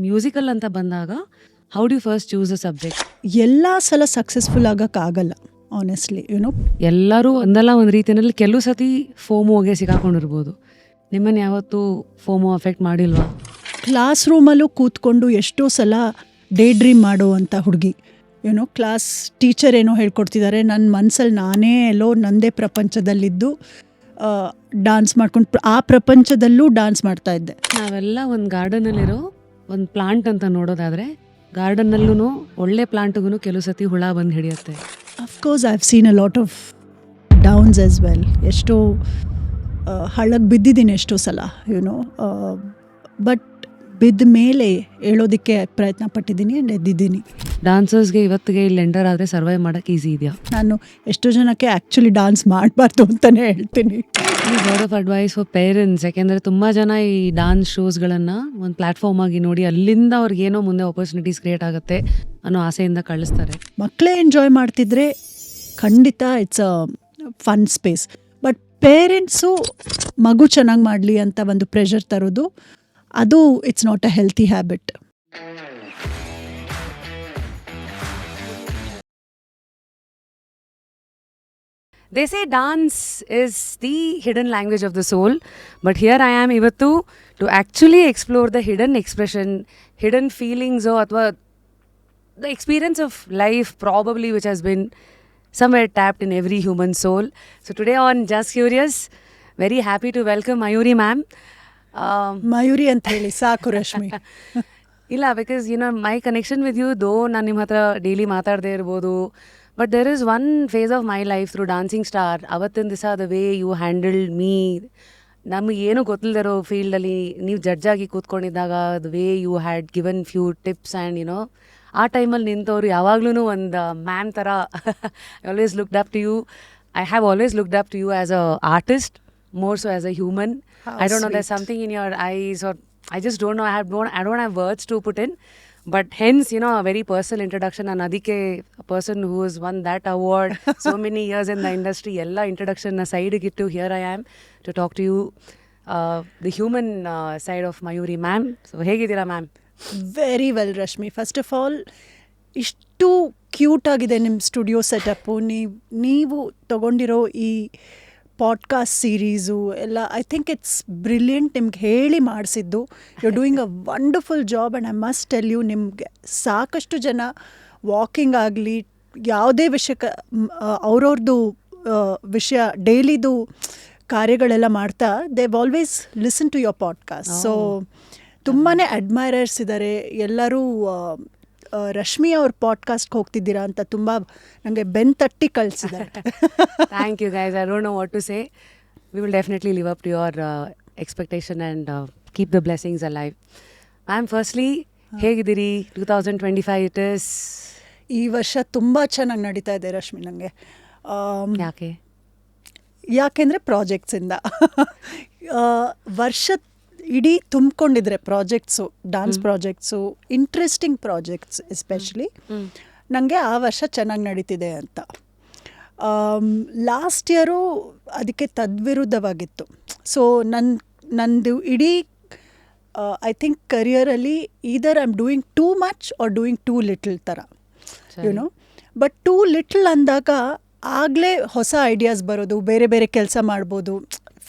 Musical ಅಂತ ಬಂದಾಗ how do first choose a subject? ಎಲ್ಲ ಸಲ ಸಕ್ಸಸ್ಫುಲ್ ಆಗೋಕ್ಕಾಗಲ್ಲ ಆನೆಸ್ಟ್ಲಿ, ಎಲ್ಲರೂ ಒಂದಲ್ಲ ಒಂದು ರೀತಿಯಲ್ಲಿ ಕೆಲವು ಸತಿ ಫೋಮೋಗೆ ಸಿಗಾಕೊಂಡಿರ್ಬೋದು. ನಿಮ್ಮನ್ನು ಯಾವತ್ತೂ ಫೋಮೋ ಅಫೆಕ್ಟ್ ಮಾಡಿಲ್ವಾ? ಕ್ಲಾಸ್ ರೂಮಲ್ಲೂ ಕೂತ್ಕೊಂಡು ಎಷ್ಟೋ ಸಲ ಡೇ ಡ್ರೀಮ್ ಮಾಡುವಂಥ ಹುಡುಗಿ. ಕ್ಲಾಸ್ ಟೀಚರ್ ಏನೋ ಹೇಳ್ಕೊಡ್ತಿದ್ದಾರೆ, ನನ್ನ ಮನಸ್ಸಲ್ಲಿ ನಾನೇ ಎಲ್ಲೋ ನನ್ನದೇ ಪ್ರಪಂಚದಲ್ಲಿದ್ದು ಡಾನ್ಸ್ ಮಾಡ್ಕೊಂಡು ಆ ಪ್ರಪಂಚದಲ್ಲೂ ಡಾನ್ಸ್ ಮಾಡ್ತಾ ಇದ್ದೆ. ನಾವೆಲ್ಲ ಒಂದು ಗಾರ್ಡನಲ್ಲಿರೋ ಒಂದು ಪ್ಲಾಂಟ್ ಅಂತ ನೋಡೋದಾದರೆ, ಗಾರ್ಡನ್ನಲ್ಲೂ ಒಳ್ಳೆ ಪ್ಲಾಂಟ್ಗೂ ಕೆಲವು ಸತಿ ಹುಳ ಬಂದು ಹಿಡಿಯುತ್ತೆ. Of course I have seen a lot of downs as well. ಎಷ್ಟೋ ಹಳ್ಳಕ್ಕೆ ಬಿದ್ದಿದ್ದೀನಿ ಎಷ್ಟೋ ಸಲ, ಬಟ್ ಬಿದ್ದ ಮೇಲೆ ಹೇಳೋದಕ್ಕೆ ಪ್ರಯತ್ನ ಪಟ್ಟಿದ್ದೀನಿ ಆ್ಯಂಡ್ ಎದ್ದಿದ್ದೀನಿ. ಡಾನ್ಸರ್ಸ್ಗೆ ಇವತ್ತಿಗೆ ಇಲ್ಲಿ ಎಂಟರ್ ಆದರೆ ಸರ್ವೈವ್ ಮಾಡೋಕ್ಕೆ ಈಸಿ ಇದೆಯಾ? ನಾನು ಎಷ್ಟೋ ಜನಕ್ಕೆ ಆ್ಯಕ್ಚುಲಿ ಡಾನ್ಸ್ ಮಾಡಬಾರ್ದು ಅಂತಲೇ ಹೇಳ್ತೀನಿ. Word of advice for parents, ಯಾಕೆಂದರೆ ತುಂಬ ಜನ ಈ ಡಾನ್ಸ್ ಶೋಸ್ಗಳನ್ನು ಒಂದು ಪ್ಲ್ಯಾಟ್ಫಾರ್ಮ್ ಆಗಿ ನೋಡಿ ಅಲ್ಲಿಂದ ಅವ್ರಿಗೇನೋ ಮುಂದೆ ಆಪರ್ಚುನಿಟೀಸ್ ಕ್ರಿಯೇಟ್ ಆಗುತ್ತೆ ಅನ್ನೋ ಆಸೆಯಿಂದ ಕಳಿಸ್ತಾರೆ. ಮಕ್ಕಳೇ ಎಂಜಾಯ್ ಮಾಡ್ತಿದ್ರೆ ಖಂಡಿತ it's a fun space. But parents ಮಗು ಚೆನ್ನಾಗಿ ಮಾಡಲಿ ಅಂತ ಒಂದು ಪ್ರೆಷರ್ ತರೋದು, ಅದು it's not a healthy habit. They say dance is the hidden language of the soul, but here I am ivattu to actually explore the hidden expression, hidden feelings or the experience of life probably which has been somewhere tapped in every human soul. So today on Just Curious, very happy to welcome Mayuri ma'am. Mayuri ಅಂತ ಹೇಳಿ ಸಾಕು ರಶ್ಮಿ. ಇಲ್ಲ, because my connection with you though ನಾನು ನಿಮ್ಮ ಹತ್ರ daily ಮಾತಾಡದೇ ಇರ್ಬೋದು, but there is one phase of my life through Dancing Star. ಅವತ್ತಿನ ದಿವಸ the way you handled me, ನಮಗೆ ಏನೂ ಗೊತ್ತಿಲ್ಲದಿರೋ ಫೀಲ್ಡಲ್ಲಿ ನೀವು ಜಡ್ಜಾಗಿ ಕೂತ್ಕೊಂಡಿದ್ದಾಗ the way you had given few tips and ಆ ಟೈಮಲ್ಲಿ ನಿಂತವ್ರು ಯಾವಾಗ್ಲೂ ಒಂದು ಮ್ಯಾನ್ ಥರ always looked up to you. I have always looked up to you as a artist, more so as a human. I don't know, there's something in your eyes, or I just don't know, I don't have words to put in, but hence a very personal introduction. And adike a person who has won that award so many years in the industry, ella introduction na side gittu, here I am to talk to you the human side of Mayuri ma'am. So hegidira ma'am? Very well Rashmi. First of all, ಇಷ್ಟು cute ಆಗಿದೆ ನಿಮ್ಮ studio setup. ನೀವು ತಗೊಂಡಿರೋ ಈ podcast series ಎಲ್ಲ, I think it's brilliant. ನಿಮ್ಗೆ ಹೇಳಿ ಮಾಡಿಸಿದ್ದು, you doing a wonderful job. And I must tell you, ನಿಮಗೆ ಸಾಕಷ್ಟು ಜನ ವಾಕಿಂಗ್ ಆಗಲಿ ಯಾವುದೇ ವಿಷಯಕ್ಕೆ ಅವ್ರವ್ರದ್ದು ವಿಷಯ ಡೈಲಿದು ಕಾರ್ಯಗಳೆಲ್ಲ ಮಾಡ್ತಾ they always listen to your podcast. So ತುಂಬಾ ಅಡ್ಮೈರರ್ಸ್ ಇದ್ದಾರೆ ಎಲ್ಲರೂ. ರಶ್ಮಿ ಅವ್ರ ಪಾಡ್ಕಾಸ್ಟ್ಗೆ ಹೋಗ್ತಿದ್ದೀರಾ ಅಂತ ತುಂಬ ನನಗೆ ಬೆನ್ ತಟ್ಟಿ ಕಳಿಸಿದ್ದಾರೆ. Thank you guys, I don't know what to say. We will definitely live up to your expectation and keep the blessings alive. Ma'am, firstly ಹೇಗಿದ್ದೀರಿ? 2025 ಇಟ್ ಇಸ್. ಈ ವರ್ಷ ತುಂಬ ಚೆನ್ನಾಗಿ ನಡೀತಾ ಇದೆ ರಶ್ಮಿ ನನಗೆ. ಯಾಕೆಂದರೆ ಪ್ರಾಜೆಕ್ಟ್ಸಿಂದ ವರ್ಷ ಇಡೀ ತುಂಬಿಕೊಂಡಿದ್ರೆ projects, dance projects, interesting projects especially. ನನಗೆ ಆ ವರ್ಷ ಚೆನ್ನಾಗಿ ನಡೀತಿದೆ ಅಂತ. ಲಾಸ್ಟ್ ಇಯರು ಅದಕ್ಕೆ ತದ್ವಿರುದ್ಧವಾಗಿತ್ತು. ಸೊ ನಂದು ಇಡೀ ಐ ಥಿಂಕ್ ಕರಿಯರಲ್ಲಿ either I am doing too much or doing too little ಥರ, ಬಟ್ ಟೂ ಲಿಟಲ್ ಅಂದಾಗ ಆಗಲೇ ಹೊಸ ಐಡಿಯಾಸ್ ಬರೋದು, ಬೇರೆ ಬೇರೆ ಕೆಲಸ ಮಾಡ್ಬೋದು,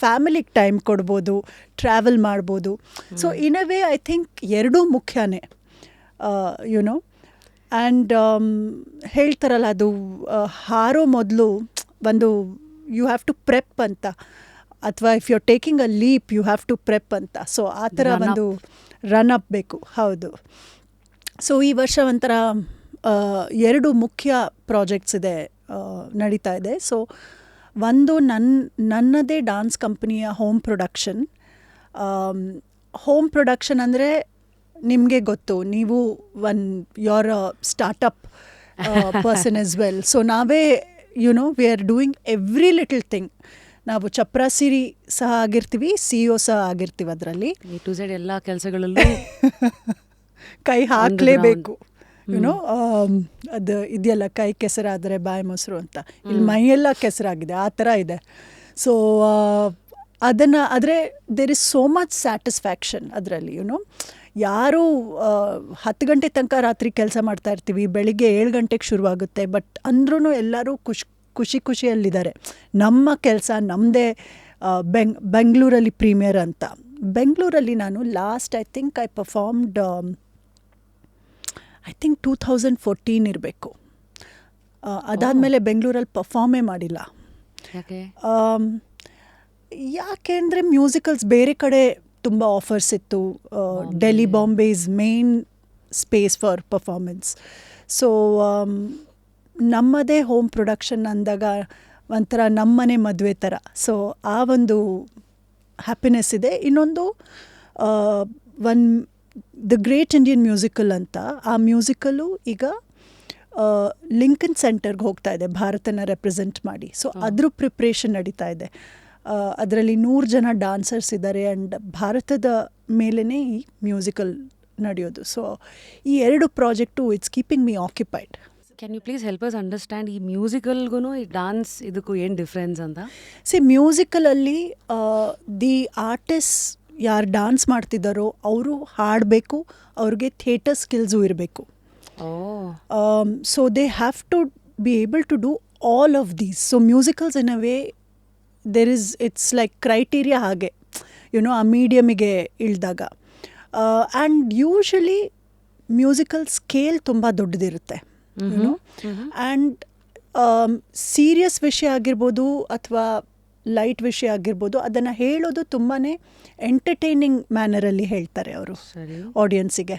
ಫ್ಯಾಮಿಲಿಗೆ ಟೈಮ್ ಕೊಡ್ಬೋದು, ಟ್ರಾವೆಲ್ ಮಾಡ್ಬೋದು. So in a way I think ಎರಡೂ ಮುಖ್ಯನೇ, ಆ್ಯಂಡ್ ಹೇಳ್ತಾರಲ್ಲ, ಅದು ಹಾರೋ ಮೊದಲು ಒಂದು ಯು ಹ್ಯಾವ್ ಟು ಪ್ರೆಪ್ ಅಂತ, ಅಥವಾ if you are taking a leap you have to prep ಅಂತ. ಸೊ ಆ ಥರ ಒಂದು ರನ್ ಅಪ್ ಬೇಕು. ಹೌದು. ಸೊ ಈ ವರ್ಷ ಒಂಥರ ಎರಡು ಮುಖ್ಯ ಪ್ರಾಜೆಕ್ಟ್ಸ್ ಇದೆ, ನಡೀತಾ ಇದೆ. ಸೊ ಒಂದು ನನ್ನದೇ ಡಾನ್ಸ್ ಕಂಪ್ನಿಯ ಹೋಮ್ ಪ್ರೊಡಕ್ಷನ್ ಅಂದರೆ ನಿಮಗೆ ಗೊತ್ತು, ನೀವು your startup person as well. So ನಾವೇ we are doing every little thing. ನಾವು ಚಪ್ರಾಸಿರಿ ಸಹ ಆಗಿರ್ತೀವಿ, CEO ಸಹ ಆಗಿರ್ತೀವಿ. ಅದರಲ್ಲಿ ಟು ಝೆಡ್ ಎಲ್ಲ ಕೆಲಸಗಳಲ್ಲೂ ಕೈ ಹಾಕಲೇಬೇಕು. ಅದು ಇದೆಯಲ್ಲ, ಕೈ ಕೆಸರಾದರೆ ಬಾಯಿ ಮೊಸರು ಅಂತ, ಇಲ್ಲಿ ಮೈಯೆಲ್ಲ ಕೆಸರಾಗಿದೆ, ಆ ಥರ ಇದೆ. ಸೊ ಆದರೆ there is so much satisfaction ಅದರಲ್ಲಿ. ಯಾರೂ 10 ಗಂಟೆ ತನಕ ರಾತ್ರಿ ಕೆಲಸ ಮಾಡ್ತಾ ಇರ್ತೀವಿ, ಬೆಳಿಗ್ಗೆ 7 ಗಂಟೆಗೆ ಶುರುವಾಗುತ್ತೆ. ಬಟ್ ಅಂದ್ರೂ ಎಲ್ಲರೂ ಖುಷಿಯಲ್ಲಿದ್ದಾರೆ. ನಮ್ಮ ಕೆಲಸ ನಮ್ಮದೇ. ಬೆಂಗಳೂರಲ್ಲಿ ಪ್ರೀಮಿಯರ್ ಅಂತ. ಬೆಂಗಳೂರಲ್ಲಿ ನಾನು last I think I performed 2014 ಇರಬೇಕು. ಅದಾದಮೇಲೆ ಬೆಂಗಳೂರಲ್ಲಿ ಪರ್ಫಾರ್ಮೇ ಮಾಡಿಲ್ಲ. ಯಾಕೆ ಅಂದರೆ ಮ್ಯೂಸಿಕಲ್ಸ್ ಬೇರೆ ಕಡೆ ತುಂಬ ಆಫರ್ಸ್ ಇತ್ತು. Delhi, Bombay is main space for performance. So ನಮ್ಮದೇ ಹೋಮ್ ಪ್ರೊಡಕ್ಷನ್ ಅಂದಾಗ ಒಂಥರ ನಮ್ಮನೆ ಮದುವೆ ಥರ. ಸೊ ಆ ಒಂದು ಹ್ಯಾಪಿನೆಸ್ ಇದೆ. ಇನ್ನೊಂದು ದ ಗ್ರೇಟ್ ಇಂಡಿಯನ್ ಮ್ಯೂಸಿಕಲ್ ಅಂತ, ಆ ಮ್ಯೂಸಿಕಲ್ಲು ಈಗ ಲಿಂಕನ್ ಸೆಂಟರ್ಗೆ ಹೋಗ್ತಾ ಇದೆ ಭಾರತನ ರೆಪ್ರೆಸೆಂಟ್ ಮಾಡಿ. ಸೊ ಅದ್ರ ಪ್ರಿಪ್ರೇಷನ್ ನಡೀತಾ ಇದೆ. ಅದರಲ್ಲಿ 100 ಜನ ಡಾನ್ಸರ್ಸ್ ಇದ್ದಾರೆ ಆ್ಯಂಡ್ ಭಾರತದ ಮೇಲೇ ಈ ಮ್ಯೂಸಿಕಲ್ ನಡೆಯೋದು. ಸೊ ಈ 2 project it's keeping me occupied. Can you please help us understand ಈ ಮ್ಯೂಸಿಕಲ್ಗೂ ಈ ಡಾನ್ಸ್ ಇದಕ್ಕೂ ಏನು ಡಿಫ್ರೆನ್ಸ್ ಅಂತ? ಮ್ಯೂಸಿಕಲಲ್ಲಿ ದಿ ಆರ್ಟಿಸ್ಟ್ ಯಾರು ಡಾನ್ಸ್ ಮಾಡ್ತಿದ್ದಾರೋ ಅವರು ಹಾಡಬೇಕು, ಅವ್ರಿಗೆ ಥಿಯೇಟರ್ ಸ್ಕಿಲ್ಸು ಇರಬೇಕು. So they have to be able to do all of these. So musicals in a way it's like criteria ಹಾಗೆ, ಆ ಮೀಡಿಯಮಿಗೆ ಇಳಿದಾಗ. ಆ್ಯಂಡ್ ಯೂಶಲಿ ಮ್ಯೂಸಿಕಲ್ ಸ್ಕೇಲ್ ತುಂಬ ದೊಡ್ಡದಿರುತ್ತೆ. ಆ್ಯಂಡ್ ಸೀರಿಯಸ್ ವಿಷಯ ಆಗಿರ್ಬೋದು ಅಥವಾ ಲೈಟ್ ವಿಷಯ ಆಗಿರ್ಬೋದು, ಅದನ್ನು ಹೇಳೋದು ತುಂಬಾ ಎಂಟರ್ಟೈನಿಂಗ್ ಮ್ಯಾನರಲ್ಲಿ ಹೇಳ್ತಾರೆ ಅವರು ಆಡಿಯನ್ಸಿಗೆ.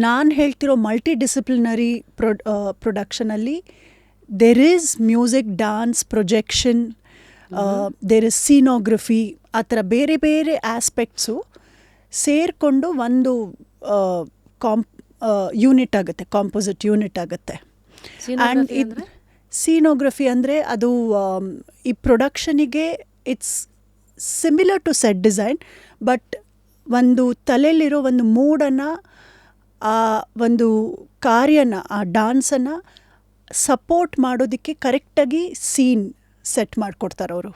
ನಾನು ಹೇಳ್ತಿರೋ ಮಲ್ಟಿ ಡಿಸಿಪ್ಲಿನರಿ ಪ್ರೊಡಕ್ಷನಲ್ಲಿ there is music, dance, projection, there is scenography, ಆ ಥರ ಬೇರೆ ಬೇರೆ ಆಸ್ಪೆಕ್ಟ್ಸು ಸೇರಿಕೊಂಡು ಒಂದು ಯೂನಿಟ್ ಆಗುತ್ತೆ, ಕಾಂಪೋಸಿಟ್ ಯೂನಿಟ್ ಆಗುತ್ತೆ. ಆ್ಯಂಡ್ ಸೀನೋಗ್ರಫಿ ಅಂದರೆ ಅದು ಈ ಪ್ರೊಡಕ್ಷನಿಗೆ it's similar to set design, but ಒಂದು ತಲೆಯಲ್ಲಿರೋ ಒಂದು ಮೂಡನ್ನು, ಆ ಒಂದು ಕಾರ್ಯನ, ಆ ಡಾನ್ಸನ್ನು ಸಪೋರ್ಟ್ ಮಾಡೋದಕ್ಕೆ ಕರೆಕ್ಟಾಗಿ ಸೀನ್ ಸೆಟ್ ಮಾಡಿಕೊಡ್ತಾರೆ ಅವರು.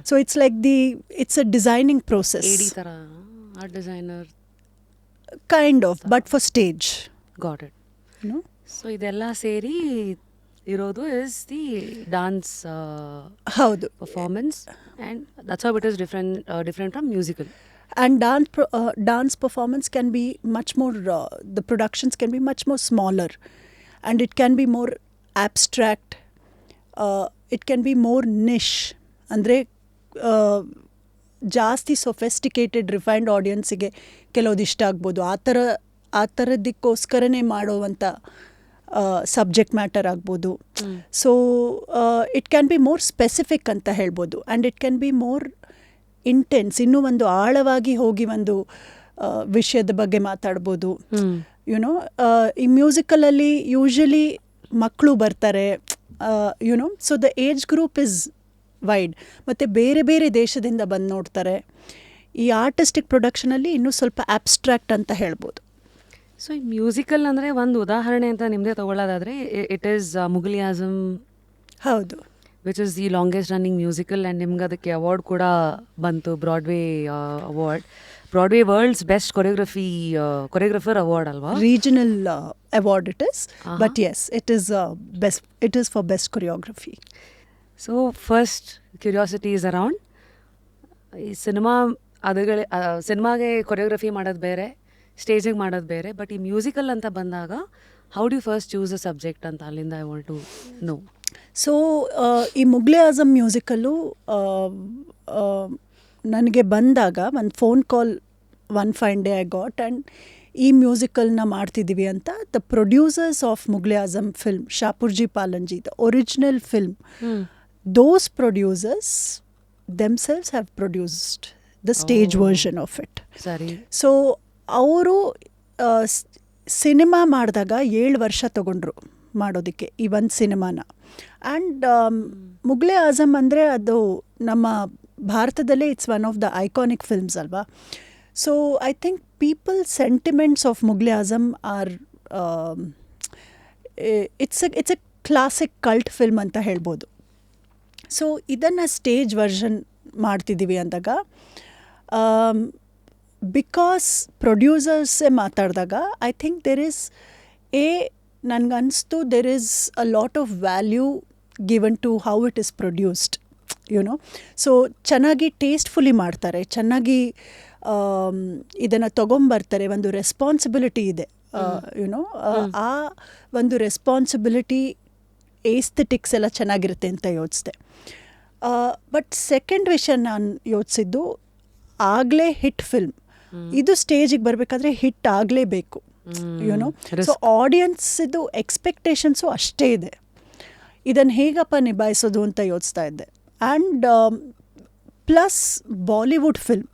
So it's like it's a designing process kind of, but for stage. Got it. So ಇದೆಲ್ಲ ಸೇರಿ ಇರೋದು ಇಸ್ ದಿ ಡಾನ್ಸ್ ಹೌದು performance, and that's how it is different from musical. And dance performance can be much more, the productions can be much more smaller, and it can be more abstract, it can be more niche. ಅಂದರೆ ಜಾಸ್ತಿ sophisticated refined ಆಡಿಯನ್ಸಿಗೆ ಕೆಲವ್ದು ಇಷ್ಟ ಆಗ್ಬೋದು. ಆ ಥರದಕ್ಕೋಸ್ಕರನೇ ಮಾಡೋವಂಥ subject matter ಆಗ್ಬೋದು. So it can be more specific ಅಂತ ಹೇಳ್ಬೋದು, and it can be more intense, ಇನ್ನೂ ಒಂದು ಆಳವಾಗಿ ಹೋಗಿ ಒಂದು ವಿಷಯದ ಬಗ್ಗೆ ಮಾತಾಡ್ಬೋದು. ಈ ಮ್ಯೂಸಿಕಲಲ್ಲಿ ಯೂಶಲಿ ಮಕ್ಕಳು ಬರ್ತಾರೆ, so the age group is wide, ಮತ್ತು ಬೇರೆ ಬೇರೆ ದೇಶದಿಂದ ಬಂದು ನೋಡ್ತಾರೆ. ಈ ಆರ್ಟಿಸ್ಟಿಕ್ ಪ್ರೊಡಕ್ಷನಲ್ಲಿ ಇನ್ನೂ ಸ್ವಲ್ಪ ಆಬ್ಸ್ಟ್ರಾಕ್ಟ್ ಅಂತ ಹೇಳ್ಬೋದು. ಸೊ ಈ ಮ್ಯೂಸಿಕಲ್ ಅಂದರೆ ಒಂದು ಉದಾಹರಣೆ ಅಂತ ನಿಮ್ಮದೇ ತೊಗೊಳ್ಳೋದಾದರೆ ಇಟ್ ಈಸ್ ಮುಘಲ್ ಆಜಮ್. ಹೌದು. Which is the longest running musical, and ನಿಮ್ಗೆ ಅದಕ್ಕೆ ಅವಾರ್ಡ್ ಕೂಡ ಬಂತು, Broadway award, Broadway world's best choreographer award ಅಲ್ವಾ? Regional award it is, but yes it is for best choreography. So first curiosity is around ಈ ಸಿನಿಮಾಗೆ choreography ಮಾಡೋದು ಬೇರೆ, ಸ್ಟೇಜಿಗೆ ಮಾಡೋದು ಬೇರೆ, ಬಟ್ ಈ ಮ್ಯೂಸಿಕಲ್ ಅಂತ ಬಂದಾಗ how do you first choose a subject ಅಂತ ಅಲ್ಲಿಂದ I want to know. So ಈ ಮುಘಲ್ ಆಜಮ್ ಮ್ಯೂಸಿಕಲ್ಲು ನನಗೆ ಬಂದಾಗ ಒಂದು phone call one fine day I got, and ಈ ಮ್ಯೂಸಿಕಲ್ನ ಮಾಡ್ತಿದ್ದೀವಿ ಅಂತ the producers of Mughal Azam film, Shapoorji Pallonji, the original film, those producers themselves have produced the stage version of it. ಸರಿ. So ಅವರು ಸಿನಿಮಾ ಮಾಡಿದಾಗ 7 ವರ್ಷ ತಗೊಂಡ್ರು ಮಾಡೋದಕ್ಕೆ ಈ ಒಂದು ಸಿನಿಮಾನ. ಆ್ಯಂಡ್ ಮುಘಲ್ ಆಜಮ್ ಅಂದರೆ ಅದು ನಮ್ಮ ಭಾರತದಲ್ಲೇ it's one of the iconic films ಅಲ್ವಾ. So I think people sentiments of Mughal Azam are it's a classic cult film ಅಂತ ಹೇಳ್ಬೋದು. ಸೊ ಇದನ್ನು ಸ್ಟೇಜ್ ವರ್ಷನ್ ಮಾಡ್ತಿದ್ದೀವಿ ಅಂದಾಗ ಬಿಕಾಸ್ ಪ್ರೊಡ್ಯೂಸರ್ಸೇ ಮಾತಾಡಿದಾಗ ಐ ಥಿಂಕ್ ದೆರ್ ಈಸ್ ನನಗನ್ನಿಸ್ತು there is a lot of value given to how it is produced you know. So ಚೆನ್ನಾಗಿ tastefully ಮಾಡ್ತಾರೆ, ಚೆನ್ನಾಗಿ ಇದನ್ನು ತೊಗೊಂಬರ್ತಾರೆ. ಒಂದು ರೆಸ್ಪಾನ್ಸಿಬಿಲಿಟಿ ಇದೆ ಯುನೋ. ಆ ಒಂದು ರೆಸ್ಪಾನ್ಸಿಬಿಲಿಟಿ ಏಸ್ಥೆಟಿಕ್ಸ್ ಎಲ್ಲ ಚೆನ್ನಾಗಿರುತ್ತೆ ಅಂತ ಯೋಚಿಸಿದೆ. ಬಟ್ ಸೆಕೆಂಡ್ ವಿಷಯ ನಾನು ಯೋಚಿಸಿದ್ದು, ಆಗಲೇ ಹಿಟ್ ಫಿಲ್ಮ್ ಇದು ಸ್ಟೇಜಿಗೆ ಬರಬೇಕಾದ್ರೆ ಹಿಟ್ ಆಗಲೇಬೇಕು ಯುನೋ. ಸೊ ಆಡಿಯನ್ಸಿದು ಎಕ್ಸ್ಪೆಕ್ಟೇಷನ್ಸು ಅಷ್ಟೇ ಇದೆ. ಇದನ್ನು ಹೇಗಪ್ಪ ನಿಭಾಯಿಸೋದು ಅಂತ ಯೋಚಿಸ್ತಾ ಇದ್ದೆ. And plus Bollywood film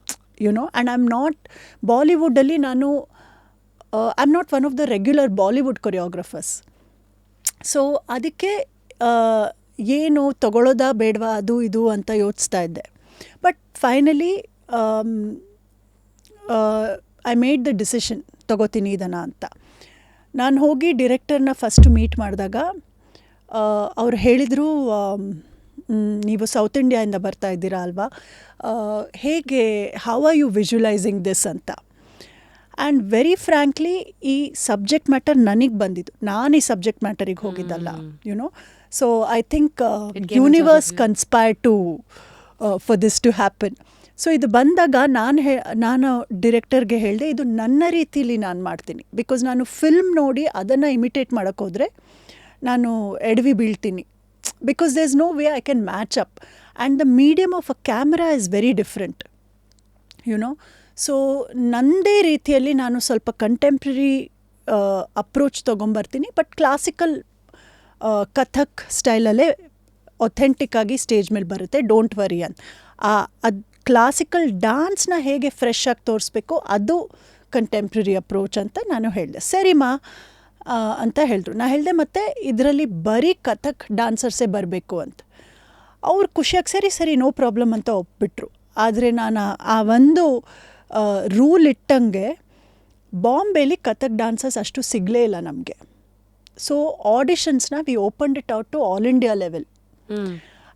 you know. And I am not ಬಾಲಿವುಡ್ಡಲ್ಲಿ ನಾನು I am not one of the regular Bollywood choreographers. So ಅದಕ್ಕೆ ಏನು ತಗೊಳ್ಳೋದಾ ಬೇಡವಾ ಅದು ಇದು ಅಂತ ಯೋಚಿಸ್ತಾ ಇದ್ದೆ. But finally I made the decision, ತಗೋತೀನಿ ಇದನ್ನು ಅಂತ. ನಾನು ಹೋಗಿ ಡಿರೆಕ್ಟರ್ನ ಫಸ್ಟ್ ಮೀಟ್ ಮಾಡಿದಾಗ ಅವ್ರು ಹೇಳಿದರು, ನೀವು ಸೌತ್ ಇಂಡಿಯಾಯಿಂದ ಬರ್ತಾ ಇದ್ದೀರಾ ಅಲ್ವಾ, ಹೇಗೆ how are you visualising this ಅಂತ. ಆ್ಯಂಡ್ ವೆರಿ ಫ್ರ್ಯಾಂಕ್ಲಿ ಈ ಸಬ್ಜೆಕ್ಟ್ ಮ್ಯಾಟರ್ ನನಗೆ ಬಂದಿದ್ದು, ನಾನು ಈ ಸಬ್ಜೆಕ್ಟ್ ಮ್ಯಾಟರಿಗೆ ಹೋಗಿದ್ದಲ್ಲ you know. So I think universe conspired to for this to happen. So ಇದು ಬಂದಾಗ ನಾನು ಡಿರೆಕ್ಟರ್ಗೆ ಹೇಳಿದೆ, ಇದು ನನ್ನ ರೀತಿಲಿ ನಾನು ಮಾಡ್ತೀನಿ. ಬಿಕಾಸ್ ನಾನು ಫಿಲ್ಮ್ ನೋಡಿ ಅದನ್ನು ಇಮಿಟೇಟ್ ಮಾಡೋಕ್ಕೋದ್ರೆ ನಾನು ಎಡವಿ ಬೀಳ್ತೀನಿ. Because there is no way I can match up. And the medium of a camera is very different you know. So ನನ್ನದೇ ರೀತಿಯಲ್ಲಿ ನಾನು ಸ್ವಲ್ಪ ಕಂಟೆಂಪ್ರರಿ ಅಪ್ರೋಚ್ ತೊಗೊಂಬರ್ತೀನಿ. ಬಟ್ ಕ್ಲಾಸಿಕಲ್ ಕಥಕ್ ಸ್ಟೈಲಲ್ಲೇ ಒಥೆಂಟಿಕ್ಕಾಗಿ ಸ್ಟೇಜ್ ಮೇಲೆ ಬರುತ್ತೆ, ಡೋಂಟ್ ವರಿ ಅಂತ. ಅದು ಕ್ಲಾಸಿಕಲ್ ಡ್ಯಾನ್ಸ್ನ ಹೇಗೆ ಫ್ರೆಶ್ ಆಗಿ ತೋರಿಸ್ಬೇಕು ಅದು ಕಂಟೆಂಪ್ರರಿ ಅಪ್ರೋಚ್ ಅಂತ ನಾನು ಹೇಳಿದೆ. ಸರಿಮಾ ಅಂತ ಹೇಳಿದ್ರು. ನಾನು ಹೇಳಿದೆ ಮತ್ತು ಇದರಲ್ಲಿ ಬರೀ ಕಥಕ್ ಡಾನ್ಸರ್ಸೇ ಬರಬೇಕು ಅಂತ. ಅವ್ರು ಖುಷಿಯಾಗಿ ಸರಿ ನೋ ಪ್ರಾಬ್ಲಮ್ ಅಂತ ಒಪ್ಪಿಬಿಟ್ರು. ಆದರೆ ನಾನು ಆ ಒಂದು ರೂಲ್ ಇಟ್ಟಂಗೆ ಬಾಂಬೆಲಿ ಕಥಕ್ ಡಾನ್ಸರ್ಸ್ ಅಷ್ಟು ಸಿಗಲೇ ಇಲ್ಲ ನಮಗೆ. ಸೊ ಆಡಿಷನ್ಸ್ನ we opened it out to all India level.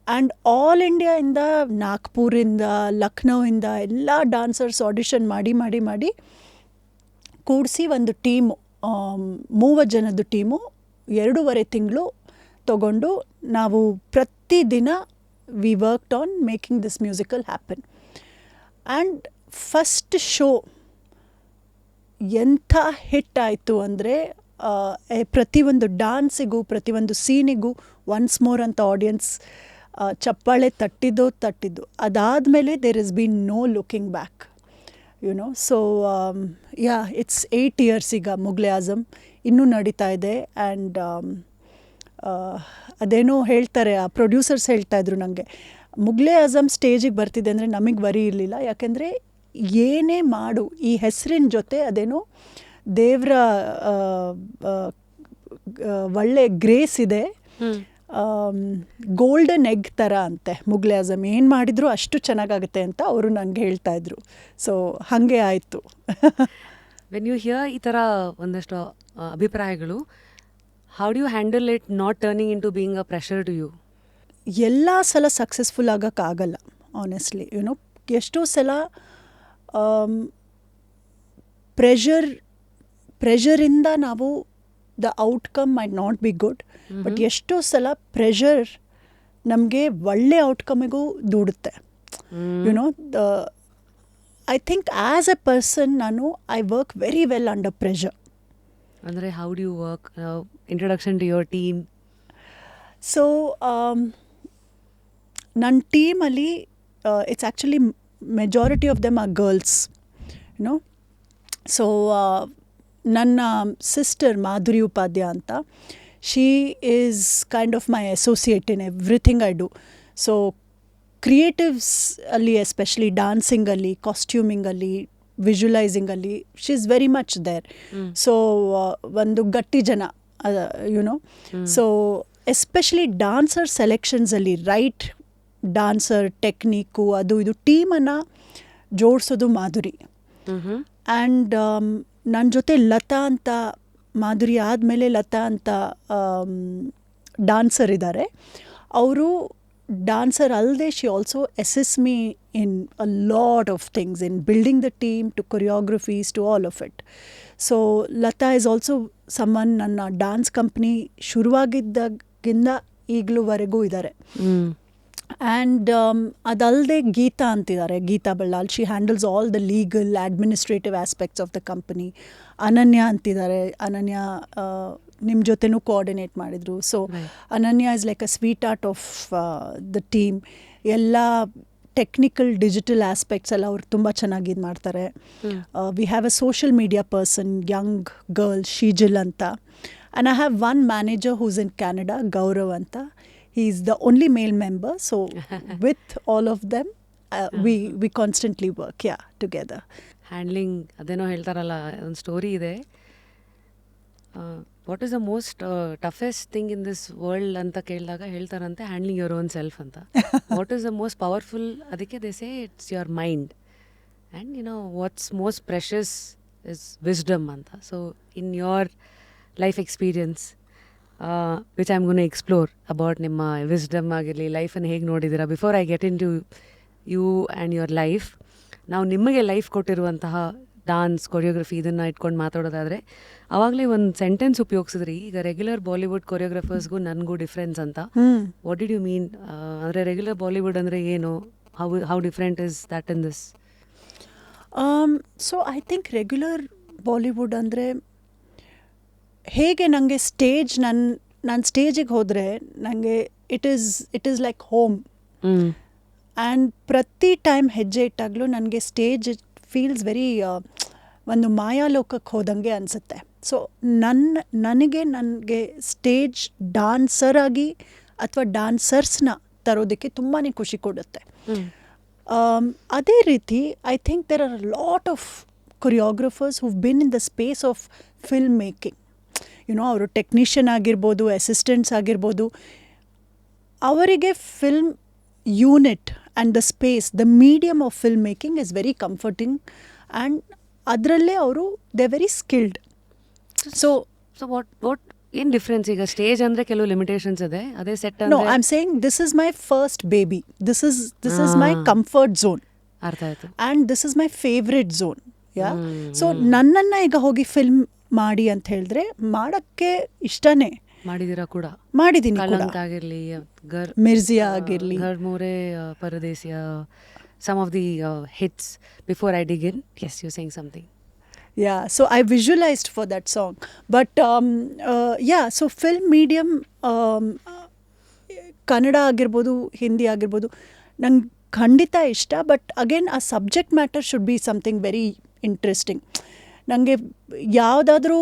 And all ಇಂಡಿಯಾಯಿಂದ, ನಾಗ್ಪುರಿಂದ, ಲಕ್ನೋಯಿಂದ ಎಲ್ಲ ಡಾನ್ಸರ್ಸ್ ಆಡಿಷನ್ ಮಾಡಿ ಕೂಡಿಸಿ ಒಂದು ಟೀಮು, 30 ಜನದ ಟೀಮು 2.5 ತಿಂಗಳು ತಗೊಂಡು ನಾವು ಪ್ರತಿದಿನ we worked on making this musical happen. And first show ಎಂಥ ಹಿಟ್ ಆಯಿತು ಅಂದರೆ, ಪ್ರತಿಯೊಂದು ಡ್ಯಾನ್ಸಿಗೂ ಪ್ರತಿಯೊಂದು ಸೀನಿಗೂ ಒನ್ಸ್ ಮೋರ್ ಅಂತ ಆಡಿಯನ್ಸ್ ಚಪ್ಪಾಳೆ ತಟ್ಟಿದ್ದು. ಅದಾದಮೇಲೆ there is been no looking back you know. So yeah, it's 8 years ಈಗ ಮುಗ್ಲೆ ಆಜಮ್ ಇನ್ನೂ ನಡೀತಾ ಇದೆ. ಆ್ಯಂಡ್ ಅದೇನೋ ಹೇಳ್ತಾರೆ, ಆ ಪ್ರೊಡ್ಯೂಸರ್ಸ್ ಹೇಳ್ತಾಯಿದ್ರು ನನಗೆ, ಮುಗ್ಲೆ ಆಜಮ್ ಸ್ಟೇಜಿಗೆ ಬರ್ತಿದೆ ಅಂದರೆ ನಮಗೆ ವರಿ ಇರಲಿಲ್ಲ. ಯಾಕೆಂದರೆ ಏನೇ ಮಾಡು ಈ ಹೆಸರಿನ ಜೊತೆ ಅದೇನೋ ದೇವರ ಒಳ್ಳೆ ಗ್ರೇಸ್ ಇದೆ, ಗೋಲ್ಡನ್ ಎಗ್ ಥರ ಅಂತೆ ಮುಗ್ಲೆ ಆಜಮ್, ಏನು ಮಾಡಿದ್ರು ಅಷ್ಟು ಚೆನ್ನಾಗಾಗುತ್ತೆ ಅಂತ ಅವರು ನನಗೆ ಹೇಳ್ತಾಯಿದ್ರು. ಸೊ ಹಾಗೆ ಆಯಿತು. ವೆನ್ ಯು ಹಿಯರ್ ಈ ಥರ ಒಂದಷ್ಟು ಅಭಿಪ್ರಾಯಗಳು, how do you handle it not turning into being a pressure to you? ಎಲ್ಲ ಸಲ ಸಕ್ಸಸ್ಫುಲ್ ಆಗೋಕ್ಕಾಗಲ್ಲ ಆನೆಸ್ಟ್ಲಿ ಯುನೋ. ಎಷ್ಟೋ ಸಲ ಪ್ರೆಷರಿಂದ ನಾವು the outcome might not be good. But ಎಷ್ಟೋ ಸಲ ಪ್ರೆಷರ್ ನಮಗೆ ಒಳ್ಳೆ ಔಟ್ಕಮಿಗೂ ದೂಡುತ್ತೆ you know. I think as a person ನಾನು I work very well under pressure. ಅಂದರೆ how do you work? Introduction to your team. So ನನ್ನ ಟೀಮಲ್ಲಿ it's actually majority of them are girls you know. So ನನ್ನ sister Madhuri Upadhya ಅಂತ, she is kind of my associate in everything I do. So creatives ಅಲ್ಲಿ, especially ಡಾನ್ಸಿಂಗಲ್ಲಿ, ಕಾಸ್ಟ್ಯೂಮಿಂಗಲ್ಲಿ, ವಿಜುವಲೈಸಿಂಗಲ್ಲಿ she is very much there. So ಒಂದು ಗಟ್ಟಿ ಜನ ಯುನೋ. ಸೊ ಎಸ್ಪೆಷಲಿ ಡಾನ್ಸರ್ ಸೆಲೆಕ್ಷನ್ಸಲ್ಲಿ ರೈಟ್ ಡಾನ್ಸರ್ ಟೆಕ್ನಿಕ್ಕು ಅದು ಇದು ಟೀಮನ್ನು ಜೋಡಿಸೋದು ಮಾಧುರಿ. ಆ್ಯಂಡ್ ನನ್ನ ಜೊತೆ ಲತಾ ಅಂತ, ಮಾಧುರಿ ಆದಮೇಲೆ ಲತಾ ಅಂತ ಡಾನ್ಸರ್ ಇದ್ದಾರೆ. ಅವರು dancer alde, she also assists me in a lot of things, in building the team, to choreographies, to all of it. So Lata is also someone ನನ್ನ ಡ್ಯಾನ್ಸ್ ಕಂಪ್ನಿ ಶುರುವಾಗಿದ್ದಾಗಿಂದ ಈಗಲೂವರೆಗೂ ಇದ್ದಾರೆ. ಆ್ಯಂಡ್ ಅದಲ್ಲದೆ ಗೀತಾ ಅಂತಿದ್ದಾರೆ, Geeta Ballal, she handles all the legal administrative aspects of the company. Ananya ಅಂತಿದ್ದಾರೆ, ಅನನ್ಯ ನಿಮ್ಮ ಜೊತೆನೂ coordinate ಮಾಡಿದರು. So Ananya is like a sweet heart of the team. ಎಲ್ಲ ಟೆಕ್ನಿಕಲ್ ಡಿಜಿಟಲ್ ಆಸ್ಪೆಕ್ಟ್ಸ್ ಎಲ್ಲ ಅವ್ರು ತುಂಬ ಚೆನ್ನಾಗಿ ಇದು ಮಾಡ್ತಾರೆ. We have a social media person, young girl Shijil ಅಂತ. And I have one manager who's in Canada, Gaurav ಅಂತ. He is the only male member, so with all of them, we constantly work, together. Handling ಅದೇನೋ ಹೇಳ್ತಾರಲ್ಲ, ಒಂದು story ಇದೆ. What is the most toughest thing in this world ಅಂತ ಕೇಳಿದಾಗ ಹೇಳ್ತಾರಂತೆ handling your own self ಅಂತ. What is the most powerful, ಅದಕ್ಕೆ they say it's your mind. And you know what's most precious is wisdom ಅಂತ. So in your life experience which I am gonna explore about ನಿಮ್ಮ wisdom ಆಗಿರಲಿ, ಲೈಫನ್ನು ಹೇಗೆ ನೋಡಿದ್ದೀರಾ. Before I get into you and your life, ನಾವು ನಿಮಗೆ life ಕೊಟ್ಟಿರುವಂತಹ dance choreography ಇದನ್ನು ಇಟ್ಕೊಂಡು ಮಾತಾಡೋದಾದರೆ, ಆವಾಗಲೇ ಒಂದು ಸೆಂಟೆನ್ಸ್ ಉಪಯೋಗಿಸಿದ್ರಿ, ಈಗ ರೆಗ್ಯುಲರ್ ಬಾಲಿವುಡ್ ಕೊರಿಯೋಗ್ರಫರ್ಸ್ಗೂ ನನಗೂ ಡಿಫ್ರೆನ್ಸ್ ಅಂತ. What did you mean? ಅಂದರೆ ರೆಗ್ಯುಲರ್ ಬಾಲಿವುಡ್ ಅಂದರೆ ಏನು? How different is that in this? So I think regular Bollywood ಅಂದರೆ ಹೇಗೆ ನನಗೆ ಸ್ಟೇಜ್, ನಾನು ಸ್ಟೇಜಿಗೆ ಹೋದರೆ ನನಗೆ it is like home. And ಪ್ರತಿ ಟೈಮ್ ಹೆಜ್ಜೆ ಇಟ್ಟಾಗಲೂ ನನಗೆ ಸ್ಟೇಜ್ ಫೀಲ್ಸ್ ವೆರಿ ಒಂದು ಮಾಯಾಲೋಕಕ್ಕೆ ಹೋದಂಗೆ ಅನಿಸುತ್ತೆ. ಸೊ ನನಗೆ ಸ್ಟೇಜ್ ಡಾನ್ಸರ್ ಆಗಿ ಅಥವಾ ಡಾನ್ಸರ್ಸ್ನ ತರೋದಕ್ಕೆ ತುಂಬಾ ಖುಷಿ ಕೊಡುತ್ತೆ. ಅದೇ ರೀತಿ I think there are lot of choreographers who been in the space of film making. ಅವರು ಟೆಕ್ನಿಷಿಯನ್ ಆಗಿರ್ಬೋದು, ಅಸಿಸ್ಟೆಂಟ್ಸ್ ಆಗಿರ್ಬೋದು, ಅವರಿಗೆ film unit and the space, the medium of film making is very comforting. And ಅದರಲ್ಲೇ ಅವರು they very skilled. So what ಏನು difference? ಈಗ stage ಅಂದರೆ ಕೆಲವು ಲಿಮಿಟೇಷನ್ಸ್ ಇದೆ, ಅದೇ set. No, I am saying this is my first baby, this is my comfort zone. ಅರ್ಥ ಆಯಿತು. And this is my favourite zone. So ನನ್ನನ್ನು ಈಗ ಹೋಗಿ ಫಿಲ್ಮ್ ಮಾಡಿ ಅಂತ ಹೇಳಿದ್ರೆ ಮಾಡೋಕ್ಕೆ ಇಷ್ಟನೇ. ಮಾಡಿದ್ದೀರಾ ಕೂಡ? ಮಾಡಿದ್ದೀನಿ. ಕಲಂಕ್ ಆಗಿರಲಿ, ಮಿರ್ಜಿಯಾ ಆಗಿರಲಿ, Ghar More Pardesiya, some of the hits. Before I dig in, yes you saying something. Yeah, so I visualized for that song. But so film medium, Kannada ಆಗಿರ್ಬೋದು, ಹಿಂದಿ ಆಗಿರ್ಬೋದು, ನಂಗೆ ಖಂಡಿತ ಇಷ್ಟ. ಬಟ್ ಅಗೇನ್ ಆ subject matter should be something very interesting. ನನಗೆ ಯಾವುದಾದ್ರೂ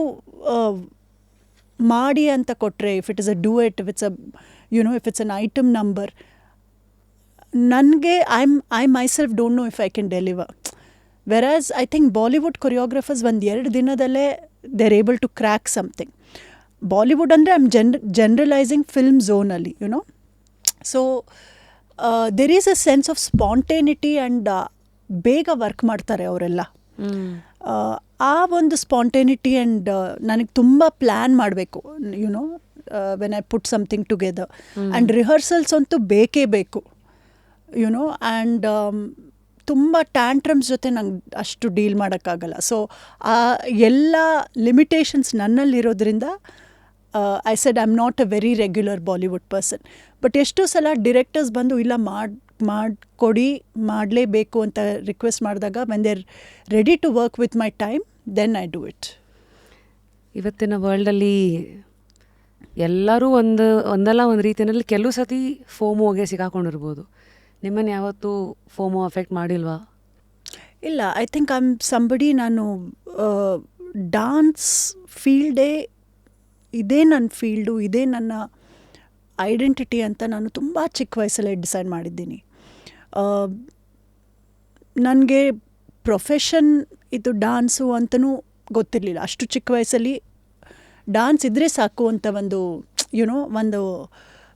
ಮಾಡಿ ಅಂತ ಕೊಟ್ಟರೆ, if it is a duet, if it's if it's an item number, ನನಗೆ I myself don't know if I can deliver. Whereas I think Bollywood choreographers 1-2 ದಿನದಲ್ಲೇ they are able to crack something. Bollywood ಅಂದರೆ I am generalising film ಝೋನಲ್ಲಿ, so there is a sense of spontaneity and ಬೇಗ work ಮಾಡ್ತಾರೆ ಅವರೆಲ್ಲ. ಆ ಒಂದು spontaneity and ನನಗೆ ತುಂಬ ಪ್ಲ್ಯಾನ್ ಮಾಡಬೇಕು, when I put something together. And rehearsals ಅಂತೂ ಬೇಕೇ ಬೇಕು, ಆ್ಯಂಡ್ ತುಂಬ ಟ್ಯಾಂಟ್ರಮ್ಸ್ ಜೊತೆ ನಂಗೆ ಅಷ್ಟು ಡೀಲ್ ಮಾಡೋಕ್ಕಾಗಲ್ಲ. ಸೊ ಆ ಎಲ್ಲ ಲಿಮಿಟೇಷನ್ಸ್ ನನ್ನಲ್ಲಿರೋದ್ರಿಂದ I said I am not a very regular Bollywood person. But ಎಷ್ಟೋ ಸಲ ಡಿರೆಕ್ಟರ್ಸ್ ಬಂದು ಇಲ್ಲ ಮಾಡಿಕೊಡಿ, ಮಾಡಲೇಬೇಕು ಅಂತ ರಿಕ್ವೆಸ್ಟ್ ಮಾಡಿದಾಗ, when they are ready to work with my time, then I do it. ಇವತ್ತಿನ ವರ್ಲ್ಡಲ್ಲಿ ಎಲ್ಲರೂ ಒಂದಲ್ಲ ಒಂದು ರೀತಿಯಲ್ಲಿ ಕೆಲವು ಸತಿ ಫೋಮೋಗೆ ಸಿಗಾಕೊಂಡಿರ್ಬೋದು. ನಿಮ್ಮನ್ನು ಯಾವತ್ತೂ ಫೋಮೋ ಅಫೆಕ್ಟ್ ಮಾಡಿಲ್ವಾ? ಇಲ್ಲ, I think I am somebody, ನಾನು ಡಾನ್ಸ್ ಫೀಲ್ಡೇ ಇದೇ ನನ್ನ ಫೀಲ್ಡು, ಇದೇ ನನ್ನ ಐಡೆಂಟಿಟಿ ಅಂತ ನಾನು ತುಂಬ ಚಿಕ್ಕ ವಯಸ್ಸಲ್ಲೇ ಡಿಸೈಡ್ ಮಾಡಿದ್ದೀನಿ. ನನಗೆ ಪ್ರೊಫೆಷನ್ ಇದು ಡಾನ್ಸು ಅಂತಲೂ ಗೊತ್ತಿರಲಿಲ್ಲ. ಅಷ್ಟು ಚಿಕ್ಕ ವಯಸ್ಸಲ್ಲಿ ಡಾನ್ಸ್ ಇದ್ದರೆ ಸಾಕು ಅಂತ ಒಂದು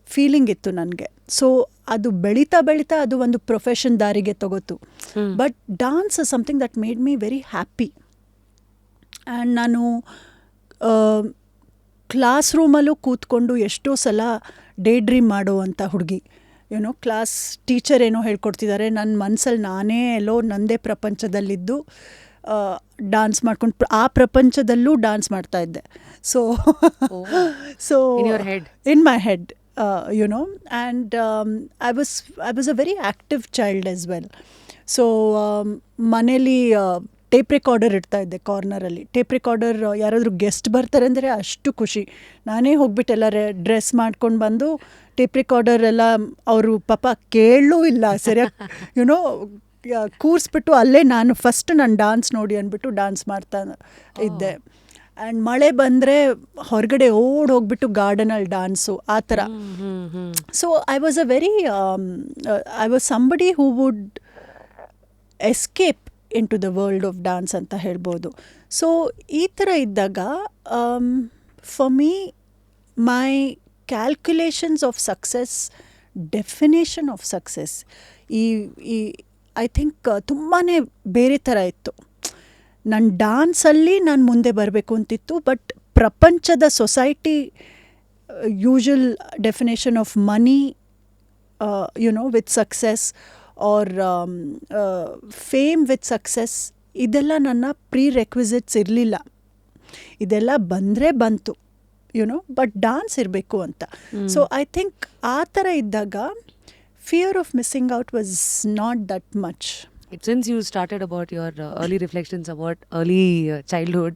ಫೀಲಿಂಗ್ ಇತ್ತು ನನಗೆ. ಸೊ ಅದು ಬೆಳೀತಾ ಅದು ಒಂದು ಪ್ರೊಫೆಷನ್ ದಾರಿಗೆ ತಗೋತು. But dance is something that made me very happy. And ನಾನು ಕ್ಲಾಸ್ ರೂಮಲ್ಲೂ ಕೂತ್ಕೊಂಡು ಎಷ್ಟೋ ಸಲ ಡೇ ಡ್ರೀಮ್ ಮಾಡೋ ಅಂಥ ಹುಡುಗಿ. ಯುನೋ ಕ್ಲಾಸ್ ಟೀಚರ್ ಏನೋ ಹೇಳ್ಕೊಡ್ತಿದ್ದಾರೆ, ನನ್ನ ಮನಸ್ಸಲ್ಲಿ ನಾನೇ ಎಲ್ಲೋ ನನ್ನದೇ ಪ್ರಪಂಚದಲ್ಲಿದ್ದು ಡಾನ್ಸ್ ಮಾಡ್ಕೊಂಡು ಆ ಪ್ರಪಂಚದಲ್ಲೂ ಡಾನ್ಸ್ ಮಾಡ್ತಾ ಇದ್ದೆ. So so In your head. In my head, YONO, and I was a very active child as well. So ಮನೇಲಿ ಟೇಪ್ ರೆಕಾರ್ಡರ್ ಇಡ್ತಾ ಇದ್ದೆ ಕಾರ್ನರಲ್ಲಿ. ಟೇಪ್ ರೆಕಾರ್ಡರ್ ಯಾರಾದರೂ ಗೆಸ್ಟ್ ಬರ್ತಾರೆ ಅಂದರೆ ಅಷ್ಟು ಖುಷಿ. ನಾನೇ ಹೋಗ್ಬಿಟ್ಟು ಎಲ್ಲ ಡ್ರೆಸ್ ಮಾಡ್ಕೊಂಡು ಬಂದು ಟೇಪ್ ರೆಕಾರ್ಡರ್ ಎಲ್ಲ ಅವರು ಪಾಪ ಕೇಳೂ ಇಲ್ಲ ಸರಿಯಾಗಿ ಯುನೋ ಕೂರಿಸ್ಬಿಟ್ಟು ಅಲ್ಲೇ ನಾನು ಡಾನ್ಸ್ ನೋಡಿ ಅಂದ್ಬಿಟ್ಟು ಡಾನ್ಸ್ ಮಾಡ್ತಾ ಇದ್ದೆ. ಆ್ಯಂಡ್ ಮಳೆ ಬಂದರೆ ಹೊರಗಡೆ ಹೋಗ್ಬಿಟ್ಟು ಗಾರ್ಡನಲ್ಲಿ ಡಾನ್ಸು ಆ ಥರ. So I was somebody who would escape into the world of dance ಅಂತ ಹೇಳ್ಬೋದು. ಸೊ ಈ ಥರ ಇದ್ದಾಗ for me my calculations of success, definition of success ಈ ಐ ಥಿಂಕ್ ತುಂಬಾ ಬೇರೆ ಥರ ಇತ್ತು. ನನ್ನ ಡಾನ್ಸಲ್ಲಿ ನಾನು ಮುಂದೆ ಬರಬೇಕು ಅಂತಿತ್ತು, ಬಟ್ ಪ್ರಪಂಚದ society usual definition of money you know with success or fame with success, ಇದೆಲ್ಲ ನನ್ನ ಪ್ರೀ ರೆಕ್ವಿಸಿಟ್ಸ್ ಇರಲಿಲ್ಲ. ಇದೆಲ್ಲ ಬಂದರೆ ಬಂತು ಯುನೋ, ಬಟ್ ಡಾನ್ಸ್ ಇರಬೇಕು ಅಂತ. ಸೊ ಐ ಥಿಂಕ್ ಆ ಥರ ಇದ್ದಾಗ fear of missing out was not that much. Since you started about your early reflections about early childhood,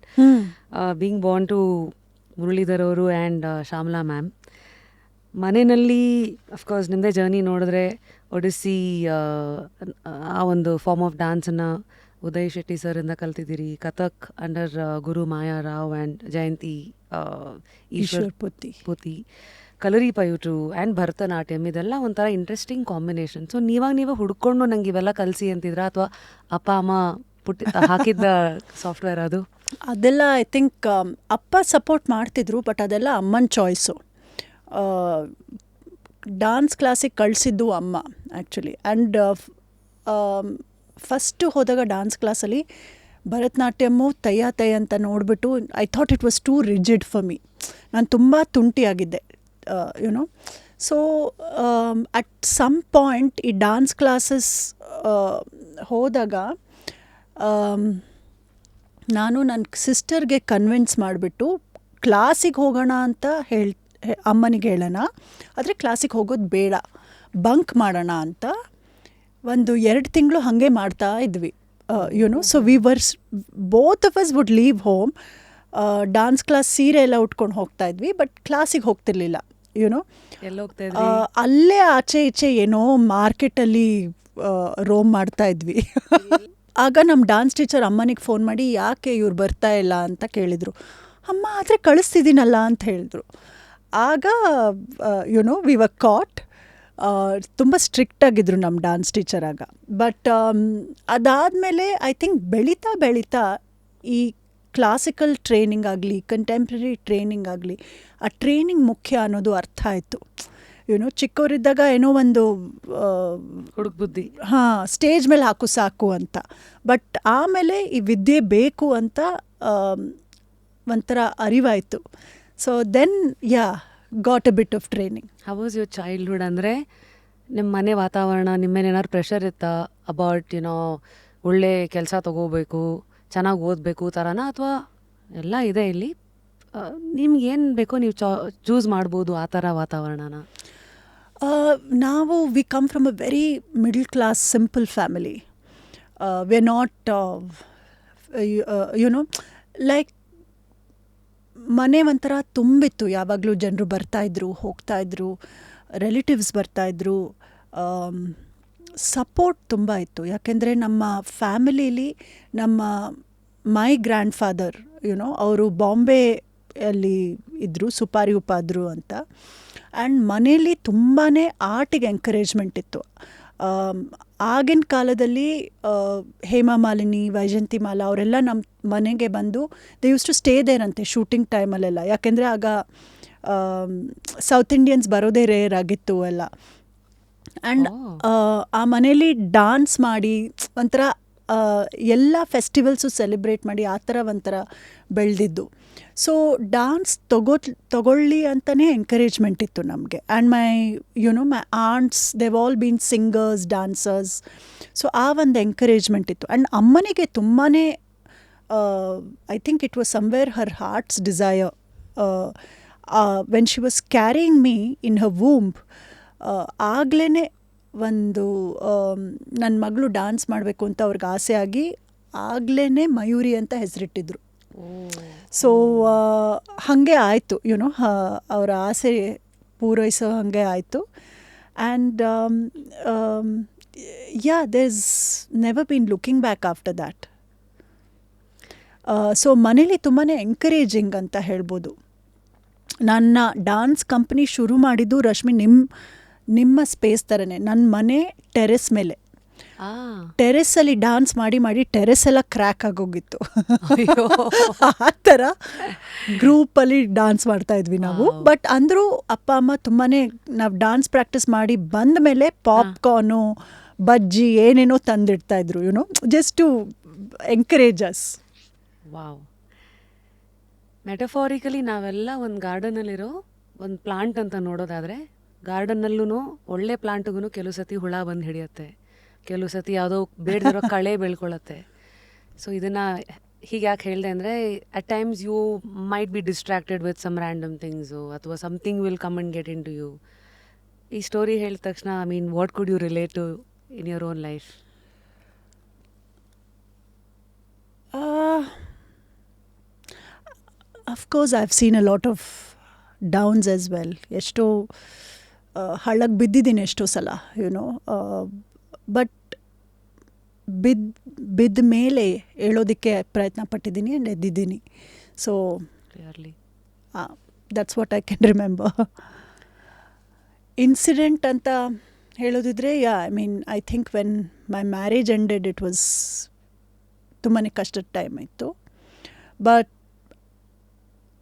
being born to Muralidhar ಅವರು ಆ್ಯಂಡ್ ಶ್ಯಾಮಲಾ ಮ್ಯಾಮ್, ಮನೆಯಲ್ಲಿ ಅಫ್ಕೋರ್ಸ್ ನಿಮ್ಮದೇ ಜರ್ನಿ ನೋಡಿದ್ರೆ ಒಡಿಸ್ಸಿ ಆ ಒಂದು ಫಾರ್ಮ್ ಆಫ್ ಡ್ಯಾನ್ಸನ್ನು ಉದಯ್ ಶೆಟ್ಟಿ ಸರಿಂದ ಕಲ್ತಿದ್ದೀರಿ. Kathak under guru Maya Rao and Jayanthi Eshwar Puthi, Kalaripayattu and Bharatanatyam, ಇದೆಲ್ಲ ಒಂಥರ ಇಂಟ್ರೆಸ್ಟಿಂಗ್ ಕಾಂಬಿನೇಷನ್. ಸೊ ನೀವೇ ಹುಡ್ಕೊಂಡು ನಂಗೆ ಇವೆಲ್ಲ ಕಲಿಸಿ ಅಂತಿದ್ರ ಅಥವಾ ಅಪ್ಪ ಅಮ್ಮ ಹಾಕಿದ್ದ ಸಾಫ್ಟ್ವೇರ್ ಅದು? ಅದೆಲ್ಲ ಐ ಥಿಂಕ್ ಅಪ್ಪ ಸಪೋರ್ಟ್ ಮಾಡ್ತಿದ್ರು, ಬಟ್ ಅದೆಲ್ಲ ಅಮ್ಮನ ಚಾಯ್ಸು. ಡಾನ್ಸ್ ಕ್ಲಾಸಿಗೆ ಕಳಿಸಿದ್ದು ಅಮ್ಮ ಆ್ಯಕ್ಚುಲಿ. ಆ್ಯಂಡ್ ಫಸ್ಟು ಹೋದಾಗ ಡಾನ್ಸ್ ಕ್ಲಾಸಲ್ಲಿ ಭರತನಾಟ್ಯಮ್ಮು ತಯ್ಯ ಅಂತ ನೋಡಿಬಿಟ್ಟು I thought it was too rigid for me. ನಾನು ತುಂಬ ತುಂಟಿಯಾಗಿದ್ದೆ you know. So at some point ಈ ಡಾನ್ಸ್ ಕ್ಲಾಸಸ್ ಹೋದಾಗ ನಾನು ನನ್ನ ಸಿಸ್ಟರ್ಗೆ ಕನ್ವಿನ್ಸ್ ಮಾಡಿಬಿಟ್ಟು ಕ್ಲಾಸಿಗೆ ಹೋಗೋಣ ಅಂತ ಅಮ್ಮನಿಗೆ ಹೇಳೋಣ, ಆದರೆ ಕ್ಲಾಸಿಗೆ ಹೋಗೋದು ಬೇಡ, ಬಂಕ್ ಮಾಡೋಣ ಅಂತ 1-2 ತಿಂಗಳು ಹಾಗೆ ಮಾಡ್ತಾ ಇದ್ವಿ you know. So we were both of us would leave home. Dance class ಸೀರೆ ಎಲ್ಲ ಉಟ್ಕೊಂಡು ಹೋಗ್ತಾ ಇದ್ವಿ, ಬಟ್ ಕ್ಲಾಸಿಗೆ ಹೋಗ್ತಿರ್ಲಿಲ್ಲ ಯುನೋ. ಅಲ್ಲೇ ಆಚೆ ಈಚೆ ಏನೋ ಮಾರ್ಕೆಟಲ್ಲಿ ರೋಮ್ ಮಾಡ್ತಾ ಇದ್ವಿ. ಆಗ ನಮ್ಮ ಡಾನ್ಸ್ ಟೀಚರ್ ಅಮ್ಮನಿಗೆ ಫೋನ್ ಮಾಡಿ ಯಾಕೆ ಇವ್ರು ಬರ್ತಾ ಇಲ್ಲ ಅಂತ ಕೇಳಿದರು. ಅಮ್ಮ ಆದರೆ ಕಳಿಸ್ತಿದ್ದೀನಲ್ಲ ಅಂತ ಹೇಳಿದ್ರು. ಆಗ ಯುನೋ ವಿ ವರ್ ಕಾಟ್. ತುಂಬ ಸ್ಟ್ರಿಕ್ಟಾಗಿದ್ದರು ನಮ್ಮ ಡಾನ್ಸ್ ಟೀಚರ್ ಆಗ. ಬಟ್ ಅದಾದಮೇಲೆ ಐ ಥಿಂಕ್ ಬೆಳೀತಾ ಈ ಕ್ಲಾಸಿಕಲ್ ಟ್ರೈನಿಂಗ್ ಆಗಲಿ, ಕಂಟೆಂಪ್ರರಿ ಟ್ರೈನಿಂಗ್ ಆಗಲಿ, ಆ ಟ್ರೈನಿಂಗ್ ಮುಖ್ಯ ಅನ್ನೋದು ಅರ್ಥ ಆಯಿತು ಯುನೋ. ಚಿಕ್ಕವರಿದ್ದಾಗ ಏನೋ ಒಂದು ಹುಡುಗ ಬುದ್ಧಿ, ಸ್ಟೇಜ್ ಮೇಲೆ ಹಾಕು ಸಾಕು ಅಂತ. ಬಟ್ ಆಮೇಲೆ ಈ ವಿದ್ಯೆ ಬೇಕು ಅಂತ ಒಂಥರ ಅರಿವಾಯಿತು. So then got a bit of training. How was your childhood? ಅಂದರೆ ನಿಮ್ಮ ಮನೆ ವಾತಾವರಣ ನಿಮ್ಮ ಮೇಲೆ ಏನಾದ್ರು ಪ್ರೆಷರ್ ಇತ್ತಾ ಅಬೌಟ್ ಯುನೋ ಒಳ್ಳೆ ಕೆಲಸ ತೊಗೋಬೇಕು, ಚೆನ್ನಾಗಿ ಓದಬೇಕು ಥರನಾ, ಅಥವಾ ಎಲ್ಲ ಇದೆ ಇಲ್ಲಿ ನಿಮ್ಗೆ ಏನು ಬೇಕೋ ನೀವು ಚೂಸ್ ಮಾಡ್ಬೋದು ಆ ಥರ ವಾತಾವರಣನ? ನಾವು we come from a very middle class simple family. We are not you know like ಮನೆ ಒಂಥರ ತುಂಬಿತ್ತು. ಯಾವಾಗಲೂ ಜನರು ಬರ್ತಾಯಿದ್ರು, ಹೋಗ್ತಾಯಿದ್ರು, ರಿಲೇಟಿವ್ಸ್ ಬರ್ತಾಯಿದ್ರು, ಸಪೋರ್ಟ್ ತುಂಬ ಇತ್ತು. ಯಾಕೆಂದರೆ ನಮ್ಮ ಫ್ಯಾಮಿಲೀಲಿ ಮೈ ಗ್ರ್ಯಾಂಡ್ ಫಾದರ್ ಯುನೋ ಅವರು ಬಾಂಬೆಯಲ್ಲಿ ಇದ್ದರು, ಸುಪಾರಿ ಉಪಾದ್ರು ಅಂತ. ಆ್ಯಂಡ್ ಮನೇಲಿ ತುಂಬಾ ಆರ್ಟಿಗೆ ಎಂಕರೇಜ್ಮೆಂಟ್ ಇತ್ತು. ಆಗಿನ ಕಾಲದಲ್ಲಿ ಹೇಮಾ ಮಾಲಿನಿ, ವೈಜಂತಿ ಮಾಲಾ ಅವರೆಲ್ಲ ನಮ್ಮ ಮನೆಗೆ ಬಂದು they used to stay there ಅಂತೆ ಶೂಟಿಂಗ್ ಟೈಮಲ್ಲೆಲ್ಲ. ಯಾಕೆಂದರೆ ಆಗ ಸೌತ್ ಇಂಡಿಯನ್ಸ್ ಬರೋದೇ ರೇರ್ ಆಗಿತ್ತು ಎಲ್ಲ. ಆ್ಯಂಡ್ ಆ ಮನೇಲಿ ಡಾನ್ಸ್ ಮಾಡಿ ಒಂಥರ ಎಲ್ಲ ಫೆಸ್ಟಿವಲ್ಸು ಸೆಲೆಬ್ರೇಟ್ ಮಾಡಿ ಆ ಥರ ಒಂಥರ ಬೆಳೆದಿದ್ದು. ಸೊ ಡಾನ್ಸ್ ತಗೊಳ್ಳಿ ಅಂತಲೇ ಎಂಕರೇಜ್ಮೆಂಟ್ ಇತ್ತು ನಮಗೆ. And my aunts they've all been singers, dancers. So ಆ ಒಂದು ಎಂಕರೇಜ್ಮೆಂಟ್ ಇತ್ತು. ಆ್ಯಂಡ್ ಅಮ್ಮನಿಗೆ ತುಂಬಾ I think it was somewhere her heart's desire. When she was carrying me in her womb, ಆಗ್ಲೇ ಒಂದು ನನ್ನ ಮಗಳು ಡ್ಯಾನ್ಸ್ ಮಾಡಬೇಕು ಅಂತ ಅವ್ರಿಗೆ ಆಸೆ ಆಗಿ ಆಗ್ಲೇ ಮಯೂರಿ ಅಂತ ಹೆಸರಿಟ್ಟಿದ್ರು. ಸೊ ಹಾಗೆ ಆಯಿತು, ಯುನೋ, ಅವರ ಆಸೆ ಪೂರೈಸೋ ಹಾಗೆ ಆಯಿತು. And there is never been looking back after that. So ಮನೇಲಿ ತುಂಬಾ ಎಂಕರೇಜಿಂಗ್ ಅಂತ ಹೇಳ್ಬೋದು. ನನ್ನ ಡಾನ್ಸ್ ಕಂಪ್ನಿ ಶುರು ಮಾಡಿದ್ದು ರಶ್ಮಿ ನಿಮ್ಮ ಸ್ಪೇಸ್ ಥರನೇ. ನನ್ನ ಮನೆ ಟೆರೆಸ್ ಮೇಲೆ, ಟೆರೆಸ್ಸಲ್ಲಿ ಡ್ಯಾನ್ಸ್ ಮಾಡಿ ಮಾಡಿ ಟೆರೆಸ್ ಎಲ್ಲ ಕ್ರ್ಯಾಕ್ ಆಗೋಗಿತ್ತು. ಆ ಥರ ಗ್ರೂಪಲ್ಲಿ ಡ್ಯಾನ್ಸ್ ಮಾಡ್ತಾಯಿದ್ವಿ ನಾವು. ಬಟ್ ಅಂದರೂ ಅಪ್ಪ ಅಮ್ಮ ತುಂಬಾ ನಾವು ಡ್ಯಾನ್ಸ್ ಪ್ರಾಕ್ಟೀಸ್ ಮಾಡಿ ಬಂದ ಮೇಲೆ ಪಾಪ್ಕಾರ್ನು, ಬಜ್ಜಿ ಏನೇನೋ ತಂದಿಡ್ತಾಯಿದ್ರು, you know, just to encourage us. Wow. Metaphorically ನಾವೆಲ್ಲ ಒಂದು ಗಾರ್ಡನಲ್ಲಿರೋ ಒಂದು ಪ್ಲಾಂಟ್ ಅಂತ ನೋಡೋದಾದರೆ, ಗಾರ್ಡನ್ನಲ್ಲೂ ಒಳ್ಳೆ ಪ್ಲಾಂಟ್ಗೂ ಕೆಲವು ಸತಿ ಹುಳ ಬಂದು ಹಿಡಿಯುತ್ತೆ, ಕೆಲವು ಸತಿ ಯಾವುದೋ ಬೇಡದಿರೋ ಕಳೆ ಬೆಳ್ಕೊಳ್ಳುತ್ತೆ. ಸೊ ಇದನ್ನು ಹೀಗೆ ಯಾಕೆ ಹೇಳಿದೆ ಅಂದರೆ, at times you might be distracted with some random things, ಅಥವಾ something will come and get into you. ಈ ಸ್ಟೋರಿ ಹೇಳಿದ ತಕ್ಷಣ, I mean, what could you relate to in your own life? Of course, I've seen a lot of downs as well. ಎಷ್ಟೋ ಹಳ್ಳಕ್ಕೆ ಬಿದ್ದಿದ್ದೀನಿ ಎಷ್ಟೋ ಸಲ, YONO. But ಬಿದ್ದ ಮೇಲೆ ಹೇಳೋದಕ್ಕೆ ಪ್ರಯತ್ನ ಪಟ್ಟಿದ್ದೀನಿ ಆ್ಯಂಡ್ ಎದ್ದಿದ್ದೀನಿ. So clearly that's what I can remember. Incident ಅಂತ ಹೇಳೋದಿದ್ರೆ, I mean, I think when my marriage ended, it was ತುಂಬಾ ಕಷ್ಟದ ಟೈಮ್ ಇತ್ತು. ಬಟ್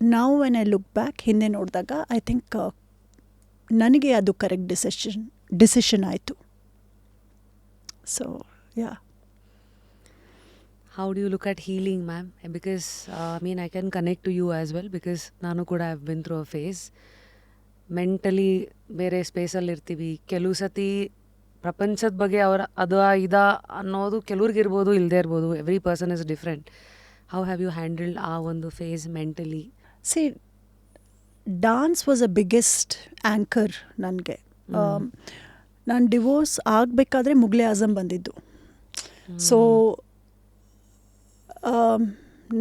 ನಾವು ವೆನ್ ಐ ಲುಕ್ ಬ್ಯಾಕ್, ಹಿಂದೆ ನೋಡಿದಾಗ, ಐ ಥಿಂಕ್ ನನಗೆ ಅದು ಕರೆಕ್ಟ್ ಡಿಸಿಷನ್ ಆಯಿತು. So yeah. How do you look at healing, ma'am? Because I mean, I can connect to you as well, because ನಾನು ಕೂಡ have been through a phase. Mentally ಬೇರೆ ಸ್ಪೇಸಲ್ಲಿರ್ತೀವಿ. ಕೆಲವು ಸತಿ ಪ್ರಪಂಚದ ಬಗ್ಗೆ ಅದು ಅನ್ನೋದು ಕೆಲವ್ರಿಗಿರ್ಬೋದು, ಇಲ್ಲದೇ ಇರ್ಬೋದು. Every person is different. How have you handled ಆ ಒಂದು phase mentally? See, dance was a biggest anchor ನನಗೆ. ನಾನು ಡಿವೋರ್ಸ್ ಆಗಬೇಕಾದ್ರೆ ಮುಗ್ಲೆ ಆಜಮ್ ಬಂದಿದ್ದು. ಸೊ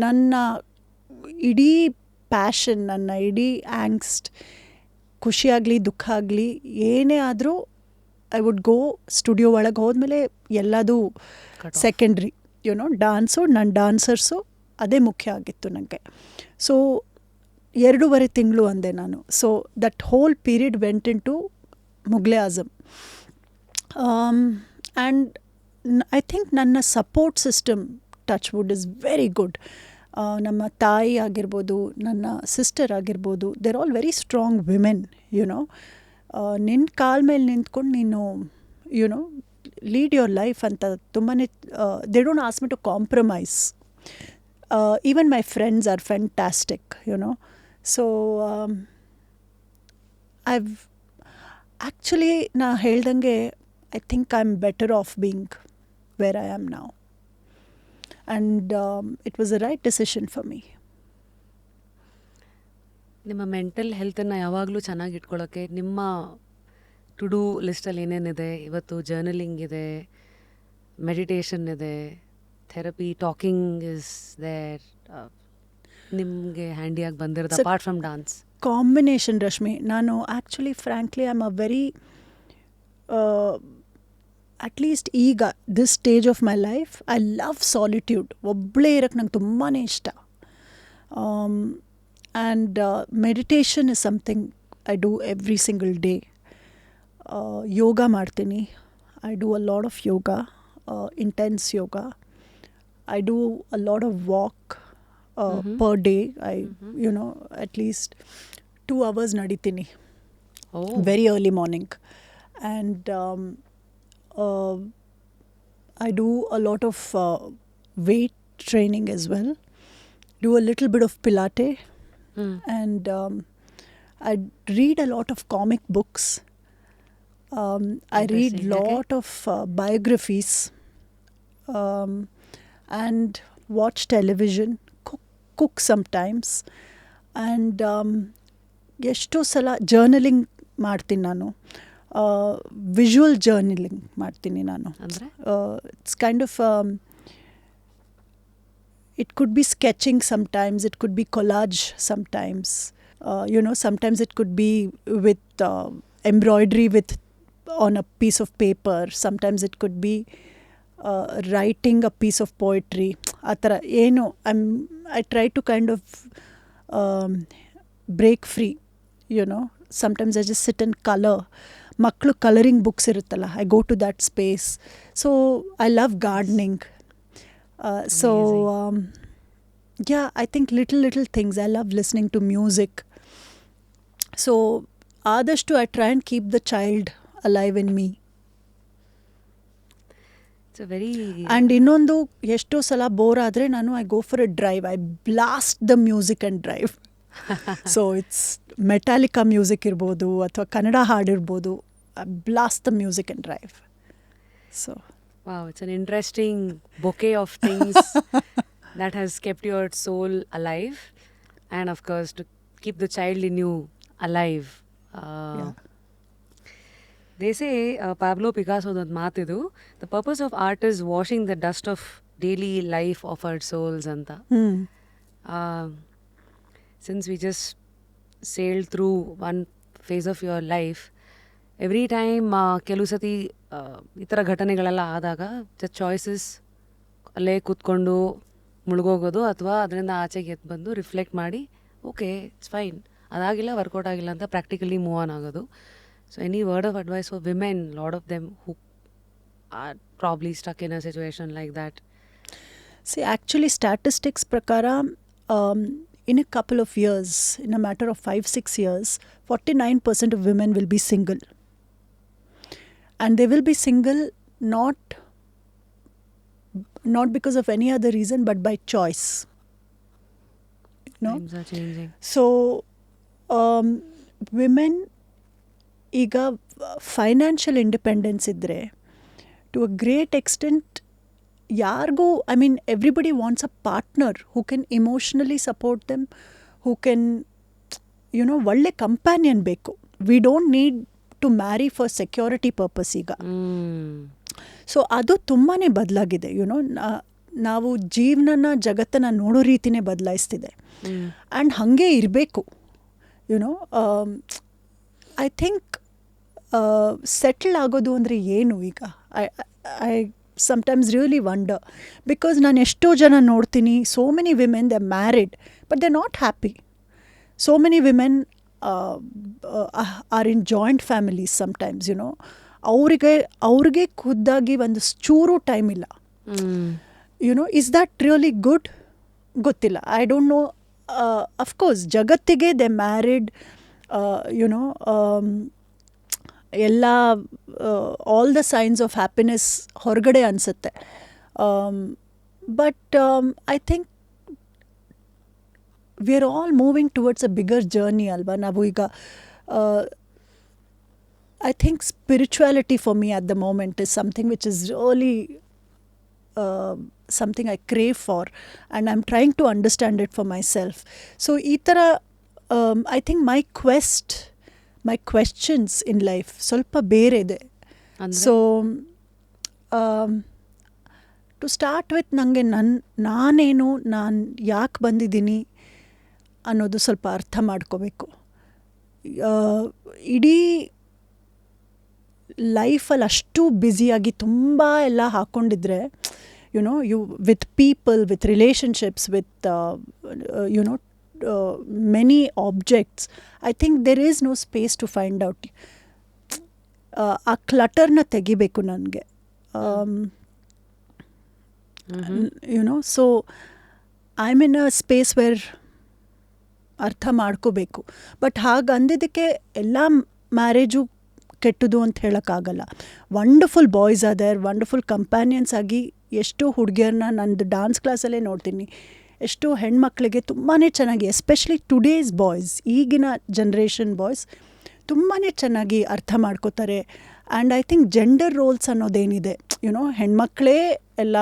ನನ್ನ ಇಡೀ ಪ್ಯಾಷನ್, ನನ್ನ ಇಡೀ ಆ್ಯಂಗ್ಸ್ಟ್, ಖುಷಿಯಾಗಲಿ ದುಃಖ ಆಗಲಿ ಏನೇ ಆದರೂ, ಐ ವುಡ್ ಗೋ ಸ್ಟುಡಿಯೋ ಒಳಗೆ ಹೋದ್ಮೇಲೆ ಎಲ್ಲದೂ ಸೆಕೆಂಡ್ರಿ, ಯುನೋ. ನನ್ನ ಡಾನ್ಸರ್ಸು ಅದೇ ಮುಖ್ಯ ಆಗಿತ್ತು ನನಗೆ. ಸೊ 2.5 ತಿಂಗಳು ಅಂದೆ ನಾನು. So that whole period went into Mughal-e-Azam. And I think ನನ್ನ support system, touch wood, is very good. ನಮ್ಮ ತಾಯಿ ಆಗಿರ್ಬೋದು, ನನ್ನ ಸಿಸ್ಟರ್ ಆಗಿರ್ಬೋದು, they're all very strong women, you know. ನಿನ್ನ ಕಾಲ ಮೇಲೆ ನಿಂತ್ಕೊಂಡು ನೀನು, ಯುನೋ, ಲೀಡ್ ಯುವರ್ ಲೈಫ್ ಅಂತ ತುಂಬಾ they don't ask me to compromise. Even my friends are fantastic, you know. So I've actually, na heldange, I think I'm better off being where I am now. And it was the right decision for me. ನಿಮ್ಮ mental ಹೆಲ್ತನ್ನು ಯಾವಾಗಲೂ ಚೆನ್ನಾಗಿ ಇಟ್ಕೊಳ್ಳೋಕ್ಕೆ ನಿಮ್ಮ to do ಲಿಸ್ಟಲ್ಲಿ ಏನೇನಿದೆ? ಇವತ್ತು journaling ಇದೆ, meditation ಇದೆ, therapy, talking is there. ನಿಮಗೆ ಹ್ಯಾಂಡಿಯಾಗಿ ಬಂದಿರೋದು apart from dance? Combination, Rashmi. ನಾನು actually frankly I am a very, at least ಈಗ this stage of my life, I love solitude. ಒಬ್ಬಳೇ ಇರೋಕ್ಕೆ ನಂಗೆ ತುಂಬಾ ಇಷ್ಟ. And meditation is something I do every single day. Yoga ಮಾಡ್ತೀನಿ. I do a lot of yoga, intense yoga. I do a lot of walk per day. I, you know, at least 2 hours naditini. Very early morning. And I do a lot of weight training as well. Do a little bit of Pilates, and I read a lot of comic books. I read Interesting. lot of biographies, and watch television, cook sometimes, and ಎಷ್ಟೋ ಸಲ journaling ಮಾಡ್ತೀನಿ ನಾನು. Visual journaling ಮಾಡ್ತೀನಿ ನಾನು. ಅಂದರೆ It's kind of it could be sketching sometimes, it could be collage sometimes. Sometimes it could be with embroidery on a piece of paper. Sometimes it could be writing a piece of poetry. ಆ ಥರ ಏನು I try to kind of break free. Sometimes I just sit and color. ಮಕ್ಕಳು colouring books ಇರುತ್ತಲ್ಲ, I go to that space. So I love gardening. So I think little things. I love listening to music. So ಆದಷ್ಟು I try and keep the child alive in me. It's very and ಇನ್ನೊಂದು, ಎಷ್ಟೋ ಸಲ bore ಆದರೆ ನಾನು I go for a drive. I blast the music and drive. So it's Metallica music ಇರ್ಬೋದು ಅಥವಾ ಕನ್ನಡ ಹಾಡಿರ್ಬೋದು. I blast the music and drive. So wow, it's an interesting bouquet of things that has kept your soul alive, and of course to keep the child in you alive. Yeah. They say Pablo Picasso's ಒಂದು ಮಾತಿದು, the purpose of art is washing the dust of daily life of our souls ಅಂತ. Since we just sailed through one phase of your life, every time ಕೆಲವು ಸತಿ ಈ ಥರ ಘಟನೆಗಳೆಲ್ಲ ಆದಾಗ choices ಅಲ್ಲೇ ಕೂತ್ಕೊಂಡು ಮುಳುಗೋಗೋದು ಅಥವಾ ಅದರಿಂದ ಆಚೆಗೆ ಎದ್ದು ಬಂದು ರಿಫ್ಲೆಕ್ಟ್ ಮಾಡಿ ಓಕೆ ಇಟ್ಸ್ ಫೈನ್, ಅದಾಗಿಲ್ಲ, ವರ್ಕೌಟ್ ಆಗಿಲ್ಲ ಅಂತ ಪ್ರಾಕ್ಟಿಕಲಿ ಮೂವ್ ಆನ್ ಆಗೋದು. So any word of advice for women, lot of them who are probably stuck in a situation like that? See, actually, statistics prakara, in a couple of years, in a matter of 5-6 years, 49% of women will be single. And they will be single not because of any other reason, but by choice. Times are changing. So, women, ಈಗ financial independence ಇದ್ದರೆ to a great extent ಯಾರಿಗೂ, I mean everybody wants a partner who can emotionally support them, who can ಒಳ್ಳೆ companion ಬೇಕು. We don't need to marry for security purpose ಈಗ. So ಅದು ತುಂಬಾ ಬದಲಾಗಿದೆ. ನಾವು ಜೀವನನ, ಜಗತ್ತನ್ನು ನೋಡೋ ರೀತಿನೇ ಬದಲಾಯಿಸ್ತಿದೆ. ಆ್ಯಂಡ್ ಹಾಗೆ ಇರಬೇಕು. ಐ ಥಿಂಕ್ ಸೆಟ್ಲ್ ಆಗೋದು ಅಂದರೆ ಏನು ಈಗ? I sometimes really wonder, because ನಾನು ಎಷ್ಟೋ ಜನ ನೋಡ್ತೀನಿ, so many women, they're married but they're not happy. So many women are in joint families sometimes. ಅವ್ರಿಗೆ ಖುದ್ದಾಗಿ ಒಂದು ಚೂರು ಟೈಮ್ ಇಲ್ಲ. is that really good? ಗೊತ್ತಿಲ್ಲ. I don't know. ಅಫ್ಕೋರ್ಸ್ ಜಗತ್ತಿಗೆ ದೇ ಮ್ಯಾರಿಡ್, ಎಲ್ಲ all the signs of happiness ಹೊರಗಡೆ ಅನಿಸುತ್ತೆ. But I think we are all moving towards a bigger journey ಅಲ್ವಾ? ನಾವು ಈಗ I think spirituality for me at the moment is something which is really something I crave for, and I'm trying to understand it for myself. So ಈ ಥರ I think my questions in life ಸ್ವಲ್ಪ ಬೇರೆ ಇದೆ. So to start with, ನನಗೆ ನಾನೇನು, ನಾನು ಯಾಕೆ ಬಂದಿದ್ದೀನಿ ಅನ್ನೋದು ಸ್ವಲ್ಪ ಅರ್ಥ ಮಾಡ್ಕೋಬೇಕು. ಇಡೀ ಲೈಫಲ್ಲಿ ಅಷ್ಟು ಬ್ಯುಸಿಯಾಗಿ ತುಂಬ ಎಲ್ಲ ಹಾಕ್ಕೊಂಡಿದ್ರೆ, with people, with relationships, with many objects, I think there is no space to find out. ಆ ಕ್ಲಟರ್ನ ತೆಗಿಬೇಕು ನನಗೆ. So I am in a space where ಅರ್ಥ ಮಾಡ್ಕೋಬೇಕು. ಬಟ್ ಹಾಗೆ ಅಂದಿದ್ದಕ್ಕೆ ಎಲ್ಲ ಮ್ಯಾರೇಜು ಕೆಟ್ಟದು ಅಂತ ಹೇಳೋಕ್ಕಾಗಲ್ಲ. ವಂಡರ್ಫುಲ್ ಬಾಯ್ಸ್ ಆದರ್, ವಂಡರ್ಫುಲ್ ಕಂಪ್ಯಾನಿಯನ್ಸ್ ಆಗಿ ಎಷ್ಟೋ ಹುಡುಗಿಯರನ್ನ ನಂದು ಡಾನ್ಸ್ ಕ್ಲಾಸಲ್ಲೇ ನೋಡ್ತೀನಿ. ಎಷ್ಟೋ ಹೆಣ್ಮಕ್ಳಿಗೆ ತುಂಬಾ ಚೆನ್ನಾಗಿ, ಎಸ್ಪೆಷಲಿ ಟುಡೇಸ್ ಬಾಯ್ಸ್, ಈಗಿನ ಜನ್ರೇಷನ್ ಬಾಯ್ಸ್ ತುಂಬಾ ಚೆನ್ನಾಗಿ ಅರ್ಥ ಮಾಡ್ಕೋತಾರೆ. And I think gender roles ಅನ್ನೋದೇನಿದೆ, ಹೆಣ್ಮಕ್ಳೇ ಎಲ್ಲ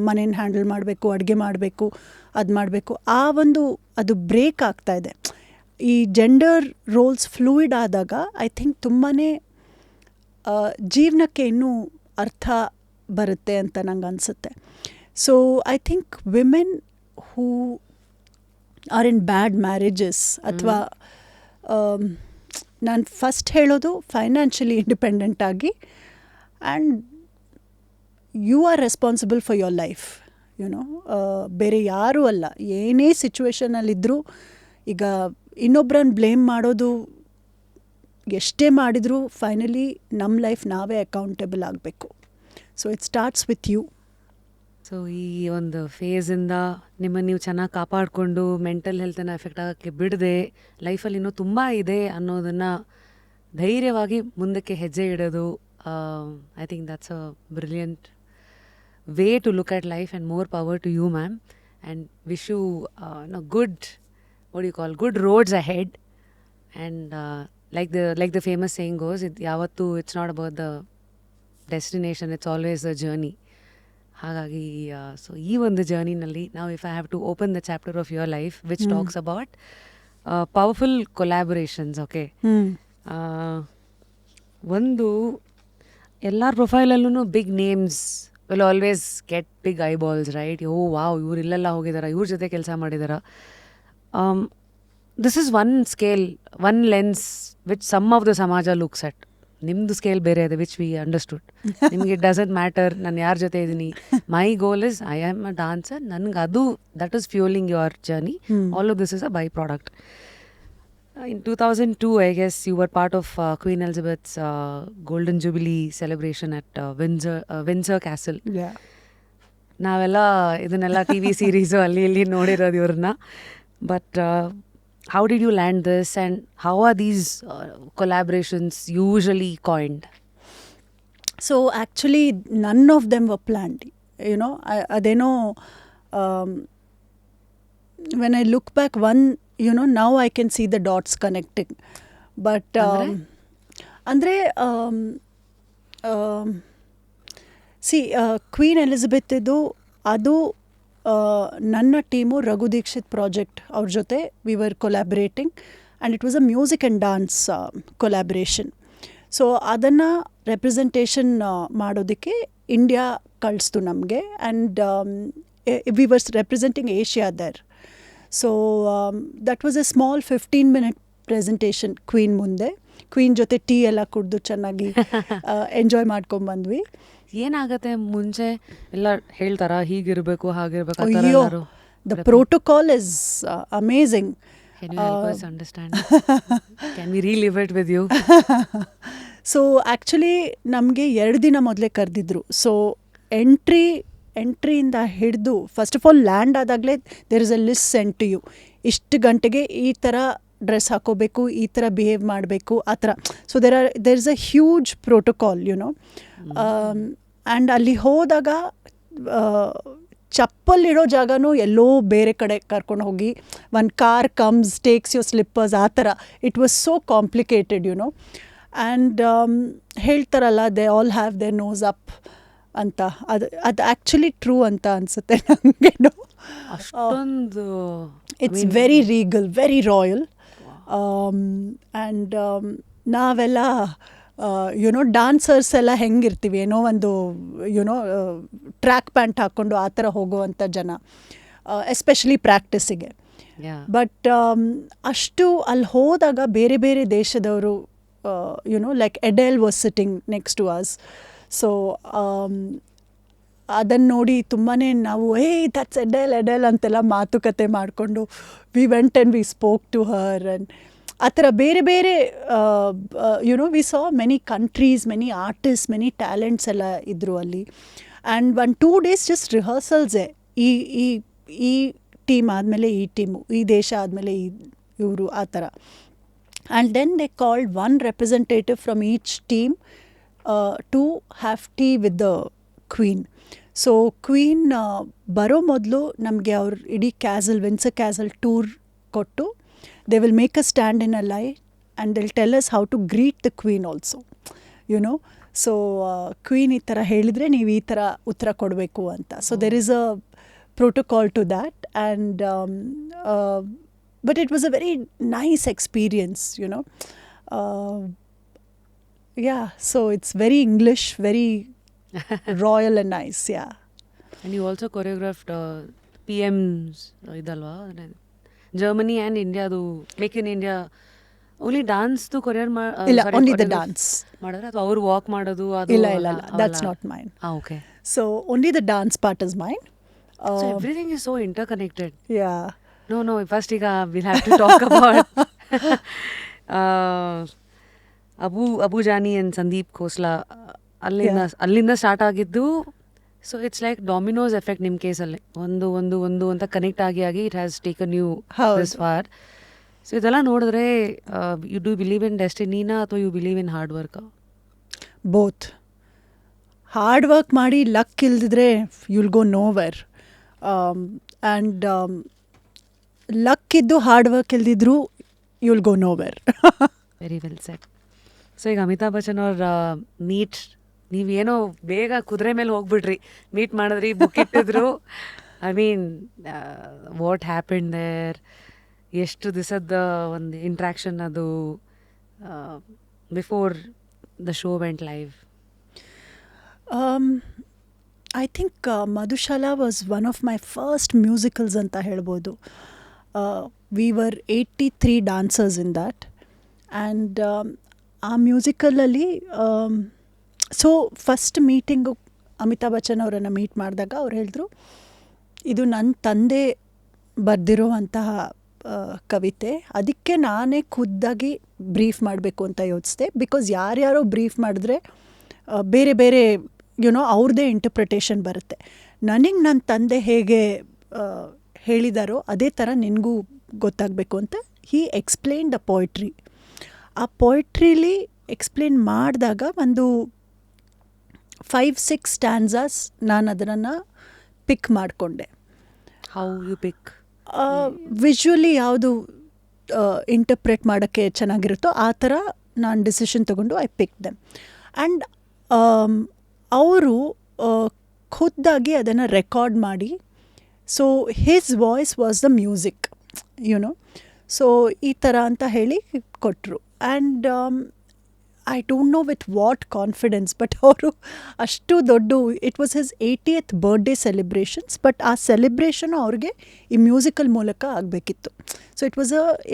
ಮನೇನ ಹ್ಯಾಂಡಲ್ ಮಾಡಬೇಕು, ಅಡುಗೆ ಮಾಡಬೇಕು, ಅದು ಮಾಡಬೇಕು, ಅದು ಬ್ರೇಕ್ ಆಗ್ತಾಯಿದೆ. ಈ ಜೆಂಡರ್ ರೋಲ್ಸ್ ಫ್ಲೂಯಿಡ್ ಆದಾಗ ಐ ಥಿಂಕ್ ತುಂಬಾ ಜೀವನಕ್ಕೆ ಇನ್ನೂ ಅರ್ಥ ಬರುತ್ತೆ ಅಂತ ನಂಗೆ ಅನಿಸುತ್ತೆ. So I think women who are in bad marriages ಅಥವಾ ನಾನು ಫಸ್ಟ್ ಹೇಳೋದು ಫೈನಾನ್ಷಿಯಲಿ ಇಂಡಿಪೆಂಡೆಂಟ್ ಆಗಿ, and you are responsible for your life. ಬೇರೆ ಯಾರೂ ಅಲ್ಲ. ಏನೇ ಸಿಚುವೇಶನಲ್ಲಿದ್ದರೂ ಈಗ ಇನ್ನೊಬ್ಬರನ್ನ ಬ್ಲೇಮ್ ಮಾಡೋದು ಎಷ್ಟೇ ಮಾಡಿದರೂ ಫೈನಲಿ ನಮ್ಮ ಲೈಫ್ ನಾವೇ ಅಕೌಂಟೇಬಲ್ ಆಗಬೇಕು. So it starts with you. So ಈ ಒಂದು ಫೇಸಿಂದ ನಿಮ್ಮನ್ನು ನೀವು ಚೆನ್ನಾಗಿ ಕಾಪಾಡಿಕೊಂಡು ಮೆಂಟಲ್ ಹೆಲ್ತನ್ನು ಎಫೆಕ್ಟ್ ಆಗೋಕ್ಕೆ ಬಿಡದೆ ಲೈಫಲ್ಲಿ ಇನ್ನೂ ತುಂಬ ಇದೆ ಅನ್ನೋದನ್ನು ಧೈರ್ಯವಾಗಿ ಮುಂದಕ್ಕೆ ಹೆಜ್ಜೆ ಇಡೋದು, I think that's a brilliant way to look at life, and more power to you ma'am, and wish you good, what do you call, good roads ahead. And like the famous saying goes, yavattu it's not about the destination, it's always a journey. Hagagi so ee ಒಂದು journey nalli now if I have to open the chapter of your life which talks about powerful collaborations, okay, ಒಂದು ಎಲ್ಲರ ಪ್ರೊಫೈಲಲ್ಲೂ big names will always get big eyeballs, right? Oh wow, ಇವ್ರು ಇಲ್ಲೆಲ್ಲ ಹೋಗಿದಾರ, ಇವ್ರ ಜೊತೆ ಕೆಲಸ ಮಾಡಿದಾರ. This is one scale, one lens which some of the samaja looks at. ನಿಮ್ಮದು ಸ್ಕೇಲ್ ಬೇರೆ ಇದೆ, ವಿಚ್ ವಿ ಅಂಡರ್ಸ್ಟುಡ್. ನಿಮಗೆ ಇಟ್ ಡಸಂಟ್ ಮ್ಯಾಟರ್ ನಾನು ಯಾರ ಜೊತೆ ಇದ್ದೀನಿ. My goal is I am a dancer, ನನಗೆ ಅದು that is fuelling your journey. All of this is a by product. In 2002, I guess you were part of Queen Elizabeth's Golden Jubilee celebration at Windsor Castle. Yeah. ನಾವೆಲ್ಲ ಇದನ್ನೆಲ್ಲ T V series ಅಲ್ಲಿ ಇಲ್ಲಿ ನೋಡಿರೋದು ಇವ್ರನ್ನ. But how did you land this, and how are these collaborations usually coined? So actually none of them were planned. Adeno when I look back, now I can see the dots connecting. But andre see Queen Elizabeth idu adu ನನ್ನ team Raghu Dixit project ಅವ್ರ ಜೊತೆ we were collaborating, and it was a music and dance collaboration. So ಅದನ್ನು representation ಮಾಡೋದಕ್ಕೆ India ಕಳಿಸ್ತು ನಮಗೆ, and we were representing Asia there. So that was a small 15-minute presentation queen ಮುಂದೆ. Queen ಜೊತೆ tea ಎಲ್ಲ ಕುಡಿದು ಚೆನ್ನಾಗಿ ಎಂಜಾಯ್ ಮಾಡ್ಕೊಂಬಂದ್ವಿ. ಏನಾಗತ್ತೆ ಮುಂಚೆ ಎಲ್ಲ ಹೇಳ್ತಾರ ಹೀಗಿರ್ಬೇಕು ಹಾಗಿರ್ಬೇಕು? ಅಯ್ಯೋ, the protocol is amazing. Can you help us understand? Can we relive it with you? So actually ನಮಗೆ 2 ದಿನ ಮೊದಲೇ ಕರೆದಿದ್ರು. ಸೊ ಎಂಟ್ರಿಯಿಂದ ಹಿಡಿದು ಫಸ್ಟ್ ಆಫ್ ಆಲ್ ಲ್ಯಾಂಡ್ ಆದಾಗಲೇ there is a list send to you. ಇಷ್ಟು ಗಂಟೆಗೆ ಈ ಥರ ಡ್ರೆಸ್ ಹಾಕೋಬೇಕು, ಈ ಥರ ಬಿಹೇವ್ ಮಾಡಬೇಕು, ಆ ಥರ. So there is a huge protocol, and ಅಲ್ಲಿ ಹೋದಾಗ ಚಪ್ಪಲಿಡೋ ಜಾಗನೂ ಎಲ್ಲೋ ಬೇರೆ ಕಡೆ ಕರ್ಕೊಂಡು ಹೋಗಿ ಒಂದು car comes takes your slippers, ಆ ಥರ. It was so complicated, and ಹೇಳ್ತಾರಲ್ಲ, they all have their noses up ಅಂತ. ಅದು ಆ್ಯಕ್ಚುಲಿ ಟ್ರೂ ಅಂತ ಅನಿಸುತ್ತೆ ನನಗೇನು. ಅಷ್ಟೊಂದು it's very regal, very royal. And ನಾವೆಲ್ಲ ಡಾನ್ಸರ್ಸ್ ಎಲ್ಲ ಹೆಂಗಿರ್ತೀವಿ, ಏನೋ ಒಂದು ಟ್ರ್ಯಾಕ್ ಪ್ಯಾಂಟ್ ಹಾಕ್ಕೊಂಡು ಆ ಥರ ಹೋಗುವಂಥ ಜನ, ಎಸ್ಪೆಷಲಿ ಪ್ರಾಕ್ಟೀಸಿಗೆ. ಬಟ್ ಅಷ್ಟು ಅಲ್ಲಿ ಹೋದಾಗ ಬೇರೆ ಬೇರೆ ದೇಶದವರು, like Adele was sitting next to us. So ಅದನ್ನು ನೋಡಿ ತುಂಬಾ ನಾವು ದಟ್ಸ್ ಎಡೆಲ್ ಅಂತೆಲ್ಲ ಮಾತುಕತೆ ಮಾಡಿಕೊಂಡು we went and we spoke to her. And ಆ ಥರ ಬೇರೆ ಬೇರೆ we saw many countries, many artist, many talents ಎಲ್ಲ ಇದ್ದರು ಅಲ್ಲಿ. ಆ್ಯಂಡ್ 1-2 days ಜಸ್ಟ್ ರಿಹರ್ಸಲ್ಸೇ. ಈ ಟೀಮ್ ಆದಮೇಲೆ ಈ ಟೀಮು, ಈ ದೇಶ ಆದಮೇಲೆ ಇವರು, ಆ ಥರ. And then they called one representative from each team to have tea with the queen. So queen ಬರೋ ಮೊದಲು ನಮಗೆ ಅವ್ರು ಇಡೀ ವಿನ್ಸರ್ ಕ್ಯಾಸಲ್ ಟೂರ್ ಕೊಟ್ಟು they will make a stand in a line and they'll tell us how to greet the queen also you know. So ಕ್ವೀನ್ ಈ ಥರ ಹೇಳಿದರೆ ನೀವು ಈ ಥರ ಉತ್ತರ ಕೊಡಬೇಕು ಅಂತ. So there is a protocol to that, and but it was a very nice experience, you know. Yeah, so it's very English, very royal and nice, yeah. And you also choreographed PM's idalva, Germany and India do Make in India. Only dance to Korean illa only the dance madadra atha avaru walk madodu adu illa that's not mine. Okay, so only the dance part is mine. So everything is so interconnected. Yeah. No, first we'll have to talk about Abu Jani and Sandeep Khosla. ಅಲ್ಲಿಂದ start ಆಗಿದ್ದು. So it's like dominoes effect ನಿಮ್ಮ ಕೇಸಲ್ಲಿ ಒಂದು ಅಂತ connect ಆಗಿ it has taken you this far. So ಇದೆಲ್ಲ ನೋಡಿದ್ರೆ you do believe in ಡೆಸ್ಟಿನಿನಾ ಅಥವಾ you believe in hard work? Both. Hard work ಮಾಡಿ ಲಕ್ ಇಲ್ದಿದ್ರೆ you'll go nowhere, and luck ಇದ್ದು ಹಾರ್ಡ್ ವರ್ಕ್ ಇಲ್ದಿದ್ರು you'll go nowhere. Very well set. So ಈಗ ಅಮಿತಾಬ್ ಬಚ್ಚನ್ ಅವ್ರ ನೀವೇನೋ ಬೇಗ ಕುದುರೆ ಮೇಲೆ ಹೋಗ್ಬಿಟ್ರಿ, ಮೀಟ್ ಮಾಡಿದ್ರಿ, ಬುಕ್ ಇಟ್ಟಿದ್ರು. I mean what happen there? ಎಷ್ಟು ದಿವಸದ ಒಂದು ಇಂಟ್ರ್ಯಾಕ್ಷನ್ ಅದು before the show went live? I think Madhushala was one of my first musicals ಅಂತ ಹೇಳ್ಬೋದು. We were 83 dancers in that, and ಆ ಮ್ಯೂಸಿಕಲಲ್ಲಿ so first meeting Amitabh Bachchan ಅವರನ್ನು ಮೀಟ್ ಮಾಡಿದಾಗ ಅವ್ರು ಹೇಳಿದ್ರು, ಇದು ನನ್ನ ತಂದೆ ಬರೆದಿರುವಂತಹ ಕವಿತೆ, ಅದಕ್ಕೆ ನಾನೇ ಖುದ್ದಾಗಿ ಬ್ರೀಫ್ ಮಾಡಬೇಕು ಅಂತ ಯೋಚಿಸಿದೆ. ಬಿಕಾಸ್ ಯಾರ್ಯಾರೋ ಬ್ರೀಫ್ ಮಾಡಿದ್ರೆ ಬೇರೆ ಬೇರೆ ಯುನೋ ಅವ್ರದ್ದೇ ಇಂಟರ್ಪ್ರಿಟೇಷನ್ ಬರುತ್ತೆ. ನನಗೆ ನನ್ನ ತಂದೆ ಹೇಗೆ ಹೇಳಿದಾರೋ ಅದೇ ಥರ ನಿನಗೂ ಗೊತ್ತಾಗಬೇಕು ಅಂತ ಹೀ ಎಕ್ಸ್ಪ್ಲೇನ್ ದ ಪೋಯ್ಟ್ರಿ. ಆ ಪೋಯ್ಟ್ರಿಲಿ ಎಕ್ಸ್ಪ್ಲೇನ್ ಮಾಡಿದಾಗ ಒಂದು 5-6 ಸ್ಟ್ಯಾನ್ಸಾಸ್ ನಾನು ಅದನ್ನು ಪಿಕ್ ಮಾಡಿಕೊಂಡೆ. How you pick? ವಿಜುವಲಿ ಯಾವುದು ಇಂಟರ್ಪ್ರೆಟ್ ಮಾಡೋಕ್ಕೆ ಚೆನ್ನಾಗಿರುತ್ತೋ ಆ ಥರ ನಾನು ಡಿಸಿಷನ್ ತೊಗೊಂಡು ಐ ಪಿಕ್ ದೆಮ್. ಆ್ಯಂಡ್ ಅವರು ಖುದ್ದಾಗಿ ಅದನ್ನು ರೆಕಾರ್ಡ್ ಮಾಡಿ, so his voice was the music you know. So ಈ ಥರ ಅಂತ ಹೇಳಿ ಕೊಟ್ಟರು. And I don't know with what confidence, but ಅವರು ಅಷ್ಟು ದೊಡ್ಡ, it was his 80th birthday celebrations, but ಆ ಸೆಲೆಬ್ರೇಷನು ಅವ್ರಿಗೆ ಈ ಮ್ಯೂಸಿಕಲ್ ಮೂಲಕ ಆಗಬೇಕಿತ್ತು. So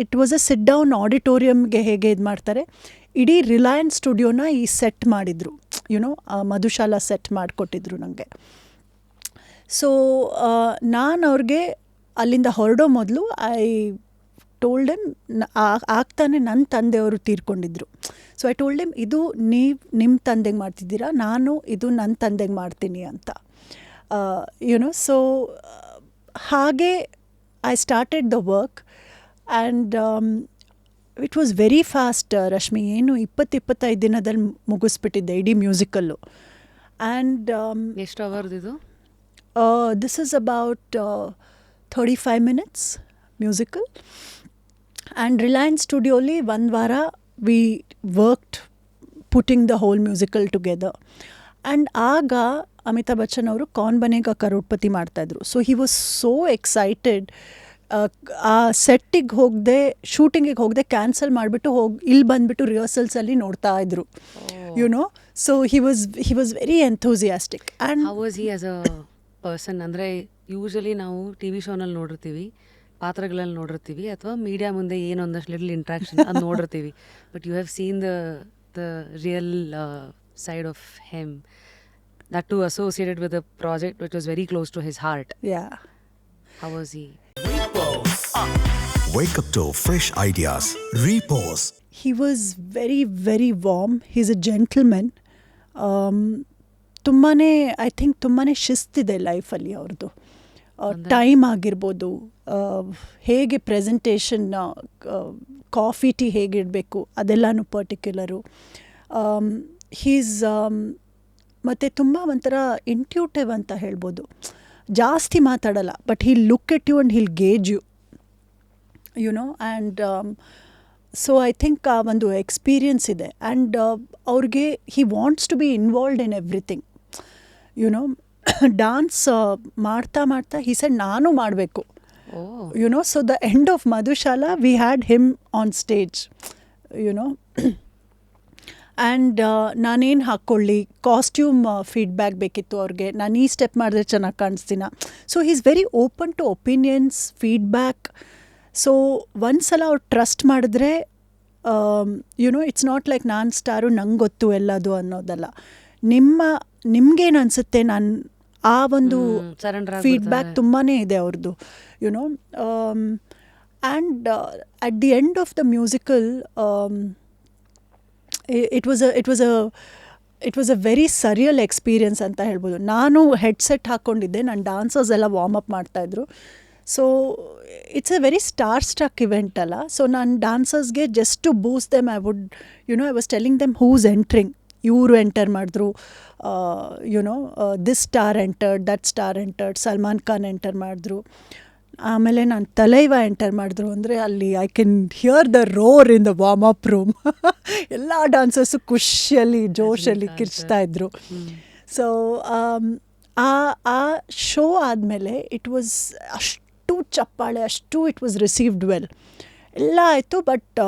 it was a sit down ಆಡಿಟೋರಿಯಮ್ಗೆ ಹೇಗೆ ಇದು ಮಾಡ್ತಾರೆ, ಇಡೀ ರಿಲಯನ್ಸ್ ಸ್ಟುಡಿಯೋನ ಈ ಸೆಟ್ ಮಾಡಿದರು, ಯುನೋ ಮಧುಶಾಲಾ ಸೆಟ್ ಮಾಡಿಕೊಟ್ಟಿದ್ರು ನನಗೆ. ಸೊ ನಾನು ಅವ್ರಿಗೆ ಅಲ್ಲಿಂದ ಹೊರಡೋ ಮೊದಲು ಐ ಟೋಲ್ಡ್ ಎಮ್, ಆಗ್ತಾನೆ ನನ್ನ ತಂದೆಯವರು ತೀರ್ಕೊಂಡಿದ್ರು. ಸೊ ಐ ಟೋಲ್ಡ್ ಎಮ್, ಇದು ನೀವು ನಿಮ್ಮ ತಂದೆಗೆ ಮಾಡ್ತಿದ್ದೀರಾ, ನಾನು ಇದು ನನ್ನ ತಂದೆಗೆ ಮಾಡ್ತೀನಿ ಅಂತ ಯುನೋ. ಸೊ ಹಾಗೆ I started the work and it was very fast Rashmi. ಏನು 20-25 ದಿನದಲ್ಲಿ ಮುಗಿಸ್ಬಿಟ್ಟಿದ್ದೆ ಇಡೀ ಮ್ಯೂಸಿಕಲ್ಲು. ಆ್ಯಂಡ್ ಎಷ್ಟು ಅವರ್ದಿದು? This is about 35 minutes musical. And Reliance ಸ್ಟುಡಿಯೋಲಿ ಒಂದು ವಾರ we worked putting the whole musical together. And ಆಗ ಅಮಿತಾಬ್ ಬಚ್ಚನ್ ಅವರು ಕೌನ್ ಬನೇಗಾ ಕರೋಡ್ಪತಿ ಮಾಡ್ತಾಯಿದ್ರು. So he was so excited. ಆ ಸೆಟ್ಟಿಗೆ ಹೋಗದೆ, ಶೂಟಿಂಗಿಗೆ ಹೋಗದೆ ಕ್ಯಾನ್ಸಲ್ ಮಾಡಿಬಿಟ್ಟು ಇಲ್ಲಿ ಬಂದುಬಿಟ್ಟು ರಿಹರ್ಸಲ್ಸಲ್ಲಿ ನೋಡ್ತಾ ಇದ್ರು YONO. So he was very enthusiastic. And how was he as a person? ಅಂದರೆ ಯೂಶಲಿ ನಾವು ಟಿ ವಿ ಶೋನಲ್ಲಿ ನೋಡಿರ್ತೀವಿ, ಪಾತ್ರಗಳಲ್ಲಿ ನೋಡಿರ್ತೀವಿ, ಅಥವಾ ಮೀಡಿಯಾ ಮುಂದೆ ಏನೊಂದಷ್ಟು ಲಿಟಲ್ ಇಂಟ್ರಾಕ್ಷನ್ ಅದು ನೋಡಿರ್ತೀವಿ. But you have seen the real side of him, that too associated with a project which was very close to his heart. Yeah. How was he? Wake up to fresh ideas. Repose. He was very, very warm. He's a gentleman. ತುಂಬಾ I think ತುಂಬಾ ಶಿಸ್ತಿದೆ ಲೈಫಲ್ಲಿ ಅವ್ರದ್ದು. Time ಆಗಿರ್ಬೋದು, ಹೇಗೆ presentation coffee tea ಹೇಗಿಡಬೇಕು ಅದೆಲ್ಲನೂ particular. He's ಮತ್ತು ತುಂಬ ಒಂಥರ ಇಂಟ್ಯೂಟಿವ್ ಅಂತ ಹೇಳ್ಬೋದು. ಜಾಸ್ತಿ ಮಾತಾಡಲ್ಲ, but he'll look at you and he'll gaze you, you know. And so I think ಆ ಒಂದು ಎಕ್ಸ್ಪೀರಿಯನ್ಸ್ ಇದೆ. ಆ್ಯಂಡ್ ಅವ್ರಿಗೆ he wants to be involved in everything, you know. Dance ಮಾಡ್ತಾ ಮಾಡ್ತಾ ಹಿ ಸೆಡ್ ನಾನು ಮಾಡಬೇಕು, you know. So the end of Madhushala we had him on stage, YONO. And ನಾನೇನು ಹಾಕ್ಕೊಳ್ಳಿ, ಕಾಸ್ಟ್ಯೂಮ್ ಫೀಡ್ಬ್ಯಾಕ್ ಬೇಕಿತ್ತು ಅವ್ರಿಗೆ, ನಾನು ಈ ಸ್ಟೆಪ್ ಮಾಡಿದ್ರೆ ಚೆನ್ನಾಗಿ ಕಾಣಿಸ್ತೀನ. So he is very open to opinions, feedback. So ಒಂದ್ಸಲ ಅವ್ರು ಟ್ರಸ್ಟ್ ಮಾಡಿದ್ರೆ, ಯುನೋ, ಇಟ್ಸ್ ನಾಟ್ ಲೈಕ್ ನಾನು ಸ್ಟಾರು ನಂಗೆ ಗೊತ್ತು ಎಲ್ಲದು ಅನ್ನೋದಲ್ಲ. ನಿಮ್ಗೇನು ಅನಿಸುತ್ತೆ, ನಾನು ಆ ಒಂದು ಫೀಡ್ಬ್ಯಾಕ್ ತುಂಬಾ ಇದೆ ಅವ್ರದ್ದು, you know. And at the end of the musical it was a very surreal experience ಅಂತ ಹೇಳ್ಬೋದು. ನಾನು ಹೆಡ್ಸೆಟ್ ಹಾಕ್ಕೊಂಡಿದ್ದೆ, ನನ್ನ ಡಾನ್ಸರ್ಸ್ ಎಲ್ಲ ವಾರ್ಮ್ ಅಪ್ ಮಾಡ್ತಾಯಿದ್ರು. So it's a very star struck event ಅಲ್ಲ. ಸೊ ನಾನು ಡಾನ್ಸರ್ಸ್ಗೆ just to boost them I would, you know, I was telling them who's entering. ಇವರು ಎಂಟರ್ ಮಾಡಿದ್ರು, you know, this star entered, that star entered, Salman Khan enter ಮಾಡಿದ್ರು. ಆಮೇಲೆ ನಾನು ತಲೈವ enter ಮಾಡಿದ್ರು. ಅಂದರೆ ಅಲ್ಲಿ I can hear the ರೋರ್ in the warm up room. ಎಲ್ಲ ಡಾನ್ಸರ್ಸು ಖುಷಿಯಲ್ಲಿ ಜೋಶಲ್ಲಿ ಕಿರ್ಚ್ತಾ ಇದ್ರು. ಸೊ ಆ ಶೋ ಆದಮೇಲೆ ಇಟ್ ವಾಸ್ ಅಷ್ಟು ಚಪ್ಪಾಳೆ, ಅಷ್ಟು ಇಟ್ ವಾಸ್ ರಿಸೀವ್ಡ್ ವೆಲ್, ಎಲ್ಲ ಆಯಿತು. ಬಟ್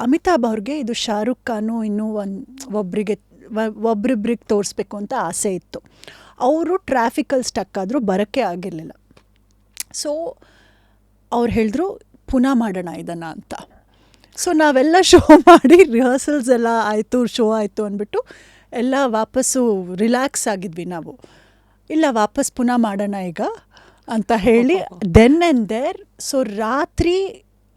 ಅಮಿತಾಬ್ ಅವ್ರಿಗೆ ಇದು ಶಾರುಖ್ ಖಾನು ಇನ್ನೂ ಒಬ್ರಿಬ್ರಿಗೆ ತೋರಿಸ್ಬೇಕು ಅಂತ ಆಸೆ ಇತ್ತು. ಅವರು ಟ್ರಾಫಿಕಲ್ಲಿ ಸ್ಟಕ್ ಆದರೂ ಬರೋಕ್ಕೆ ಆಗಿರಲಿಲ್ಲ. ಸೊ ಅವ್ರು ಹೇಳಿದ್ರು ಪುನಃ ಮಾಡೋಣ ಇದನ್ನು ಅಂತ. ಸೊ ನಾವೆಲ್ಲ ಶೋ ಮಾಡಿ ರಿಹರ್ಸಲ್ಸ್ ಎಲ್ಲ ಆಯಿತು, ಶೋ ಆಯಿತು ಅಂದ್ಬಿಟ್ಟು ಎಲ್ಲ ವಾಪಸ್ಸು ರಿಲ್ಯಾಕ್ಸ್ ಆಗಿದ್ವಿ ನಾವು. ಇಲ್ಲ, ವಾಪಸ್ ಪುನಃ ಮಾಡೋಣ ಈಗ ಅಂತ ಹೇಳಿ ದೆನ್ ಆ್ಯಂಡ್ ದೇರ್. ಸೊ ರಾತ್ರಿ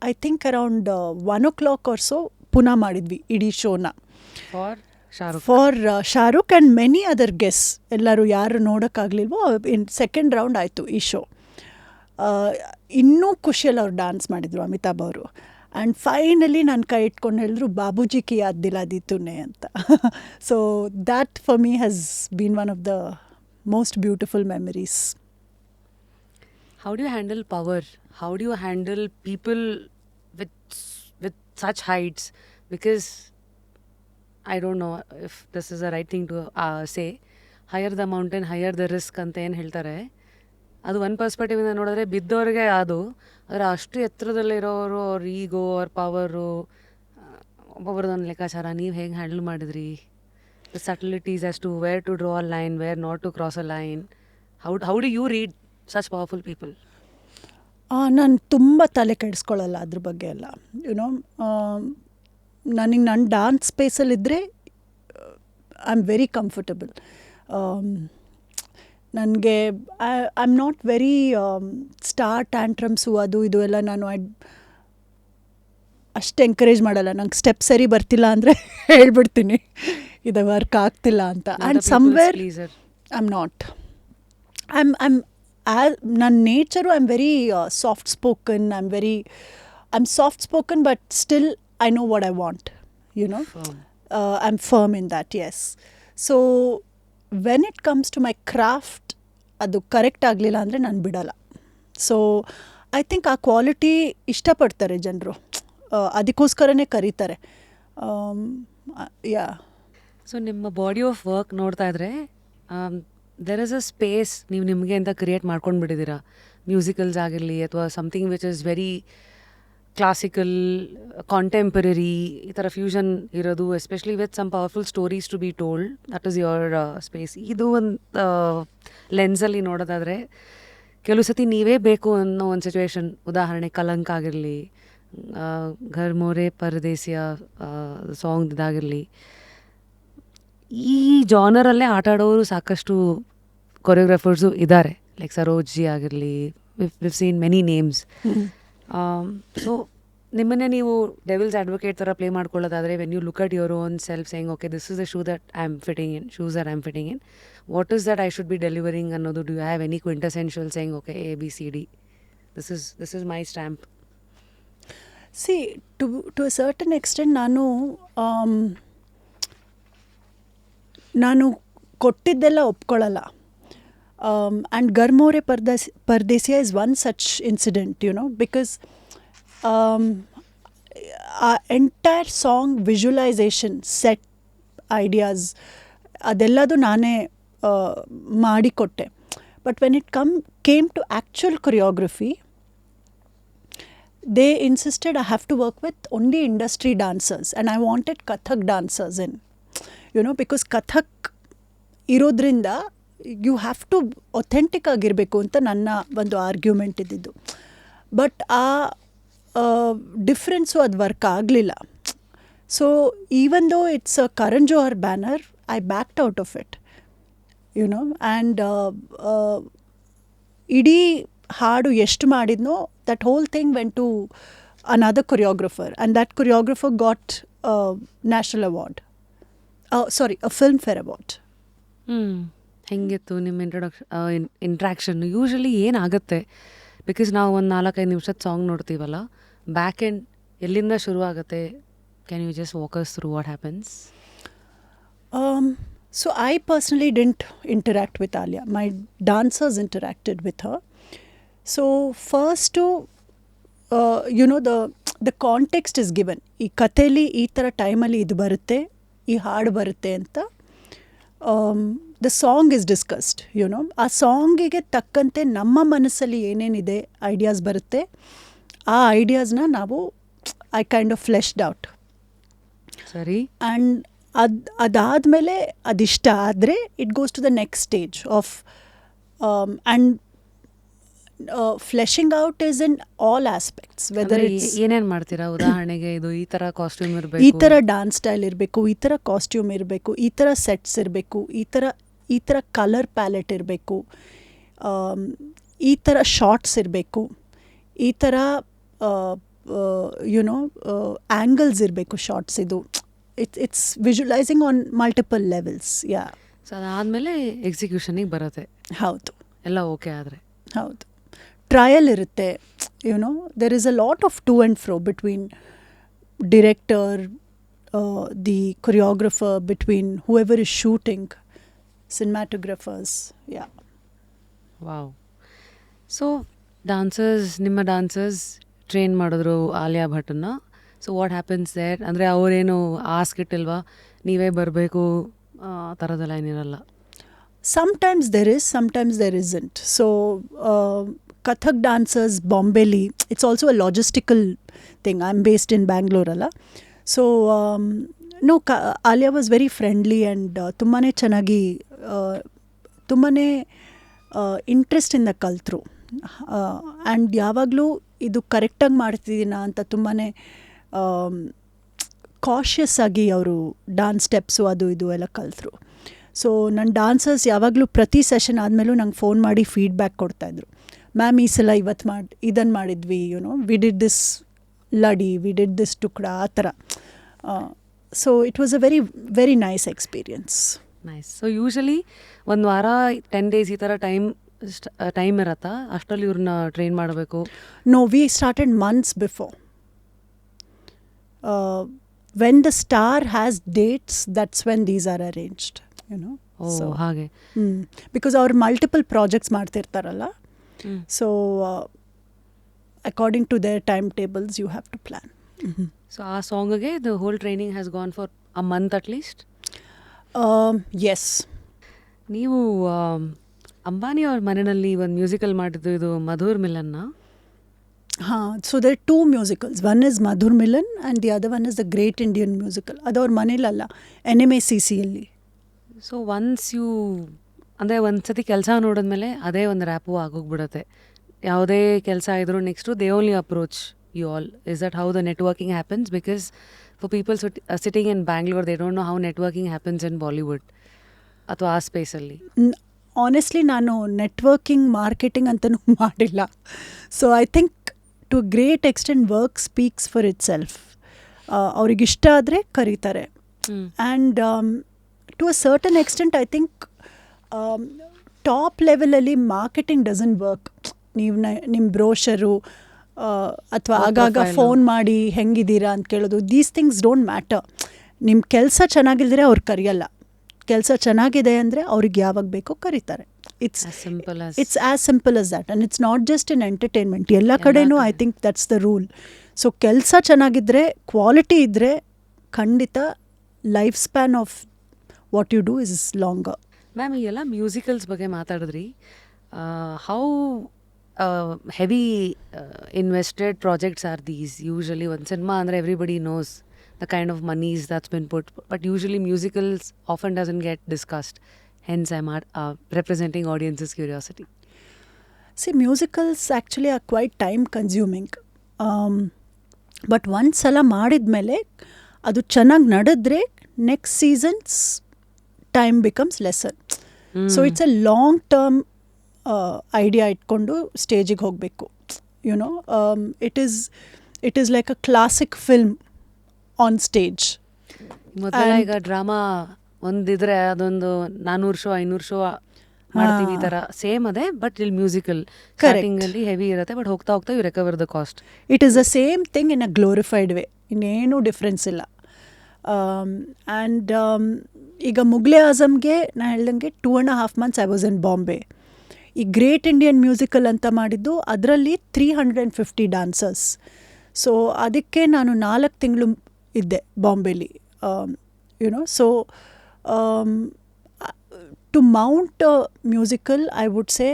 I think around 1 o'clock or so ಪುನಃ ಮಾಡಿದ್ವಿ ಇಡೀ ಶೋನ for Shahrukh and many other guests. ಎಲ್ಲರೂ ಯಾರು ನೋಡೋಕ್ಕಾಗಲಿಲ್ವೋ ಇನ್ ಸೆಕೆಂಡ್ ರೌಂಡ್ ಆಯಿತು ಈ ಶೋ. ಇನ್ನೂ ಖುಷಿಯಲ್ಲಿ ಅವ್ರು ಡ್ಯಾನ್ಸ್ ಮಾಡಿದರು ಅಮಿತಾಬ್ ಅವರು. ಆ್ಯಂಡ್ ಫೈನಲಿ ನನ್ನ ಕೈ ಇಟ್ಕೊಂಡು ಹೇಳಿದ್ರು, ಬಾಬೂಜಿ ಕಿ ಯಾದ್ ದಿಲಾ ದಿ ತೂನೆ ಅಂತ. So that for me has been one of the most beautiful memories. How do you handle power? How do you handle people with such heights? Because I don't know if this is the right thing to say. Higher the mountain, higher the risk ಅಂತ ಏನು ಹೇಳ್ತಾರೆ. ಅದು ಒಂದು ಪರ್ಸ್ಪೆಕ್ಟಿವಿಂದ ನೋಡಿದ್ರೆ ಬಿದ್ದವ್ರಿಗೆ ಅದು, ಆದರೆ ಅಷ್ಟು ಎತ್ತರದಲ್ಲಿರೋರು ಅವ್ರ ಈಗೋ ಅವ್ರ ಪವರು, ಒಬ್ಬೊಬ್ರದೊಂದು ಲೆಕ್ಕಾಚಾರ. ನೀವು ಹೇಗೆ ಹ್ಯಾಂಡಲ್ ಮಾಡಿದ್ರಿ? The subtleties as to where to draw a line, where not to cross a line. How do you read such powerful people? ನಾನು ತುಂಬ ತಲೆ ಕೆಡಿಸ್ಕೊಳ್ಳಲ್ಲ ಅದ್ರ ಬಗ್ಗೆ ಎಲ್ಲ, ಯುನೋ. ನನಗೆ ನನ್ನ ಡಾನ್ಸ್ ಸ್ಪೇಸಲ್ಲಿದ್ದರೆ ಐ ಆಮ್ ವೆರಿ ಕಂಫರ್ಟಬಲ್. ನನಗೆ I am not very star tantrums ಅದು ಇದು ಎಲ್ಲ ನಾನು ಅಷ್ಟು ಎಂಕರೇಜ್ ಮಾಡಲ್ಲ. ನಂಗೆ ಸ್ಟೆಪ್ ಸರಿ ಬರ್ತಿಲ್ಲ ಅಂದರೆ ಹೇಳ್ಬಿಡ್ತೀನಿ, ಇದು ವರ್ಕ್ ಆಗ್ತಿಲ್ಲ ಅಂತ. And somewhere I am not, ನನ್ನ nature I am very soft spoken. I am soft spoken but still I know what I want, you know. I am firm in that, yes. So when it comes to my craft, ಅದು correct ಆಗಲಿಲ್ಲ ಅಂದರೆ ನಾನು ಬಿಡಲ್ಲ. So I think ಆ quality ಇಷ್ಟಪಡ್ತಾರೆ ಜನರು, ಅದಕ್ಕೋಸ್ಕರನೇ ಕರೀತಾರೆ. ಯಾ. ಸೊ ನಿಮ್ಮ ಬಾಡಿ ಆಫ್ ವರ್ಕ್ ನೋಡ್ತಾ ಇದ್ರೆ ದೆರ್ ಇಸ್ ಅ ಸ್ಪೇಸ್ ನೀವು ನಿಮಗೆ ಅಂತ ಕ್ರಿಯೇಟ್ ಮಾಡ್ಕೊಂಡು ಬಿಟ್ಟಿದ್ದೀರಾ. ಮ್ಯೂಸಿಕಲ್ಸ್ ಆಗಿರಲಿ ಅಥವಾ something which is very classical, contemporary, ಈ ಥರ ಫ್ಯೂಷನ್ ಇರೋದು, especially with some powerful stories to be told. That is your space. ಇದು ಒಂದು ಲೆನ್ಸಲ್ಲಿ ನೋಡೋದಾದರೆ ಕೆಲವು ಸತಿ ನೀವೇ ಬೇಕು ಅನ್ನೋ ಒಂದು ಸಿಚುವೇಶನ್, ಉದಾಹರಣೆ ಕಲಂಕ್ ಆಗಿರಲಿ, ಘರ್ ಮೋರೆ ಪರದೇಸಿಯ ಸಾಂಗ್ ಇದಾಗಿರಲಿ, ಈ ಜಾನರಲ್ಲೇ ಆಟ ಆಡೋರು ಸಾಕಷ್ಟು ಕೊರಿಯೋಗ್ರಾಫರ್ಸು ಇದ್ದಾರೆ. ಲೈಕ್ ಸರೋಜ್ ಜಿ ಆಗಿರಲಿ, we've seen many names. So ನಿಮ್ಮನ್ನೇ ನೀವು ಡೆವಿಲ್ಸ್ ಅಡ್ವೊಕೇಟ್ ಥರ ಪ್ಲೇ ಮಾಡ್ಕೊಳ್ಳೋದಾದರೆ, when you look at your own self saying okay this is the shoe that I am fitting in, shoes that I am fitting in, what is that I should be delivering ಅನ್ನೋದು, do you have any quintessential saying okay A B C D, this is my stamp? See to a certain extent ನಾನು ಕೊಟ್ಟಿದ್ದೆಲ್ಲ ಒಪ್ಕೊಳ್ಳಲ್ಲ. And ಗರ್ಮೋರೆ ಪರ್ದೇಸಿಯಾ is one such incident because ಆ entire song visualisation set ideas ಅದೆಲ್ಲದು ನಾನೇ ಮಾಡಿಕೊಟ್ಟೆ. But when it came to actual choreography, they insisted I have to work with only industry dancers and I wanted Kathak dancers in, because Kathak ಇರೋದ್ರಿಂದ you have to authentic ಆಗಿರಬೇಕು ಅಂತ ನನ್ನ ಒಂದು argument ಇದ್ದಿದ್ದು. But ಆ difference ಅದು work ಆಗಲಿಲ್ಲ. So even though it's a Karan Johar banner, I backed out of it and ಇಡೀ ಹಾಡು ಎಷ್ಟು ಮಾಡಿದ್ನೋ that whole thing went to another choreographer and that choreographer got a national award. A Filmfare award. ಹೆಂಗಿತ್ತು ನಿಮ್ಮ interaction? Usually ಏನಾಗುತ್ತೆ, because ನಾವು ಒಂದು 4-5 ನಿಮಿಷದ song ನೋಡ್ತೀವಲ್ಲ, back end ಎಲ್ಲಿಂದ ಶುರು ಆಗುತ್ತೆ? Can you just walk us through what happens? So I personally didn't interact with Alia. My dancers interacted with her. So first the context is given. ಈ ಕಥೆಲಿ ಈ ಥರ ಟೈಮಲ್ಲಿ ಇದು ಬರುತ್ತೆ, ಈ ಹಾಡು ಬರುತ್ತೆ ಅಂತ ದ ಸಾಂಗ್ ಇಸ್ ಡಿಸ್ಕಸ್ಡ್. ಆ ಸಾಂಗಿಗೆ ತಕ್ಕಂತೆ ನಮ್ಮ ಮನಸ್ಸಲ್ಲಿ ಏನೇನಿದೆ ಐಡಿಯಾಸ್ ಬರುತ್ತೆ, ಆ ಐಡಿಯಾಸ್ನ ನಾವು I kind of fleshed out. ಸರಿ. ಆ್ಯಂಡ್ ಅದಾದಮೇಲೆ ಅದಿಷ್ಟ ಆದರೆ it goes to the next stage of and fleshing out is in all aspects. Whether it's ಏನೇನು ಮಾಡ್ತೀರಾ? ಉದಾಹರಣೆಗೆ ಇದು ಈ ಥರ ಕಾಸ್ಟ್ಯೂಮ್ ಇರಬೇಕು, ಈ ಥರ ಡಾನ್ಸ್ ಸ್ಟೈಲ್ ಇರಬೇಕು, ಈ ಥರ ಕಾಸ್ಟ್ಯೂಮ್ ಇರಬೇಕು, ಈ ಥರ ಸೆಟ್ಸ್ ಇರಬೇಕು, ಈ ಥರ ಕಲರ್ ಪ್ಯಾಲೆಟ್ ಇರಬೇಕು, ಈ ಥರ ಶಾರ್ಟ್ಸ್ ಇರಬೇಕು, ಈ ಥರ ಆ್ಯಂಗಲ್ಸ್ ಇರಬೇಕು ಶಾರ್ಟ್ಸ್. ಇದು it's visualising on multiple levels. Yeah. So ಅದಾದಮೇಲೆ ಎಕ್ಸಿಕ್ಯೂಷನಿಗೆ ಬರುತ್ತೆ. ಹೌದು. ಎಲ್ಲ ಓಕೆ ಆದರೆ ಹೌದು. ಟ್ರಯಲ್ ಇರುತ್ತೆ. There is a lot of to and fro between director, the choreographer, between whoever is shooting, cinematographers. Yeah. Wow. So ನಿಮ್ಮ ಡಾನ್ಸರ್ಸ್ ಟ್ರೈನ್ ಮಾಡಿದ್ರು ಆಲಿಯಾ ಭಟ್ಟನ್ನ. So what happens there? ಅಂದರೆ ಅವರೇನು ಆಸ್ಕಿಟ್ಟಿಲ್ವಾ ನೀವೇ ಬರಬೇಕು ಆ ಥರದ್ದೆಲ್ಲ ಏನಿರಲ್ಲ? Sometimes there is, sometimes there isn't. So Kathak dancers Bombay, it's also a logistical thing. I'm based in Bangalore alla. So no, Alia was very friendly and tummane chanagi tummane interest in the ಕಲ್ತ್ರು. And ಯಾವಾಗಲೂ ಇದು ಕರೆಕ್ಟಾಗಿ ಮಾಡ್ತಿದ್ದೀನಾ ಅಂತ ತುಂಬಾ cautious ಆಗಿ ಅವರು dance steps ಅದು ಇದು ಎಲ್ಲ ಕಲ್ತರು. ಸೊ ನನ್ನ ಡಾನ್ಸರ್ಸ್ ಯಾವಾಗಲೂ ಪ್ರತಿ ಸೆಷನ್ ಆದಮೇಲೂ ನಂಗೆ ಫೋನ್ ಮಾಡಿ ಫೀಡ್ಬ್ಯಾಕ್ ಕೊಡ್ತಾಯಿದ್ರು. ಮ್ಯಾಮ್ ಈ ಸಲ ಇದನ್ನು ಮಾಡಿದ್ವಿ, we did this ladi, we did this tukda, ಆ ಥರ. So it was a very very nice experience. Nice. So usually ಒಂದು ವಾರ 10 days ಈ ಥರ ಟೈಮ್ ಇರತ್ತಾ? ಅಷ್ಟರಲ್ಲಿ ಇವ್ರನ್ನ ಟ್ರೈನ್ ಮಾಡಬೇಕು? No, we started months before. When the star has dates, that's when these are arranged. ಹಾಗೆ. ಬಿಕಾಸ್ ಅವ್ರು ಮಲ್ಟಿಪಲ್ ಪ್ರಾಜೆಕ್ಟ್ಸ್ ಮಾಡ್ತಿರ್ತಾರಲ್ಲ. So according to their time tables you have to plan. So ಆ ಸಾಂಗ್ಗೆ the whole training has gone for a month at least? Yes. ನೀವು ಅಂಬಾನಿ ಅವ್ರ ಮನೆಯಲ್ಲಿ ಒಂದು musical ಮಾಡಿದ್ದು, ಇದು ಮಧುರ್ ಮಿಲನ್ನ? ಹಾಂ. So there two musicals. One is Madhur Milan and the other one is the great Indian musical. ಅದು ಅವ್ರ ಮನೇಲಲ್ಲ, NMACCಯಲ್ಲಿ. ಸೊ ಒನ್ಸ್ ಅಂದರೆ ಒಂದು ಸತಿ ಕೆಲಸ ನೋಡಿದ್ಮೇಲೆ ಅದೇ ಒಂದು ರ್ಯಾಪು ಆಗೋಗ್ಬಿಡುತ್ತೆ. ಯಾವುದೇ ಕೆಲಸ ಇದ್ರೂ next they only approach you all. Is that how the networking happens? Because for people sitting in Bangalore they don't know how networking happens in Bollywood ಅಥವಾ ಆ ಸ್ಪೇಸಲ್ಲಿ. ಆನೆಸ್ಟ್ಲಿ ನಾನು ನೆಟ್ವರ್ಕಿಂಗ್ ಮಾರ್ಕೆಟಿಂಗ್ ಅಂತಲೂ ಮಾಡಿಲ್ಲ. So I think to great extent work speaks for itself. ಅವ್ರಿಗಿಷ್ಟ ಆದರೆ ಕರೀತಾರೆ. And to a certain extent I think top ಲೆವೆಲಲ್ಲಿ ಮಾರ್ಕೆಟಿಂಗ್ ಡಸಂಟ್ ವರ್ಕ್. ನೀವು ನಿಮ್ಮ ಬ್ರೋಷರು ಅಥವಾ Work ಆಗಾಗ profile. ಫೋನ್ ಮಾಡಿ ಹೆಂಗಿದ್ದೀರಾ ಅಂತ ಕೇಳೋದು. These things don't matter. ನಿಮ್ಮ ಕೆಲಸ ಚೆನ್ನಾಗಿಲ್ದಿರೆ ಅವ್ರು ಕರೆಯಲ್ಲ. ಕೆಲಸ ಚೆನ್ನಾಗಿದೆ ಅಂದರೆ ಅವ್ರಿಗೆ ಯಾವಾಗ ಬೇಕೋ ಕರೀತಾರೆ. It's As simple as it's as simple as that. And it's not just in entertainment, ಎಲ್ಲ ಕಡೆನೂ I think that's the rule. So ಕೆಲಸ ಚೆನ್ನಾಗಿದ್ದರೆ, ಕ್ವಾಲಿಟಿ ಇದ್ದರೆ, ಖಂಡಿತ life span of what you do is longer. Ma'am ಈ ಎಲ್ಲ musicals ಬಗ್ಗೆ ಮಾತಾಡಿದ್ರಿ. How heavy invested projects are these? Usually ಒಂದು ಸಿನಿಮಾ ಅಂದರೆ everybody knows the kind of monies that's been put, but usually musicals often doesn't get discussed. Hence I am representing audience's curiosity. See, musicals actually are quite time consuming. But ಒಂದು ಸಲ ಮಾಡಿದ್ಮೇಲೆ ಅದು ಚೆನ್ನಾಗಿ ನಡೆದ್ರೆ next seasons time becomes lessen. So it's a long term idea ಇಟ್ಕೊಂಡು ಸ್ಟೇಜಿಗೆ ಹೋಗಬೇಕು. You know it is like a classic film on stage. ಮೊದಲ ಈಗ ಡ್ರಾಮಾ ಒಂದಿದ್ರೆ ಅದೊಂದು 400 ಶೋ 500 ಶೋ ಮಾಡ್ತೀವಿ, ಈ ಥರ ಸೇಮ್ ಅದೇ. ಬಟ್ ಇಲ್ಲಿ ಮ್ಯೂಸಿಕಲ್ ಸ್ಟಾರ್ಟಿಂಗಲ್ಲಿ ಹೆವಿ ಇರುತ್ತೆ, ಬಟ್ ಹೋಗ್ತಾ ಹೋಗ್ತಾ you recover the cost. It is the same thing in a glorified way. ಇನ್ನೇನು ಡಿಫ್ರೆನ್ಸ್ ಇಲ್ಲ. ಆ್ಯಂಡ್ ಈಗ ಮುಗ್ಲೆ ಆಜಮ್ಗೆ ನಾನು ಹೇಳ್ದಂಗೆ 2.5 months I was in Bombay. ಈ ಗ್ರೇಟ್ ಇಂಡಿಯನ್ ಮ್ಯೂಸಿಕಲ್ ಅಂತ ಮಾಡಿದ್ದು, ಅದರಲ್ಲಿ 350 ಡಾನ್ಸರ್ಸ್. ಸೊ ಅದಕ್ಕೆ ನಾನು 4 ತಿಂಗಳು ಇದ್ದೆ ಬಾಂಬೆಲಿ. You know, so to mount musical I would say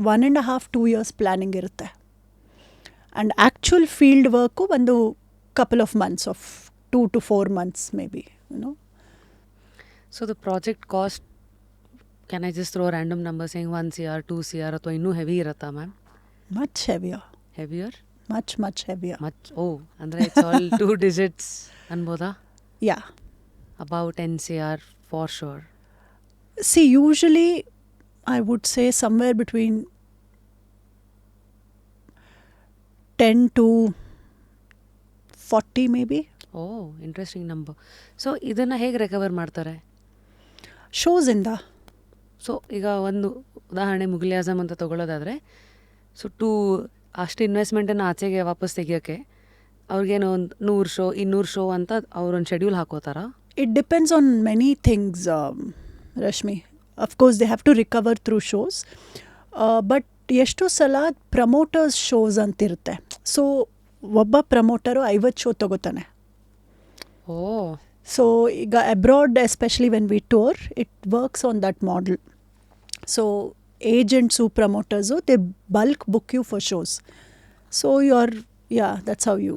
1.5-2 years planning ಇರುತ್ತೆ. ಆ್ಯಂಡ್ ಆ್ಯಕ್ಚುಲ್ ಫೀಲ್ಡ್ ವರ್ಕು ಒಂದು couple of months, of 2 to 4 months maybe, you know. So the project cost, can I just throw random number saying 1 CR 2 CR ಅಥವಾ ಇನ್ನೂ heavy ಇರುತ್ತಾ ma'am? Much heavier. Heavier? Much heavier. ಅಂದರೆ it's all 2 digits ಅನ್ಬೋದಾ? Yeah. About 10 CR for sure. See, usually I would say somewhere between 10 to 40 maybe. Interesting number. So ಇದನ್ನು ಹೇಗೆ recover ಮಾಡ್ತಾರೆ? Shows ಇಂದ. So ಈಗ ಒಂದು ಉದಾಹರಣೆ ಮುಗ್ಲೆ ಆಜಮ್ ಅಂತ ತೊಗೊಳ್ಳೋದಾದರೆ, ಸೊ ಅಷ್ಟು ಇನ್ವೆಸ್ಟ್ಮೆಂಟನ್ನು ಆಚೆಗೆ ವಾಪಸ್ ತೆಗಿಯೋಕ್ಕೆ ಅವ್ರಿಗೇನೋ ಒಂದು 100 ಶೋ 200 ಶೋ ಅಂತ ಅವ್ರೊಂದು schedule ಹಾಕೋತಾರ? It depends on many things, Rashmi. Of course, they have to recover through shows. But ಎಷ್ಟು ಸಲ ಪ್ರಮೋಟರ್ಸ್ ಶೋಸ್ ಅಂತಿರುತ್ತೆ. ಸೊ ಒಬ್ಬ ಪ್ರಮೋಟರು 50 ಶೋ ತಗೋತಾನೆ. ಸೊ ಈಗ abroad, especially when we tour, it works on that model. So agents, promoters, they bulk book you for shows. So that's how you...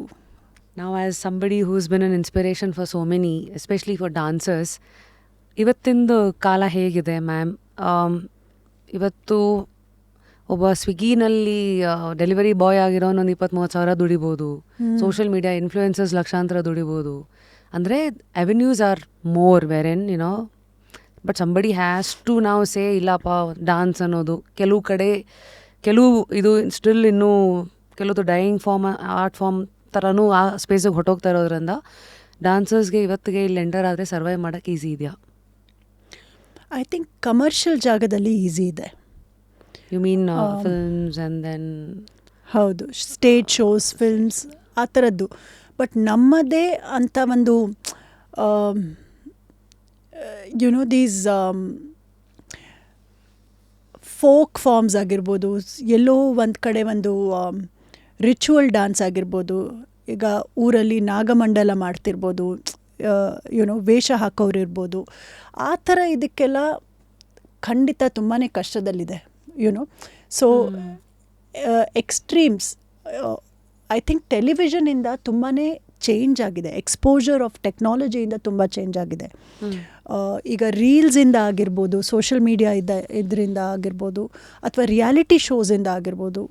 Now, as somebody who's been an inspiration for so many, especially for dancers, ಇವತ್ತಿಂದು ಕಾಲ ಹೇಗಿದೆ ma'am? ಇವತ್ತು ಒಬ್ಬ ಸ್ವಿಗ್ಗಿನಲ್ಲಿ delivery boy ಆಗಿರೋನು 20-30 ಸಾವಿರ ದುಡಿಬೋದು. Social media influencers ಲಕ್ಷಾಂತರ ದುಡಿಬೋದು. ಅಂದರೆ avenues are more where you know, but somebody has to ನಾವು say ಇಲ್ಲಪ್ಪ ಡಾನ್ಸ್ ಅನ್ನೋದು ಕೆಲವು ಇದು ಸ್ಟಿಲ್ ಇನ್ನೂ ಕೆಲವೊಂದು ಡೈಯಿಂಗ್ ಆರ್ಟ್ ಫಾರ್ಮ್ ಥರನೂ ಆ ಸ್ಪೇಸಿಗೆ ಹೊಟ್ಟೋಗ್ತಾ ಇರೋದ್ರಿಂದ ಡಾನ್ಸರ್ಸ್ಗೆ ಇವತ್ತಿಗೆ ಇಲ್ಲಿ ಎಂಟರ್ ಆದರೆ ಸರ್ವೈವ್ ಮಾಡೋಕ್ಕೆ ಈಸಿ ಇದೆಯಾ? ಐ ಥಿಂಕ್ ಕಮರ್ಷಿಯಲ್ ಜಾಗದಲ್ಲಿ ಈಸಿ ಇದೆ. You mean films and then? ಹೌದು, ಸ್ಟೇಜ್ ಶೋಸ್, ಫಿಲ್ಮ್ಸ್, ಆ ಥರದ್ದು. ಬಟ್ ನಮ್ಮದೇ ಅಂತ ಒಂದು ಯುನೋ ದೀಸ್ ಫೋಕ್ ಫಾರ್ಮ್ಸ್ ಆಗಿರ್ಬೋದು, ಎಲ್ಲೋ ಒಂದು ಕಡೆ ಒಂದು ರಿಚುವಲ್ ಡ್ಯಾನ್ಸ್ ಆಗಿರ್ಬೋದು. ಈಗ ಊರಲ್ಲಿ ನಾಗಮಂಡಲ ಮಾಡ್ತಿರ್ಬೋದು, ಯುನೋ ವೇಷ ಹಾಕೋರಿರ್ಬೋದು. ಆ ಥರ ಇದಕ್ಕೆಲ್ಲ ಖಂಡಿತ ತುಂಬಾ ಕಷ್ಟದಲ್ಲಿದೆ, you know. So extremes, I think ಟೆಲಿವಿಷನಿಂದ ತುಂಬಾ ಚೇಂಜ್ ಆಗಿದೆ. ಎಕ್ಸ್ಪೋಜರ್ ಆಫ್ ಟೆಕ್ನಾಲಜಿಯಿಂದ ತುಂಬ ಚೇಂಜ್ ಆಗಿದೆ. ಈಗ ರೀಲ್ಸಿಂದ ಆಗಿರ್ಬೋದು, ಸೋಷಿಯಲ್ ಮೀಡಿಯಾ ಇದರಿಂದ ಆಗಿರ್ಬೋದು, ಅಥವಾ ರಿಯಾಲಿಟಿ ಶೋಸಿಂದ ಆಗಿರ್ಬೋದು,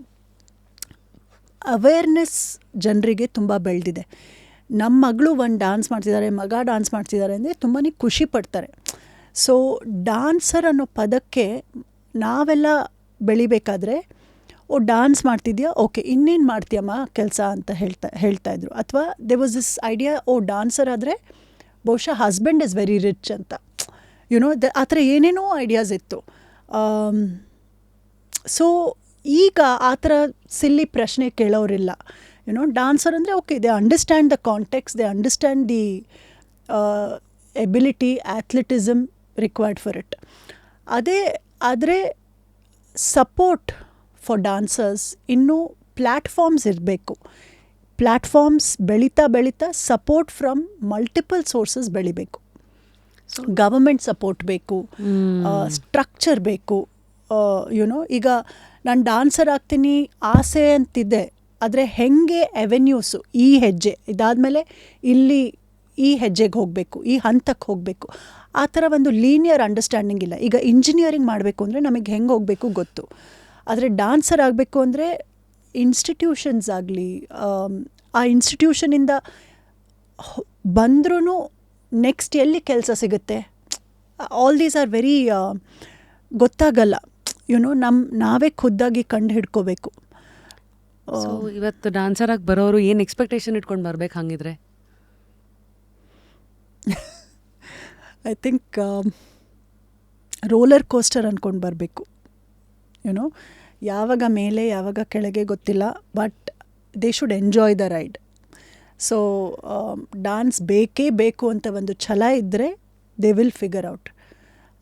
ಅವೇರ್ನೆಸ್ ಜನರಿಗೆ ತುಂಬ ಬೆಳೆದಿದೆ. ನಮ್ಮ ಮಗಳು ಒಂದು ಡ್ಯಾನ್ಸ್ ಮಾಡ್ತಿದ್ದಾರೆ, ಮಗ ಡ್ಯಾನ್ಸ್ ಮಾಡ್ತಿದ್ದಾರೆ ಅಂದರೆ ತುಂಬಾ ಖುಷಿ ಪಡ್ತಾರೆ. ಸೊ ಡ್ಯಾನ್ಸರ್ ಅನ್ನೋ ಪದಕ್ಕೆ ನಾವೆಲ್ಲ ಬೆಳಿಬೇಕಾದ್ರೆ, ಡ್ಯಾನ್ಸ್ ಮಾಡ್ತಿದ್ಯಾ, ಓಕೆ, ಇನ್ನೇನು ಮಾಡ್ತೀಯಮ್ಮ ಕೆಲಸ ಅಂತ ಹೇಳ್ತಾಯಿದ್ರು. ಅಥವಾ they was this idea, dancer ಆದರೆ ಬಹುಶಃ ಹಸ್ಬೆಂಡ್ ಇಸ್ ವೆರಿ ರಿಚ್ ಅಂತ, ಯುನೋ, ಆ ಥರ ಏನೇನೋ ಐಡಿಯಾಸ್ ಇತ್ತು. ಸೊ ಈಗ ಆ ಥರ ಸಿಲ್ಲಿ ಪ್ರಶ್ನೆ ಕೇಳೋರಿಲ್ಲ. ಡಾನ್ಸರ್ ಅಂದರೆ okay, they understand the context, they understand the ability, athleticism required for it. ಆದರೆ ಸಪೋರ್ಟ್ ಫಾರ್ ಡಾನ್ಸರ್ಸ್ ಇನ್ನೂ ಪ್ಲ್ಯಾಟ್ಫಾರ್ಮ್ಸ್ ಇರಬೇಕು. ಪ್ಲ್ಯಾಟ್ಫಾರ್ಮ್ಸ್ ಬೆಳೀತಾ ಸಪೋರ್ಟ್ ಫ್ರಮ್ ಮಲ್ಟಿಪಲ್ ಸೋರ್ಸಸ್ ಬೆಳಿಬೇಕು. ಗವರ್ಮೆಂಟ್ ಸಪೋರ್ಟ್ ಬೇಕು, ಸ್ಟ್ರಕ್ಚರ್ ಬೇಕು. ಈಗ ನಾನು ಡಾನ್ಸರ್ ಆಗ್ತೀನಿ ಆಸೆ ಅಂತಿದ್ದೆ, ಆದರೆ ಹೆಂಗೆ ಅವೆನ್ಯೂಸು, ಈ ಹೆಜ್ಜೆ ಇದಾದಮೇಲೆ ಇಲ್ಲಿ ಈ ಹೆಜ್ಜೆಗೆ ಹೋಗಬೇಕು, ಈ ಹಂತಕ್ಕೆ ಹೋಗಬೇಕು, ಆ ಥರ ಒಂದು ಲೀನಿಯರ್ ಅಂಡರ್ಸ್ಟ್ಯಾಂಡಿಂಗ್ ಇಲ್ಲ. ಈಗ ಇಂಜಿನಿಯರಿಂಗ್ ಮಾಡಬೇಕು ಅಂದರೆ ನಮಗೆ ಹೆಂಗೆ ಹೋಗಬೇಕು ಗೊತ್ತು, ಆದರೆ ಡಾನ್ಸರ್ ಆಗಬೇಕು ಅಂದರೆ ಇನ್ಸ್ಟಿಟ್ಯೂಷನ್ಸ್ ಆಗಲಿ, ಆ ಇನ್ಸ್ಟಿಟ್ಯೂಷನಿಂದ ಬಂದ್ರೂ ನೆಕ್ಸ್ಟ್ ಎಲ್ಲಿ ಕೆಲಸ ಸಿಗುತ್ತೆ, ಆಲ್ ದೀಸ್ ಆರ್ ವೆರಿ ಗೊತ್ತಾಗಲ್ಲ. ನಾವೇ ಖುದ್ದಾಗಿ ಕಂಡು ಹಿಡ್ಕೋಬೇಕು. ಸೊ ಇವತ್ತು ಡಾನ್ಸರ್ ಆಗಿ ಬರೋರು ಏನು ಎಕ್ಸ್ಪೆಕ್ಟೇಷನ್ ಇಟ್ಕೊಂಡು ಬರ್ಬೇಕು ಹಂಗಿದ್ರೆ? ಐ ಥಿಂಕ್ ರೋಲರ್ ಕೋಸ್ಟರ್ ಅಂದ್ಕೊಂಡು ಬರಬೇಕು. ಯಾವಾಗ ಮೇಲೆ ಯಾವಾಗ ಕೆಳಗೆ ಗೊತ್ತಿಲ್ಲ, but they should enjoy the ride. So dance ಬೇಕೇ ಬೇಕು ಅಂತ ಒಂದು ಛಲ ಇದ್ದರೆ they will figure out.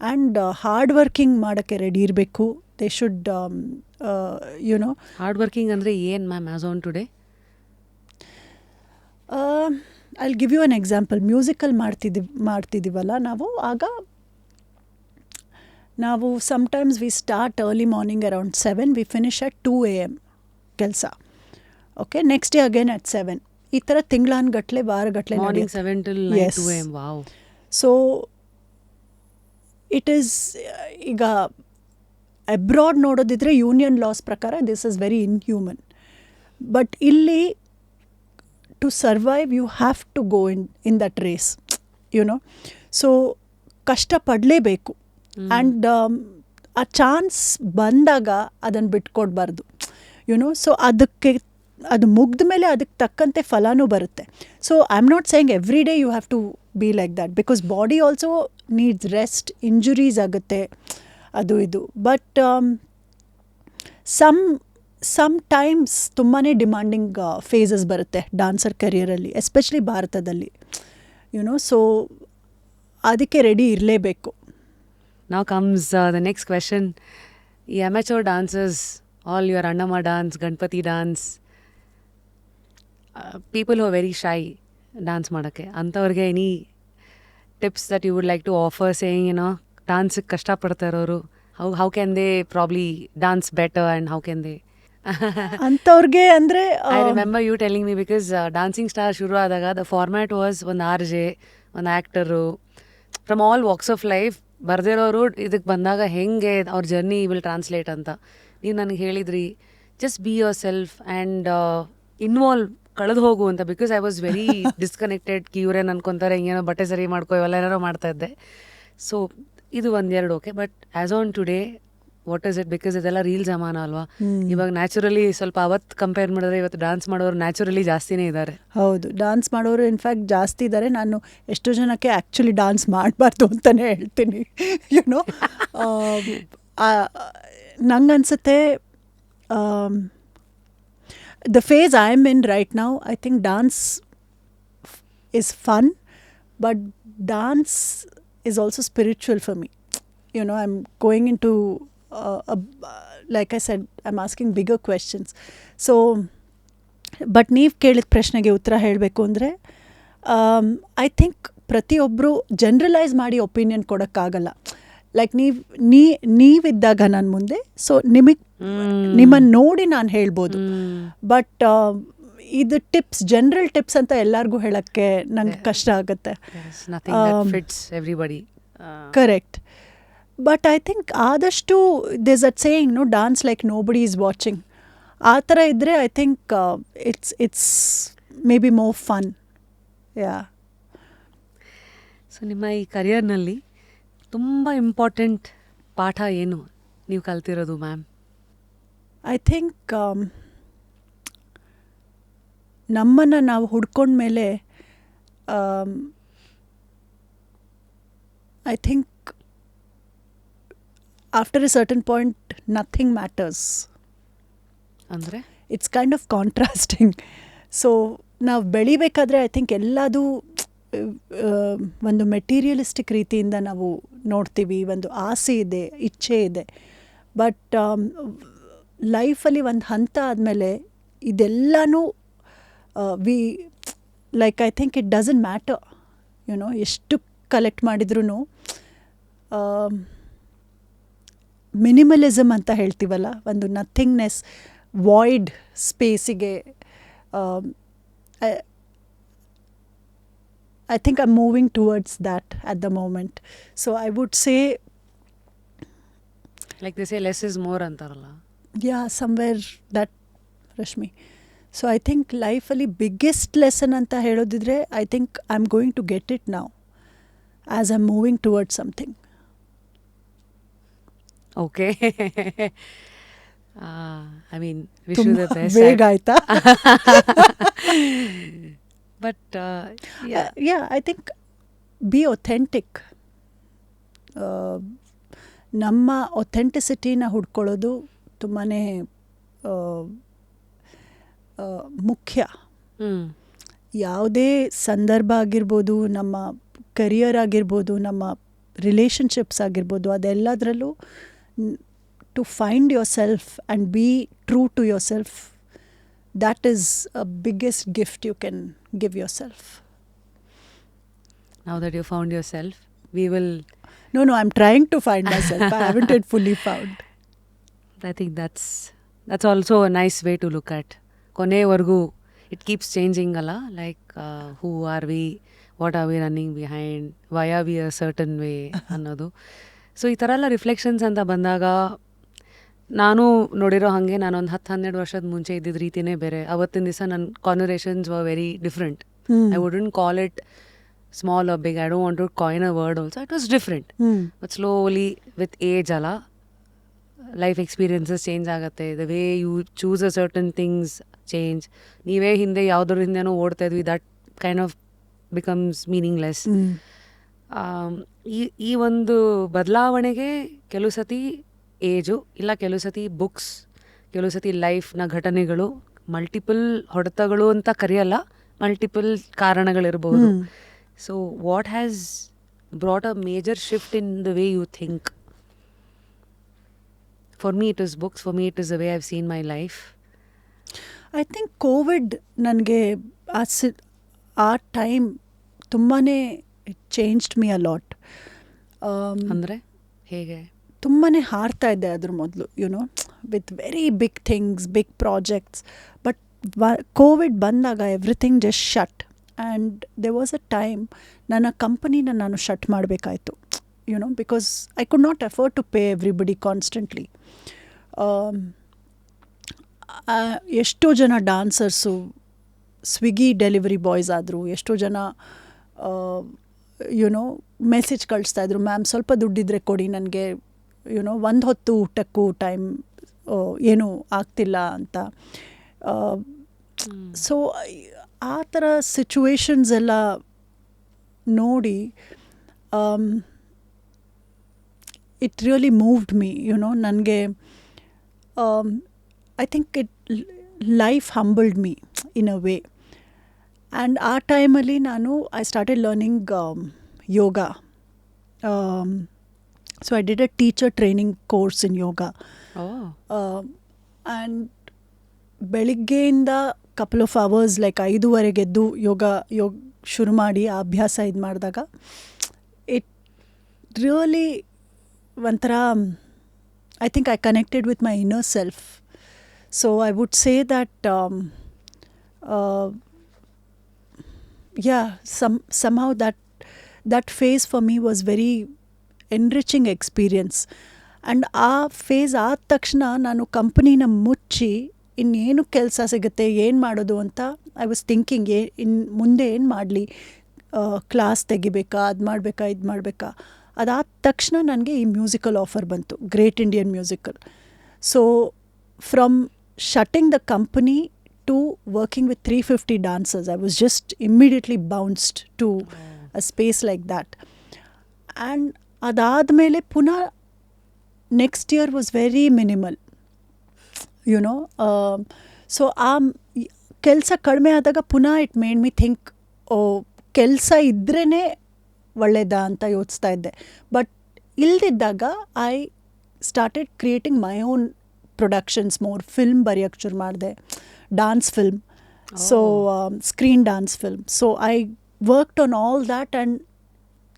And hard working ಮಾಡೋಕ್ಕೆ ರೆಡಿ ಇರಬೇಕು. ದೇ ಶುಡ್ ಹಾರ್ಡ್ ವರ್ಕಿಂಗ್ ಅಂದರೆ ಏನು ma'am as on today? I will give you an example. Musical ಮಾಡ್ತಿದ್ದೀವಲ್ಲ ನಾವು sometimes we start early morning around 7, we finish at 2 AM ಕೆಲಸ. Okay, next day again at 7. ಈ ಥರ ತಿಂಗಳಾನ್ಗಟ್ಲೆ ವಾರಗಟ್ಲೆ morning 7 till 2 AM. Wow. So it is, ಈಗ abroad ನೋಡೋದಿದ್ರೆ union laws ಪ್ರಕಾರ this is very inhuman. But ಇಲ್ಲಿ to survive you have to go in that race. So ಕಷ್ಟಪಡಲೇಬೇಕು. And ಆ chance ಬಂದಾಗ ಅದನ್ನು ಬಿಟ್ಕೊಡ್ಬಾರ್ದು. ಸೊ ಅದು ಮುಗ್ದ ಮೇಲೆ ಅದಕ್ಕೆ ತಕ್ಕಂತೆ ಫಲನೂ ಬರುತ್ತೆ. So I am not saying every day you have to be like that, because body also needs rest, injuries ಆಗುತ್ತೆ, ಅದು ಇದು. ಬಟ್ ಸಮ್ ಟೈಮ್ಸ್ ತುಂಬಾ ಡಿಮಾಂಡಿಂಗ್ ಫೇಸಸ್ ಬರುತ್ತೆ ಡಾನ್ಸರ್ ಕರಿಯರಲ್ಲಿ, ಎಸ್ಪೆಷಲಿ ಭಾರತದಲ್ಲಿ. ಸೊ ಅದಕ್ಕೆ ರೆಡಿ ಇರಲೇಬೇಕು. Now comes the next question. ಈ amateur dancers, all your Annamma dance, Ganpati dance, people who are very shy dance ಮಾಡೋಕ್ಕೆ, ಅಂಥವ್ರಿಗೆ any tips that you would like to offer, saying ಡಾನ್ಸಿಗೆ ಕಷ್ಟಪಡ್ತಾ ಇರೋರು, how can they probably dance better and how can they ಅಂಥವ್ರಿಗೆ ಅಂದರೆ I remember you telling me, because dancing star ಶುರು ಆದಾಗ the format was ಒಂದು RJ, ಒಂದು actor from all walks of life. ಬರ್ದಿರೋರು ಇದಕ್ಕೆ ಬಂದಾಗ ಹೆಂಗೆ ಅವ್ರ ಜರ್ನಿ ವಿಲ್ ಟ್ರಾನ್ಸ್ಲೇಟ್ ಅಂತ ನೀವು ನನಗೆ ಹೇಳಿದ್ರಿ. Just be yourself and involve, ಕಳೆದು ಹೋಗು ಅಂತ. Because I was very disconnected. ಇವ್ರೇನು ಅನ್ಕೊತಾರೆ, ಹಿಂಗೇನೋ ಬಟ್ಟೆ ಸರಿ ಮಾಡ್ಕೋ, ಇವೆಲ್ಲ ಏನಾರೋ ಮಾಡ್ತಾಯಿದ್ದೆ. ಸೊ ಇದು ಒಂದೆರಡು okay. But as on today what is it? Because ಇದೆಲ್ಲ ರೀಲ್ ಜಮಾನ ಅಲ್ವಾ. ಇವಾಗ ನ್ಯಾಚುರಲಿ ಸ್ವಲ್ಪ ಅವತ್ತು ಕಂಪೇರ್ ಮಾಡಿದ್ರೆ ಇವತ್ತು ಡಾನ್ಸ್ ಮಾಡೋರು ನ್ಯಾಚುರಲಿ ಜಾಸ್ತಿನೇ ಇದ್ದಾರೆ. ಹೌದು, ಡಾನ್ಸ್ ಮಾಡೋರು ಇನ್ಫ್ಯಾಕ್ಟ್ ಜಾಸ್ತಿ ಇದ್ದಾರೆ. ನಾನು ಎಷ್ಟೋ ಜನಕ್ಕೆ ಆ್ಯಕ್ಚುಲಿ ಡಾನ್ಸ್ ಮಾಡಬಾರ್ದು ಅಂತಲೇ ಹೇಳ್ತೀನಿ. ನಂಗನ್ಸುತ್ತೆ the phase I am in right now, I think dance is fun, but dance is also spiritual for me. I'm going into like I said, I'm asking bigger questions. So but ನೀವು ಕೇಳಿದ ಪ್ರಶ್ನೆಗೆ ಉತ್ತರ ಹೇಳಬೇಕು ಅಂದರೆ I think ಪ್ರತಿಯೊಬ್ಬರು generalise ಮಾಡಿ opinion ಕೊಡೋಕ್ಕಾಗಲ್ಲ. Like ನೀವಿದ್ದಾಗ ನನ್ನ ಮುಂದೆ, ಸೊ ನಿಮ್ಮನ್ನು ನೋಡಿ ನಾನು ಹೇಳ್ಬೋದು. ಬಟ್ ಇದು ಟಿಪ್ಸ್, ಜನರಲ್ ಟಿಪ್ಸ್ ಅಂತ ಎಲ್ಲರಿಗೂ ಹೇಳೋಕ್ಕೆ ನಂಗೆ ಕಷ್ಟ ಆಗುತ್ತೆ. ಕರೆಕ್ಟ್. ಬಟ್ ಐ ಥಿಂಕ್ ಆದಷ್ಟು there's that saying dance like nobody is watching, ಆ ಥರ ಇದ್ದರೆ I think it's maybe more fun. Yeah. So ನಿಮ್ಮ ಈ ಕರಿಯರ್ನಲ್ಲಿ ತುಂಬ ಇಂಪಾರ್ಟೆಂಟ್ ಪಾಠ ಏನು ನೀವು ಕಲ್ತಿರೋದು ಮ್ಯಾಮ್? ಐ ಥಿಂಕ್ ನಮ್ಮನ್ನು ನಾವು ಹುಡ್ಕೊಂಡ್ಮೇಲೆ I think after a certain point nothing matters. ಅಂದರೆ it's kind of contrasting. So ನಾವು ಬೆಳಿಬೇಕಾದ್ರೆ ಐ ಥಿಂಕ್ ಎಲ್ಲದೂ ಒಂದು ಮೆಟೀರಿಯಲಿಸ್ಟಿಕ್ ರೀತಿಯಿಂದ ನಾವು ನೋಡ್ತೀವಿ, ಒಂದು ಆಸೆ ಇದೆ, ಇಚ್ಛೆ ಇದೆ. ಬಟ್ ಲೈಫಲ್ಲಿ ಒಂದು ಹಂತ ಆದಮೇಲೆ ಇದೆಲ್ಲನೂ we like I think it doesn't matter, you know, ಎಷ್ಟು ಕಲೆಕ್ಟ್ ಮಾಡಿದ್ರೂ ಮಿನಿಮಲಿಸಮ್ ಅಂತ ಹೇಳ್ತೀವಲ್ಲ, ಒಂದು ನಥಿಂಗ್ನೆಸ್, ವಾಯ್ಡ್ ಸ್ಪೇಸಿಗೆ I think I'm moving towards that at the moment. So I would say, like they say less is more ಅಂತಾರಲ್ಲ. yeah, somewhere that, Rashmi. So I think ಲೈಫಲ್ಲಿ biggest lesson ಅಂತ ಹೇಳೋದಿದ್ರೆ I think I am going to get it now as I am moving towards something. Okay. I mean wish you the best. ಬೇಗ ಆಯ್ತಾ? But Yeah, I think be authentic. ನಮ್ಮ ಒಥೆಂಟಿಸಿಟಿನ ಹುಡ್ಕೊಳ್ಳೋದು ತುಂಬಾ ಮುಖ್ಯ. ಯಾವುದೇ ಸಂದರ್ಭ ಆಗಿರ್ಬೋದು, ನಮ್ಮ ಕರಿಯರ್ ಆಗಿರ್ಬೋದು, ನಮ್ಮ ರಿಲೇಷನ್ಶಿಪ್ಸ್ ಆಗಿರ್ಬೋದು, ಅದೆಲ್ಲದರಲ್ಲೂ to find yourself and be true to yourself, that is a biggest gift you can give yourself. now that you found yourself, we will, No, I'm trying to find myself. I haven't yet fully found. I think that's also a nice way to look at. ಕೊನೆವರೆಗೂ it keeps changing ಅಲ್ಲ, like who are we, what are we running behind, why are we a certain way ಅನ್ನೋದು. So ಈ ಥರ ಎಲ್ಲ reflections ಅಂತ ಬಂದಾಗ ನಾನು ನೋಡಿರೋ ಹಾಗೆ ನಾನೊಂದು 10-12 ವರ್ಷದ ಮುಂಚೆ ಇದ್ದಿದ್ದ ರೀತಿಯೇ ಬೇರೆ. ಅವತ್ತಿನ ದಿವಸ ನನ್ನ conversations were very different. I wouldn't call it small or big, I don't want to coin a word also. It was different. But slowly with age ಅಲ್ಲ, ಲೈಫ್ ಎಕ್ಸ್ಪೀರಿಯನ್ಸಸ್ ಚೇಂಜ್ ಆಗುತ್ತೆ. The way you choose a certain things change. ನೀವೇ ಹಿಂದೆ ಯಾವುದ್ರ ಹಿಂದೆನೋ ಓಡ್ತಾ ಇದ್ವಿ, that kind of becomes meaningless. ಈ ಒಂದು ಬದಲಾವಣೆಗೆ ಕೆಲವು ಸತಿ ಏಜು, ಇಲ್ಲ ಕೆಲವು ಸತಿ ಬುಕ್ಸ್, ಕೆಲವು ಸತಿ ಲೈಫ್ನ ಘಟನೆಗಳು, ಮಲ್ಟಿಪಲ್ ಹೊಡೆತಗಳು ಅಂತ ಕರೆಯಲ್ಲ, ಮಲ್ಟಿಪಲ್ ಕಾರಣಗಳಿರ್ಬೋದು. So what has brought a major shift in the way you think? For me it is books, for me it is the way I have seen my life. I think covid ನನಗೆ ಆ time ತುಂಬಾ changed me a lot. ಅಂದರೆ ಹೇಗೆ? ತುಂಬಾ ಹಾರ್ತಾ ಇದ್ದೆ ಅದ್ರ ಮೊದಲು, you know, with very big things, big projects. But covid ಬಂದಾಗ everything just shut. And there was a time ನನ್ನ ಕಂಪನಿನ ನಾನು ಶಟ್ ಮಾಡಬೇಕಾಯ್ತು, you know, because I could not afford to pay everybody constantly. ಎಷ್ಟೋ ಜನ ಡಾನ್ಸರ್ಸು ಸ್ವಿಗ್ಗಿ ಡೆಲಿವರಿ ಬಾಯ್ಸ್ ಆದರು, ಎಷ್ಟೋ ಜನ ಯುನೋ ಮೆಸೇಜ್ ಕಳಿಸ್ತಾಯಿದ್ರು, ಮ್ಯಾಮ್ ಸ್ವಲ್ಪ ದುಡ್ಡಿದ್ರೆ ಕೊಡಿ ನನಗೆ, ಯುನೋ, ಒಂದು ಹೊತ್ತು ಊಟಕ್ಕೂ ಟೈಮ್ ಏನೂ ಆಗ್ತಿಲ್ಲ ಅಂತ. ಸೊ ಆ ಥರ ಸಿಚುವೇಶನ್ಸ್ ಎಲ್ಲ ನೋಡಿ it really moved me, you know. ನನಗೆ I think life humbled me in a way. And ಆ ಟೈಮಲ್ಲಿ I started learning yoga. So I did a teacher training course in yoga. And ಬೆಳಿಗ್ಗೆಯಿಂದ couple of hours, like 5:30 ಎದ್ದು ಯೋಗ ಶುರು ಮಾಡಿ ಆ ಅಭ್ಯಾಸ ಇದು ಮಾಡಿದಾಗ ಇಟ್ ರಿಯಲಿ ಒಂಥರ I think I connected with my inner self. So I would say that somehow that phase for me was very enriching experience. And ಆ ಫೇಸ್ ಆದ ತಕ್ಷಣ ನಾನು ಕಂಪ್ನಿನ ಮುಚ್ಚಿ ಇನ್ನೇನು ಕೆಲಸ ಸಿಗುತ್ತೆ, ಏನು ಮಾಡೋದು ಅಂತ ಐ ವಾಸ್ ಥಿಂಕಿಂಗ್, ಮುಂದೆ ಏನು ಮಾಡಲಿ, ಕ್ಲಾಸ್ ತೆಗಿಬೇಕಾ, ಅದು ಮಾಡಬೇಕಾ, ಇದು ಮಾಡಬೇಕಾ. ಅದಾದ ತಕ್ಷಣ ನನಗೆ ಈ ಮ್ಯೂಸಿಕಲ್ ಆಫರ್ ಬಂತು, great Indian musical. So from shutting the company to working with 350 dancers, I was just immediately bounced to a space like that. And adadmele puna next year was very minimal. You know. So ಆ ಕೆಲಸ ಕಡಿಮೆ ಆದಾಗ ಪುನಃ it made me think, ಓ ಕೆಲಸ ಇದ್ರೇ ಒಳ್ಳೇದಾ ಅಂತ ಯೋಚಿಸ್ತಾ ಇದ್ದೆ. ಬಟ್ ಇಲ್ದಿದ್ದಾಗ I started creating my own productions more. Film ಬರೆಯೋಕ್ಕೆ ಶುರು ಮಾಡಿದೆ, dance film, so screen dance film. So I worked on all that and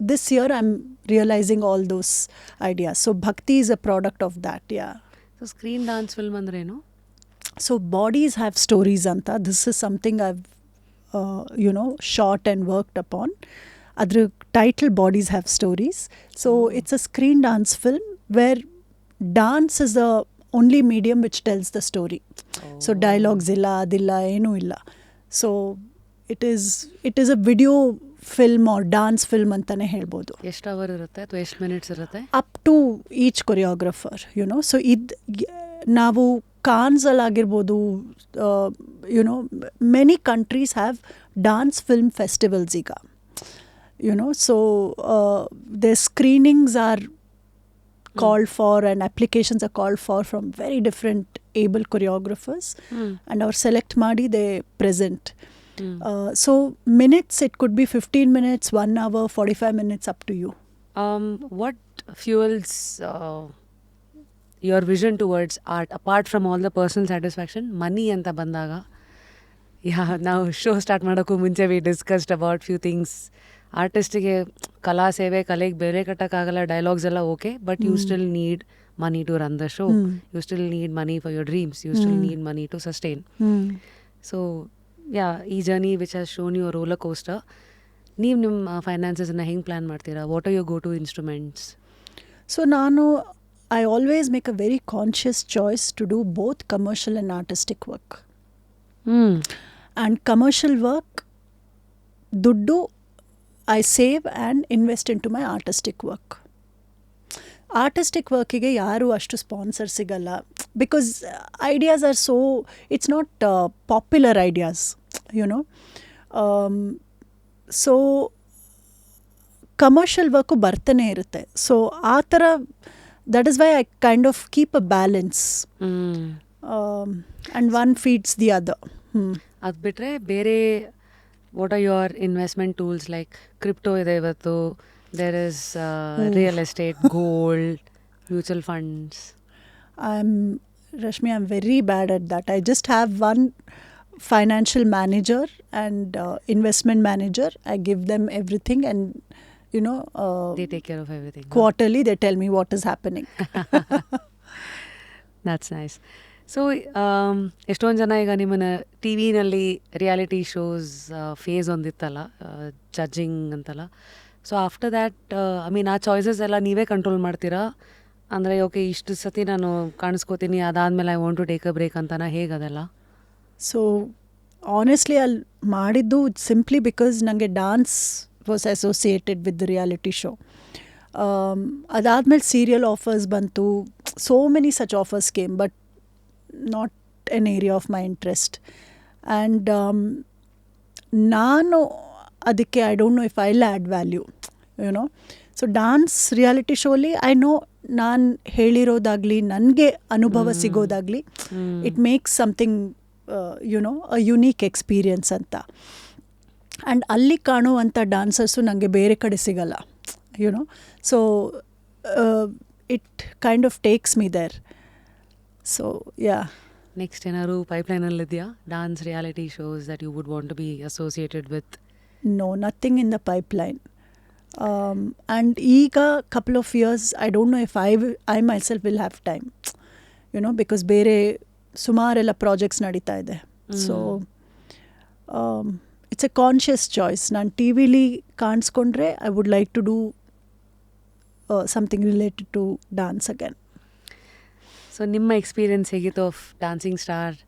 this year I'm realizing all those ideas. So Bhakti is a product of that, yeah. So screen dance film ಅಂದ್ರೇನು? So bodies have stories anta. This is something I've shot and worked upon. Adra title Bodies Have Stories. So it's a screen dance film where dance is the only medium which tells the story. So dialogues illa, adilla, enu illa. So it is a video film or dance film ಅಂತಲೇ ಹೇಳ್ಬೋದು. ಎಷ್ಟು hour ಇರುತ್ತೆ ಅಥವಾ ಎಷ್ಟು minutes ಇರುತ್ತೆ? Up to each choreographer, you know. So ನಾವು ಕಾನ್ಸಲ್ಲಾಗಿರ್ಬೋದು, many countries have dance film festivals ಈಗ, you know. So the screenings are called for and applications are called for from very different able choreographers, and our select ಮಾಡಿ they present. So minutes, it could be 15 minutes, 1 hour, 45 minutes, up to you. What fuels your vision towards art apart from all the personal satisfaction? Money anta bandaga, yeah, now show start ಮಾಡೋಕ್ಕೂ ಮುಂಚೆ we discussed about few things. ಆರ್ಟಿಸ್ಟಿಗೆ ಕಲಾ ಸೇವೆ, ಕಲೆಗೆ ಬೆಲೆ ಕಟ್ಟೋಕ್ಕಾಗಲ್ಲ, dialogues ಎಲ್ಲ okay, but you still need money to run the show. You still need money for your dreams. You still need money to sustain. So yeah, ಈ journey which has shown you roller coaster. ನೀವು ನಿಮ್ಮ ಫೈನಾನ್ಸಸ್ನ ಹೆಂಗೆ plan ಮಾಡ್ತೀರಾ? What are your go to instruments? So I always make a very conscious choice to do both commercial and artistic work. And commercial work, ದುಡ್ಡು I save and invest into my artistic work. Artistic ವರ್ಕಿಗೆ ಯಾರು ಅಷ್ಟು sponsor ಸಿಗಲ್ಲ, because ideas are so, it's not popular ideas, you know. So commercial work ಬರ್ತಾನೆ ಇರುತ್ತೆ. So ಆ ಥರ, that is why I kind of keep a balance, and one feeds the other. ಅದು ಬಿಟ್ಟರೆ ಬೇರೆ what are your investment tools? Like crypto ಇದೆ ಇವತ್ತು, there is real estate, gold, mutual funds. Rashmi, I'm very bad at that. I just have one financial manager and investment manager. I give them everything, and they take care of everything. Quarterly, they tell me what is happening. That's nice. So ಎಷ್ಟೊಂದು ಜನ ಈಗ ನಿಮ್ಮನ್ನ ಟಿ ವಿನಲ್ಲಿ reality shows face ಒಂದಿತ್ತಲ್ಲ, judging ಅಂತಲ್ಲ. So after that, I mean ಆ choices ಎಲ್ಲ ನೀವೇ ಕಂಟ್ರೋಲ್ ಮಾಡ್ತೀರಾ? ಅಂದರೆ ಓಕೆ, ಇಷ್ಟು ಸತಿ ನಾನು ಕಾಣಿಸ್ಕೋತೀನಿ, ಅದಾದಮೇಲೆ I want to take a break ಅಂತಾನ, ಹೇಗೆ ಅದೆಲ್ಲ? ಸೊ ಆನೆಸ್ಟ್ಲಿ ಅಲ್ಲಿ ಮಾಡಿದ್ದು ಸಿಂಪ್ಲಿ ಬಿಕಾಸ್ ನನಗೆ dance was associated with the reality show. ಅದಾದಮೇಲೆ ಸೀರಿಯಲ್ ಆಫರ್ಸ್ ಬಂತು, so many such offers came, but not an area of my interest. And ನಾನು ಅದಕ್ಕೆ I don't know if I will add value, you know. So dance reality ಶೋಲಿ I know, ನಾನು ಹೇಳಿರೋದಾಗಲಿ, ನನಗೆ ಅನುಭವ ಸಿಗೋದಾಗಲಿ, it makes something a unique experience ಅಂತ. And ಅಲ್ಲಿ ಕಾಣುವಂಥ ಡಾನ್ಸರ್ಸು ನನಗೆ ಬೇರೆ ಕಡೆ ಸಿಗಲ್ಲ, you know. So it kind of takes me there. So yeah. Next ಏನಾದ್ರು ಪೈಪ್ಲೈನಲ್ಲಿದೆಯಾ dance reality shows that you would want to be associated with? No, nothing in the pipeline. And eega couple of years, I don't know if I myself will have time, because ಬೇರೆ ಸುಮಾರೆಲ್ಲ projects ನಡೀತಾ ಇದೆ. So it's a conscious choice. ನಾನು ಟಿ ವಿಲಿ ಕಾಣಿಸ್ಕೊಂಡ್ರೆ I would like to do something related to dance again. So ನಿಮ್ಮ experience ಹೇಗಿತ್ತು of dancing star?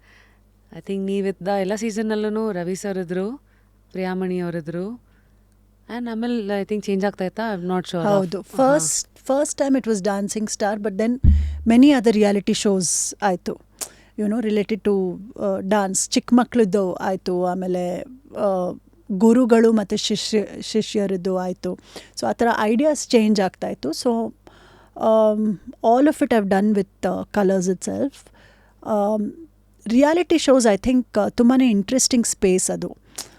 I think ನೀವಿದ್ದ ಎಲ್ಲ ಸೀಸನ್ನಲ್ಲೂ ರವಿ ಸರ್ ಇದ್ರು, ಪ್ರಿಯಾಮಣಿ ಅವರಿದ್ರು, ಆ್ಯಂಡ್ ಆಮೇಲೆ ಐ ಥಿಂಕ್ ಚೇಂಜ್ ಆಗ್ತಾ ಇತ್ತಾ? I am not sure. ಹೌದು, first time it was dancing star, but then many other reality shows ಆಯಿತು, ರಿಲೇಟೆಡ್ ಟು ಡಾನ್ಸ್. ಚಿಕ್ಕ ಮಕ್ಕಳದ್ದು ಆಯಿತು, ಆಮೇಲೆ ಗುರುಗಳು ಮತ್ತು ಶಿಷ್ಯರದ್ದು ಆಯಿತು. ಸೊ ಆ ಥರ ಐಡಿಯಾಸ್ ಚೇಂಜ್ ಆಗ್ತಾಯಿತ್ತು. So all of it have done with colours it self. Reality shows I think ತುಂಬಾ ಇಂಟ್ರೆಸ್ಟಿಂಗ್ ಸ್ಪೇಸ್ ಅದು.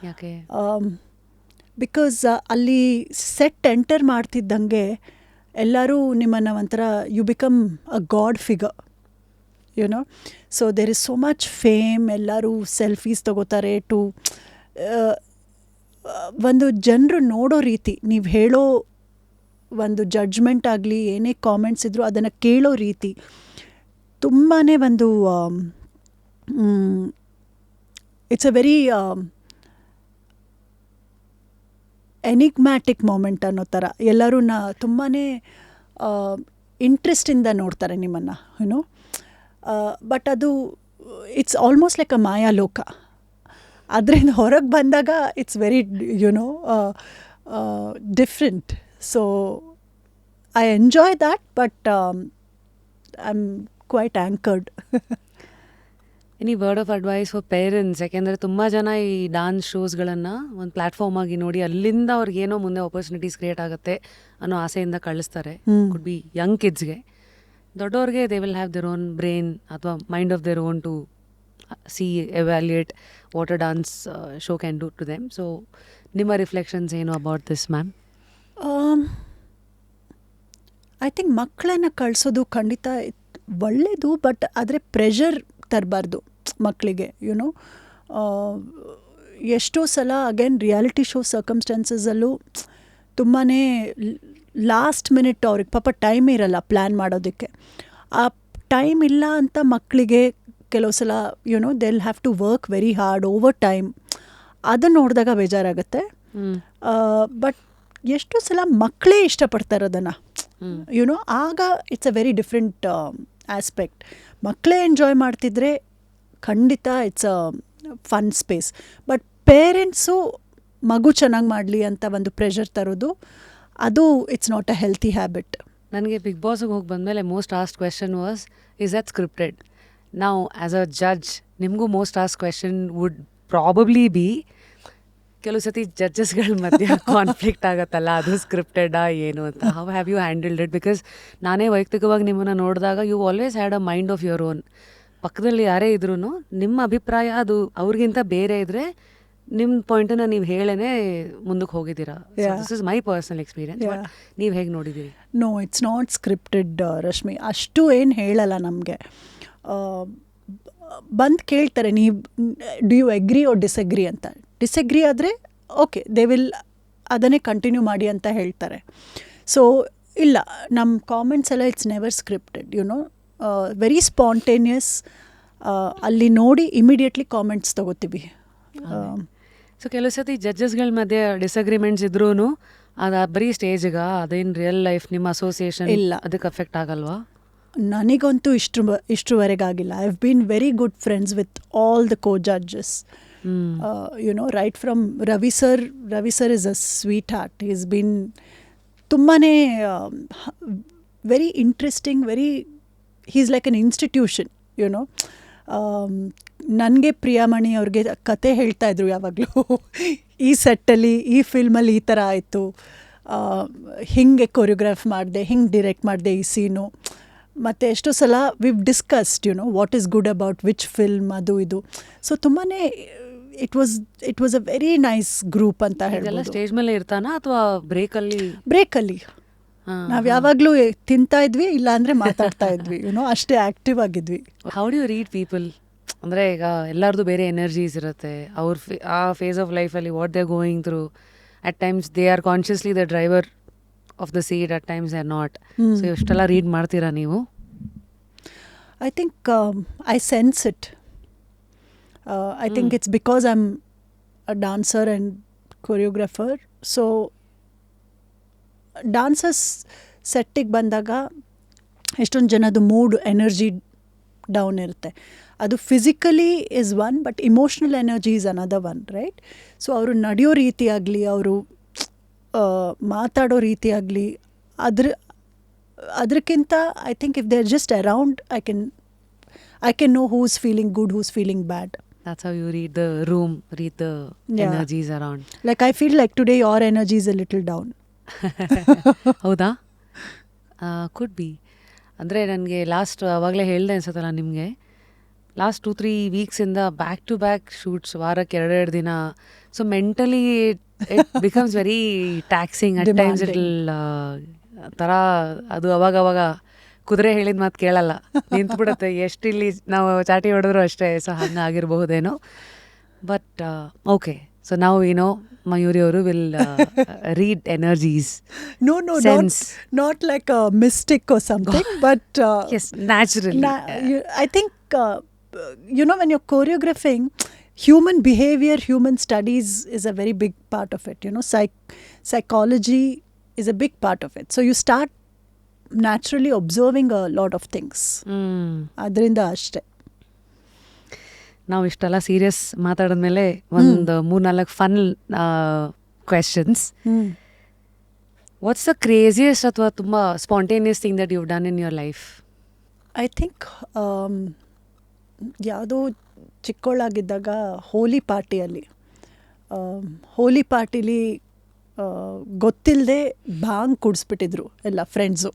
ಯಾಕೆ? ಬಿಕಾಸ್ ಅಲ್ಲಿ ಸೆಟ್ ಎಂಟರ್ ಮಾಡ್ತಿದ್ದಂಗೆ ಎಲ್ಲರೂ ನಿಮ್ಮನ್ನು ಒಂಥರ you become a god figure, you know. So there is so much fame, ಎಲ್ಲರೂ selfies ತಗೋತಾರೆ to ಒಂದು ಜನರು ನೋಡೋ ರೀತಿ, ನೀವು ಹೇಳೋ ಒಂದು ಜಡ್ಜ್ಮೆಂಟ್ ಆಗಲಿ ಏನೇ ಕಾಮೆಂಟ್ಸ್ ಇದ್ದರೂ ಅದನ್ನು ಕೇಳೋ ರೀತಿ ತುಂಬಾ ಒಂದು it's a very enigmatic moment ಅನ್ನೋ ಥರ ಎಲ್ಲರೂ ತುಂಬಾ ಇಂಟ್ರೆಸ್ಟಿಂದ ನೋಡ್ತಾರೆ ನಿಮ್ಮನ್ನು, ಯುನೋ. ಬಟ್ ಅದು ಇಟ್ಸ್ ಆಲ್ಮೋಸ್ಟ್ ಲೈಕ್ ಅ ಮಾಯಾಲೋಕ. ಅದರಿಂದ ಹೊರಗೆ ಬಂದಾಗ it's very you know different. So I enjoy that, but I am quite anchored. Any word of advice for parents? ಯಾಕೆಂದರೆ ತುಂಬ ಜನ ಈ ಡಾನ್ಸ್ ಶೋಸ್ಗಳನ್ನು ಒಂದು ಪ್ಲ್ಯಾಟ್ಫಾರ್ಮ್ ಆಗಿ ನೋಡಿ ಅಲ್ಲಿಂದ ಅವ್ರಿಗೇನೋ ಮುಂದೆ ಆಪರ್ಚುನಿಟೀಸ್ ಕ್ರಿಯೇಟ್ ಆಗುತ್ತೆ ಅನ್ನೋ ಆಸೆಯಿಂದ ಕಳಿಸ್ತಾರೆ. ಕುಡ್ ಬಿ ಯಂಗ್ ಕಿಡ್ಸ್ಗೆ. ದೊಡ್ಡವ್ರಿಗೆ they will have their own brain ಅಥವಾ mind of their own to see evaluate what a dance show can do to them. So ನಿಮ್ಮ ರಿಫ್ಲೆಕ್ಷನ್ಸ್ ಏನು about this ma'am? I think ಮಕ್ಕಳನ್ನು ಕಳಿಸೋದು ಖಂಡಿತ ಒಳ್ಳೆಯದು, but ಆದರೆ ಪ್ರೆಷರ್ ತರಬಾರ್ದು ಮಕ್ಕಳಿಗೆ, ಯುನೋ. ಎಷ್ಟೋ ಸಲ ಅಗೇನ್ ರಿಯಾಲಿಟಿ ಶೋ ಸರ್ಕಮ್ಸ್ಟಾನ್ಸಸಲ್ಲೂ ತುಂಬಾ ಲಾಸ್ಟ್ ಮಿನಿಟ್ ಅವ್ರಿಗೆ ಪಾಪ ಟೈಮ್ ಇರಲ್ಲ ಪ್ಲ್ಯಾನ್ ಮಾಡೋದಕ್ಕೆ. ಆ ಟೈಮ್ ಇಲ್ಲ ಅಂತ ಮಕ್ಕಳಿಗೆ ಕೆಲವು ಸಲ you know they will have to work very hard over time. ಅದನ್ನು ನೋಡಿದಾಗ ಬೇಜಾರಾಗುತ್ತೆ. ಬಟ್ ಎಷ್ಟೋ ಸಲ ಮಕ್ಕಳೇ ಇಷ್ಟಪಡ್ತಾರೆ ಅದನ್ನು, ಯುನೋ. ಆಗ it's a very different aspect. ಮಕ್ಕಳೇ ಎಂಜಾಯ್ ಮಾಡ್ತಿದ್ರೆ ಖಂಡಿತ it's a fun space. But parents ಮಗು ಚೆನ್ನಾಗಿ ಮಾಡಲಿ ಅಂತ ಒಂದು ಪ್ರೆಷರ್ ತರೋದು, ಅದು it's not a healthy habit. ನನಗೆ ಬಿಗ್ ಬಾಸ್ಗೆ ಹೋಗಿ ಬಂದಮೇಲೆ most asked question was, is that scripted? ನಾವು ಆ್ಯಸ್ ಅ ಜಡ್ಜ್ ನಿಮಗೂ most asked question would probably be, ಕೆಲವು ಸತಿ ಜಡ್ಜಸ್ಗಳ ಮಧ್ಯೆ ಕಾನ್ಫ್ಲಿಕ್ಟ್ ಆಗುತ್ತಲ್ಲ, ಅದು ಸ್ಕ್ರಿಪ್ಟೆಡಾ ಏನು ಅಂತ. How have you handled it? Because ನಾನೇ ವೈಯಕ್ತಿಕವಾಗಿ ನಿಮ್ಮನ್ನು ನೋಡಿದಾಗ you always had a mind of your own. ಪಕ್ಕದಲ್ಲಿ ಯಾರೇ ಇದ್ರೂ ನಿಮ್ಮ ಅಭಿಪ್ರಾಯ ಅದು ಅವ್ರಿಗಿಂತ ಬೇರೆ ಇದ್ದರೆ ನಿಮ್ಮ ಪಾಯಿಂಟನ್ನು ನೀವು ಹೇಳೇ ಮುಂದಕ್ಕೆ ಹೋಗಿದ್ದೀರಾ. This is my personal experience. But ನೀವು ಹೇಗೆ ನೋಡಿದ್ದೀರಿ? No, it's not scripted Rashmi. ಅಷ್ಟು ಏನು ಹೇಳಲ್ಲ ನಮಗೆ. ಬಂದು ಕೇಳ್ತಾರೆ, ನೀವು do you agree or disagree ಅಂತ. ಡಿಸಗ್ರಿ ಆದರೆ ಓಕೆ, ದೇ ವಿಲ್ ಅದನ್ನೇ ಕಂಟಿನ್ಯೂ ಮಾಡಿ ಅಂತ ಹೇಳ್ತಾರೆ. ಸೊ ಇಲ್ಲ, ನಮ್ಮ ಕಾಮೆಂಟ್ಸ್ ಎಲ್ಲ it's never scripted, you know. Very spontaneous. ಅಲ್ಲಿ ನೋಡಿ ಇಮಿಡಿಯೇಟ್ಲಿ ಕಾಮೆಂಟ್ಸ್ ತೊಗೋತೀವಿ. ಸೊ ಕೆಲವು ಸತಿ ಜಡ್ಜಸ್ಗಳ ಮಧ್ಯೆ ಡಿಸಗ್ರಿಮೆಂಟ್ಸ್ ಇದ್ರೂ ಅದು ಬರೀ ಸ್ಟೇಜ್ಗ, ಅದೇನು ರಿಯಲ್ ಲೈಫ್ ನಿಮ್ಮ ಅಸೋಸಿಯೇಷನ್ ಇಲ್ಲ, ಅದಕ್ಕೆ ಅಫೆಕ್ಟ್ ಆಗಲ್ವಾ? ನನಗಂತೂ ಇಷ್ಟುವರೆಗಾಗಿಲ್ಲ. I have been very good friends with all the co judges. You know, right from Ravi sir is a sweet heart. He is been ತುಂಬಾ very interesting, he is like an institution, you know. ನನಗೆ ಪ್ರಿಯಾಮಣಿ ಅವ್ರಿಗೆ ಕತೆ ಹೇಳ್ತಾಯಿದ್ರು ಯಾವಾಗಲೂ, ಈ ಸೆಟ್ಟಲ್ಲಿ ಈ ಫಿಲ್ಮಲ್ಲಿ ಈ ಥರ ಆಯಿತು, ಹಿಂಗೆ ಕೊರಿಯೋಗ್ರಾಫ್ ಮಾಡಿದೆ, ಹಿಂಗೆ ಡಿರೆಕ್ಟ್ ಮಾಡಿದೆ ಈ ಸೀನು. ಮತ್ತು ಎಷ್ಟೋ ಸಲ view discussed, YONO, what is good about which film, ಅದು ಇದು. ಸೊ ತುಂಬಾ it was a very nice group ಅಂತ ಹೇಳಿ. ಸ್ಟೇಜ್ ಮೇಲೆ ಇರ್ತಾನಾ ಅಥವಾ ಬ್ರೇಕಲ್ಲಿ ನಾವು ಯಾವಾಗಲೂ ತಿಂತಾ ಇದ್ವಿ, ಇಲ್ಲ ಅಂದರೆ ಮಾತಾಡ್ತಾ ಇದ್ವಿ, ಯುನೋ, ಅಷ್ಟೇ ಆ್ಯಕ್ಟಿವ್ ಆಗಿದ್ವಿ. How do you read people? ಅಂದರೆ ಈಗ ಎಲ್ಲರದು ಬೇರೆ ಎನರ್ಜೀಸ್ ಇರುತ್ತೆ. ಆ ಫೇಸ್ ಆಫ್ ಲೈಫಲ್ಲಿ what they are going through. At times they are consciously the driver of the seat, at times they are not. So ಎಷ್ಟೆಲ್ಲ ರೀಡ್ ಮಾಡ್ತೀರಾ ನೀವು? I think I sense it. I think it's because I am a dancer and choreographer. So dancers ಸೆಟ್ಟಿಗೆ ಬಂದಾಗ ಎಷ್ಟೊಂದು ಜನದು mood, energy down ಇರುತ್ತೆ. ಅದು physically is one, but emotional energy is another one, right? So ಅವರು ನಡೆಯೋ ರೀತಿ ಆಗಲಿ, ಅವರು ಮಾತಾಡೋ ರೀತಿ ಆಗಲಿ, ಅದಕ್ಕಿಂತ I think if they are just around, I can know who is feeling good, who is feeling bad. That's how you read the room, read the energies around. Like I feel like today your energy is a little down. ಹೌದಾ? Could be. ಅಂದರೆ ನನಗೆ last ಆವಾಗಲೇ ಹೇಳಿದೆ ಅನ್ಸುತ್ತಲ್ಲ ನಿಮಗೆ, last 2-3 ವೀಕ್ಸಿಂದ back to back shoots, ವಾರಕ್ಕೆ 2 ದಿನ. So mentally it becomes very taxing at times. ಥರ ಅದು ಅವಾಗ ಕುದುರೆ ಹೇಳಿದ ಮಾತು ಕೇಳಲ್ಲ, ನಿಂತ್ಬಿಡುತ್ತೆ. ಎಷ್ಟು ಇಲ್ಲಿ ನಾವು ಚಾಟಿ ಹೊಡೆದ್ರು ಅಷ್ಟೇ. ಸೊ ಹಂಗೆ ಆಗಿರಬಹುದೇನೋ. ಬಟ್ ಓಕೆ, ಸೊ ನಾವು ಮಯೂರಿ ಅವರು will read energies. No, Sense. not like a mystic or something, but yes, naturally. I think, when you're choreographing, human behavior, human studies is a very big part of it. Psychology is a big part of it. So you start naturally observing a lot of things. ಅದರಿಂದ ಅಷ್ಟೇ. ನಾವು ಇಷ್ಟೆಲ್ಲ serious ಮಾತಾಡಿದ್ಮೇಲೆ ಒಂದು 3-4 fun questions. What's the craziest ಅಥವಾ ತುಂಬ spontaneous thing that you done in your life? I think ಯಾವುದೋ ಚಿಕ್ಕವಳಾಗಿದ್ದಾಗ ಹೋಲಿ ಪಾರ್ಟಿಲಿ ಗೊತ್ತಿಲ್ಲದೆ ಭಾಂಗ್ ಕುಡಿಸ್ಬಿಟ್ಟಿದ್ರು ಎಲ್ಲ ಫ್ರೆಂಡ್ಸು.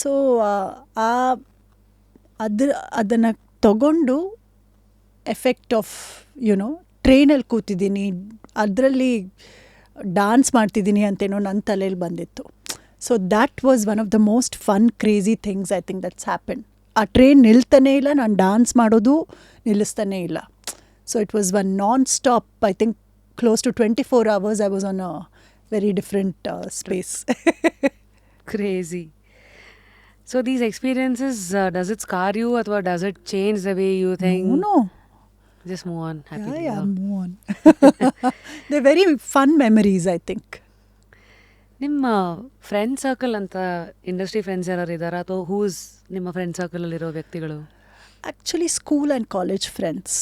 ಸೊ ಅದನ್ನು ತಗೊಂಡು ಎಫೆಕ್ಟ್ ಆಫ್ ಟ್ರೈನಲ್ಲಿ ಕೂತಿದ್ದೀನಿ, ಅದರಲ್ಲಿ ಡಾನ್ಸ್ ಮಾಡ್ತಿದ್ದೀನಿ ಅಂತೇನೋ ನನ್ನ ತಲೆಯಲ್ಲಿ ಬಂದಿತ್ತು. So that was one of the most fun crazy things I think that's happen. ಆ ಟ್ರೈನ್ ನಿಲ್ತಾನೇ ಇಲ್ಲ, ನಾನು ಡಾನ್ಸ್ ಮಾಡೋದು ನಿಲ್ಲಿಸ್ತಾನೇ ಇಲ್ಲ. So it was one non stop. I think close to 24 hours I was on a very different space. Crazy. So these experiences, does it scar you or does it change the way you think? No. Just move on. Happy. Yeah, move on. They're very fun memories, I think. ನಿಮ್ಮ friend circle ಅಂತ industry friends ಯಾರು ಇದ್ದಾರಾ, ಅಥವಾ whose ನಿಮ್ಮ friend ಸರ್ಕಲಲ್ಲಿರೋ ವ್ಯಕ್ತಿಗಳು? Actually, school and college friends.